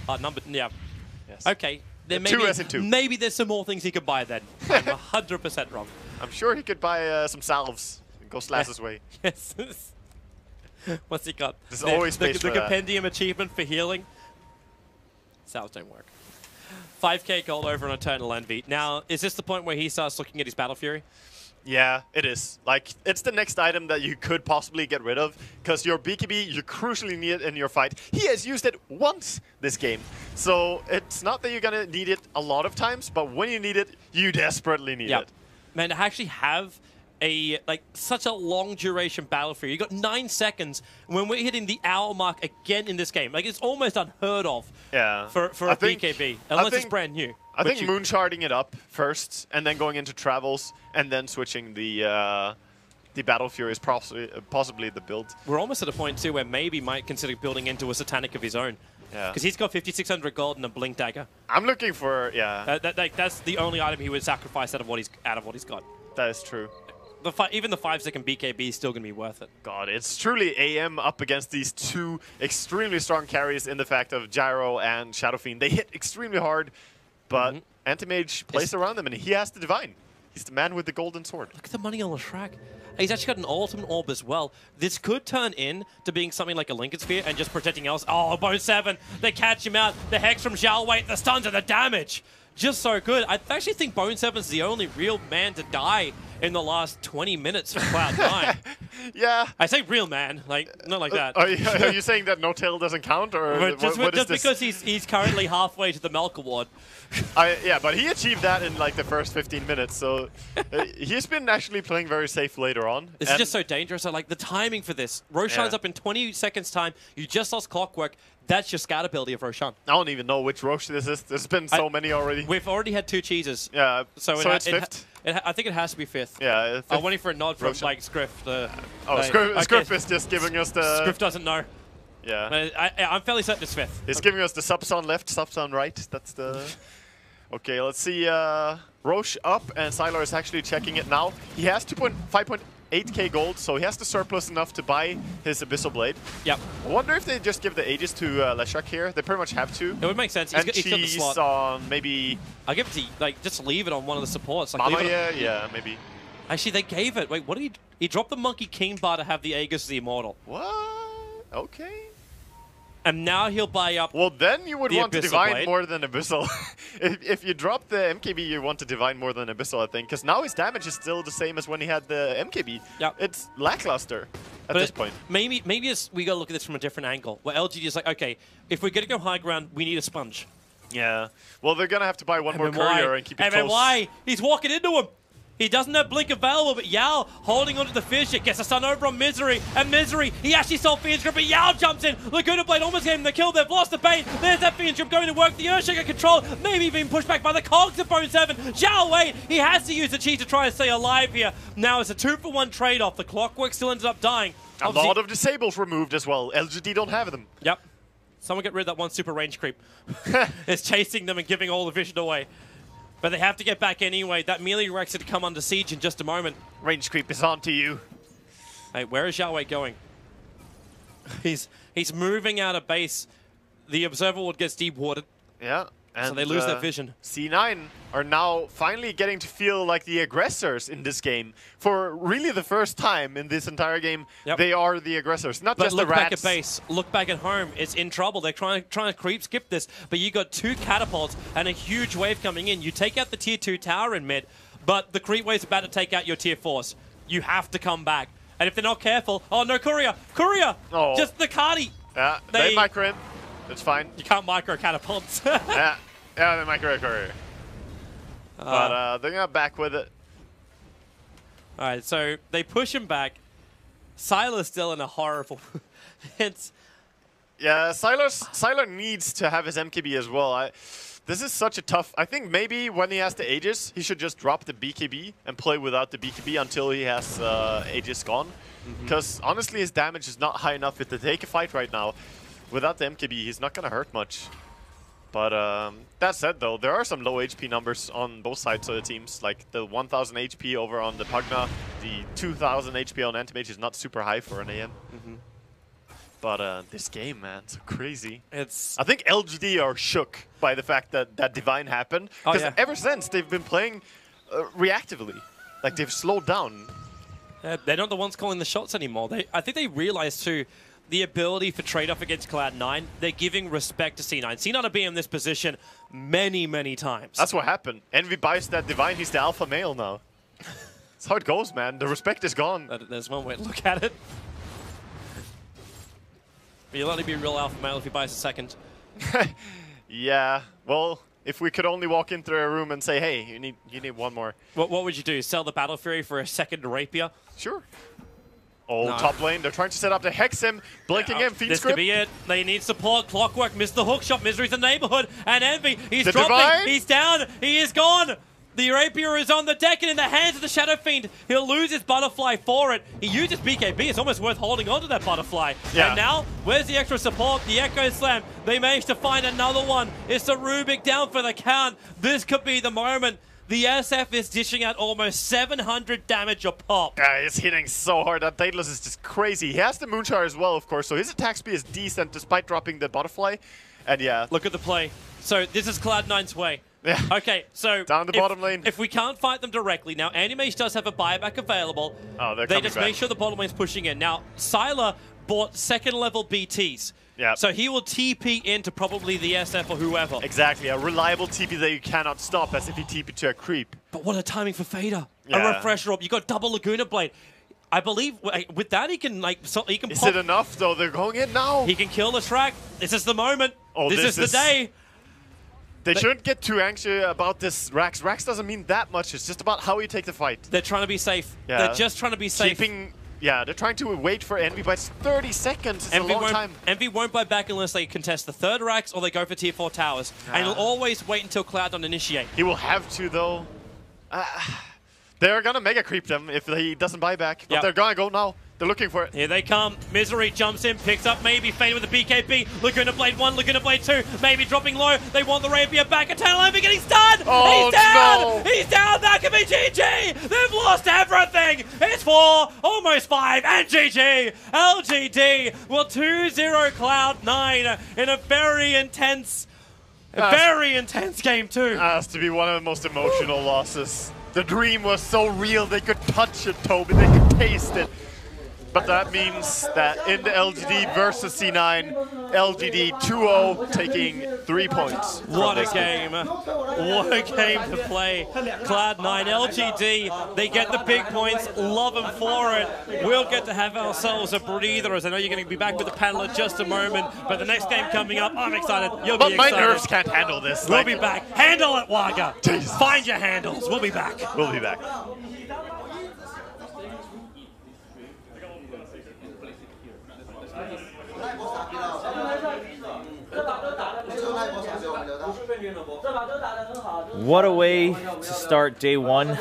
Yes. Okay. Then
Two
maybe,
SN2.
maybe there's some more things he could buy then. I'm 100% wrong.
I'm sure he could buy some salves and go Slazz's way.
Yes. What's he got?
There's always space
the
for that.
compendium achievement for healing. Salves don't work. 5k gold over on Eternal Envy. Now, is this the point where he starts looking at his Battle Fury?
Yeah, it is. Like, it's the next item that you could possibly get rid of, because your BKB, you crucially need it in your fight. He has used it once this game, so it's not that you're gonna need it a lot of times, but when you need it, you desperately need it.
Man, to actually have such a long duration battle fury. You got 9 seconds when we're hitting the hour mark again in this game. Like, it's almost unheard of for a BKB, unless it's brand new.
I think moonsharding it up first, and then going into travels, and then switching the Battle Fury is possibly the build.
We're almost at a point, too, where maybe might consider building into a Satanic of his own.
Yeah.
Because he's got 5,600 gold and a Blink Dagger.
I'm looking for,
that's the only item he would sacrifice out of what he's got.
That is true.
Even the 5-second BKB is still going to be worth it.
God, it's truly AM up against these two extremely strong carries in the fact of Gyro and Shadow Fiend. They hit extremely hard, but Anti-Mage plays around them, and he has the Divine. He's the man with the golden sword.
Look at the money on Leshrak. He's actually got an ultimate orb as well. This could turn in to being something like a Lincoln Sphere and just protecting else. Oh, Bone 7, they catch him out. The Hex from Xiaowei, the stuns and the damage. Just so good. I actually think Bone 7's the only real man to die in the last 20 minutes for Cloud9.
Yeah.
I say real man, like not like that.
Are you saying that No Tail doesn't count, or what is this?
Because he's currently halfway to the Melk Award.
Yeah, but he achieved that in like the first 15 minutes, so he's been actually playing very safe later on.
This is just so dangerous. I like the timing for this. Roshan's up in 20 seconds time. You just lost Clockwork. That's your scout ability of Roshan.
I don't even know which Rosh this is. There's been so many already.
We've already had 2 cheeses.
Yeah, so it's 5th?
I think it has to be 5th.
Yeah, 5th.
I'm waiting for a nod from
Roshan.
like Scriff.
Scriff is just giving us the...
Scriff doesn't know.
Yeah.
I'm fairly certain it's 5th.
He's giving us the subs on left, subs on right. That's the... Okay, let's see. Roche up, and Sylar is actually checking it now. He has 5.8 8k gold, so he has the surplus enough to buy his Abyssal Blade.
Yep.
I wonder if they just give the Aegis to Leshak here. They pretty much have to.
It would make sense.
And
he's got the
cheese
slot.
on maybe...
I'll give it to, like, just leave it on one of the supports. Like,
Mama,
leave it
yeah, maybe.
Actually, they gave it. Wait, what did he... He dropped the Monkey King bar to have the Aegis the Immortal.
What? Okay.
And now he'll buy up.
Well, then you would want to
Abyssal
Divine
Blade.
more than Abyssal. if you drop the MKB, you want to Divine more than Abyssal, I think. Because now his damage is still the same as when he had the MKB.
Yep.
It's lackluster at this point.
Maybe we got to look at this from a different angle. Where LGD is like, okay, if we're going to go high ground, we need a sponge.
Yeah. Well, they're going to have to buy one more
MMY.
courier and keep it close.
MMY, he's walking into him. He doesn't have Blink available, but Yao holding onto the fish. It gets a stun over on Misery. And Misery, he actually saw Fiend's Grip, but Yao jumps in. Laguna Blade almost gave him the kill. They've lost the bait. There's that Fiend's Grip going to work. The Earthshaker control, maybe being pushed back by the cogs of Bone 7. Zhao Wei, he has to use the cheat to try and stay alive here. Now it's a 2-for-1 trade-off. The Clockwork still ended up dying.
A lot of disables removed as well. LGD don't have them.
Yep. Someone get rid of that one super range creep. It's chasing them and giving all the vision away. But they have to get back anyway. That melee Rex had come under siege in just a moment.
Range creep is on to you.
Hey, where is Zhao Wei going? He's moving out of base. The observer ward gets deep watered.
Yeah. And,
so they lose their vision.
C9 are now finally getting to feel like the aggressors in this game. For really the first time in this entire game, they are the aggressors, not just the rats.
Look back at base, look back at home. It's in trouble. They're trying to creep skip this, but you got 2 catapults and a huge wave coming in. You take out the tier 2 tower in mid, but the creep wave's about to take out your tier 4s. You have to come back. And if they're not careful, oh no, Courier! Courier!
Oh.
Just the Cardi!
Yeah, they micro in. It's fine.
You can't micro catapults.
yeah, they micro courier. But they're gonna back with it.
All right, so they push him back. Sylar's still in a horrible.
Yeah, Sylar needs to have his MKB as well. This is such a tough. I think maybe when he has the Aegis, he should just drop the BKB and play without the BKB until he has Aegis gone. Because honestly, his damage is not high enough to take a fight right now. Without the MKB, he's not going to hurt much. But that said, though, there are some low HP numbers on both sides of the teams. Like the 1000 HP over on the Pugna, the 2000 HP on Antimage is not super high for an AM. But this game, man, it's crazy. I think LGD are shook by the fact that that Divine happened. Because ever since, they've been playing reactively. Like, they've slowed down.
They're not the ones calling the shots anymore. I think they realized, too, the ability for trade-off against Cloud9, they're giving respect to C9. C9 have been in this position many, many times.
That's what happened. Envy buys that Divine, he's the alpha male now. That's how it goes, man. The respect is gone.
There's one way to look at it. But you'll only be a real alpha male if he buys a second.
Yeah, well, if we could only walk into a room and say, hey, you need one more.
What would you do? Sell the Battle Fury for a second Rapier?
Sure. Oh, top lane. They're trying to set up to hex him. Blinking in. Fiend
This
script.
could be it. They need support. Clockwork missed the hook shot. Misery's in the neighborhood. And Envy, he's
The
dropping.
Divine?
He's down. He is gone. The Rapier is on the deck and in the hands of the Shadow Fiend. He'll lose his Butterfly for it. He uses BKB. It's almost worth holding onto that Butterfly.
Yeah.
And now, where's the extra support? The Echo Slam. They managed to find another one. It's the Rubik down for the count. This could be the moment. The SF is dishing out almost 700 damage a pop.
Yeah, he's hitting so hard. That Daedalus is just crazy. He has the Moonshard as well, of course, so his attack speed is decent despite dropping the Butterfly. And yeah.
Look at the play. So this is Cloud9's way.
Yeah.
Okay, so
down the bottom lane.
If we can't fight them directly, now Animage does have a buyback available.
Oh,
they just make sure the bottom lane's pushing in. Now, Sylar bought second level BTs.
Yeah.
So he will TP into probably the SF or whoever.
Exactly, a reliable TP that you cannot stop as if you TP to a creep.
But what a timing for Fader.
Yeah.
A refresher up. You got double Laguna Blade. I believe with that he can he can
Is
pop.
it enough though? They're going in now.
He can kill the track. This is the moment.
Oh,
this is the day.
They shouldn't get too anxious about this Rax. Rax doesn't mean that much. It's just about how you take the fight.
They're trying to be safe.
Yeah.
They're just trying to be safe.
Yeah, they're trying to wait for Envy, but it's 30 seconds. It's a long time.
Envy won't buy back unless they contest the third Rax or they go for tier 4 towers. And he'll always wait until Cloud don't initiate.
He will have to, though. They're going to mega creep them if he doesn't buy back. But they're going to go now. They're looking for it.
Here they come. Misery jumps in, picks up maybe Fade with the BKB. Laguna Blade 1, Laguna Blade 2. Maybe dropping low. They want the rapier back. Eternal Envy getting stunned.
Oh,
He's down.
no.
He's down. That could be GG. They've lost everything. It's 4, almost 5, and GG. LGD will 2-0 Cloud9 in a very intense game too.
Has to be one of the most emotional losses. The dream was so real, they could touch it, Toby, they could taste it. But that means that in the LGD versus C9, LGD 2-0 taking 3 points.
What a game. What a game to play. Cloud9, LGD, they get the big points. Love them for it. We'll get to have ourselves a breather, as I know you're going to be back with the panel in just a moment. But the next game coming up, I'm excited. You'll be excited.
But my nerves can't handle this.
We'll be back. Handle it, Waga. Jesus. Find your handles. We'll be back.
We'll be back.
What a way to start day one.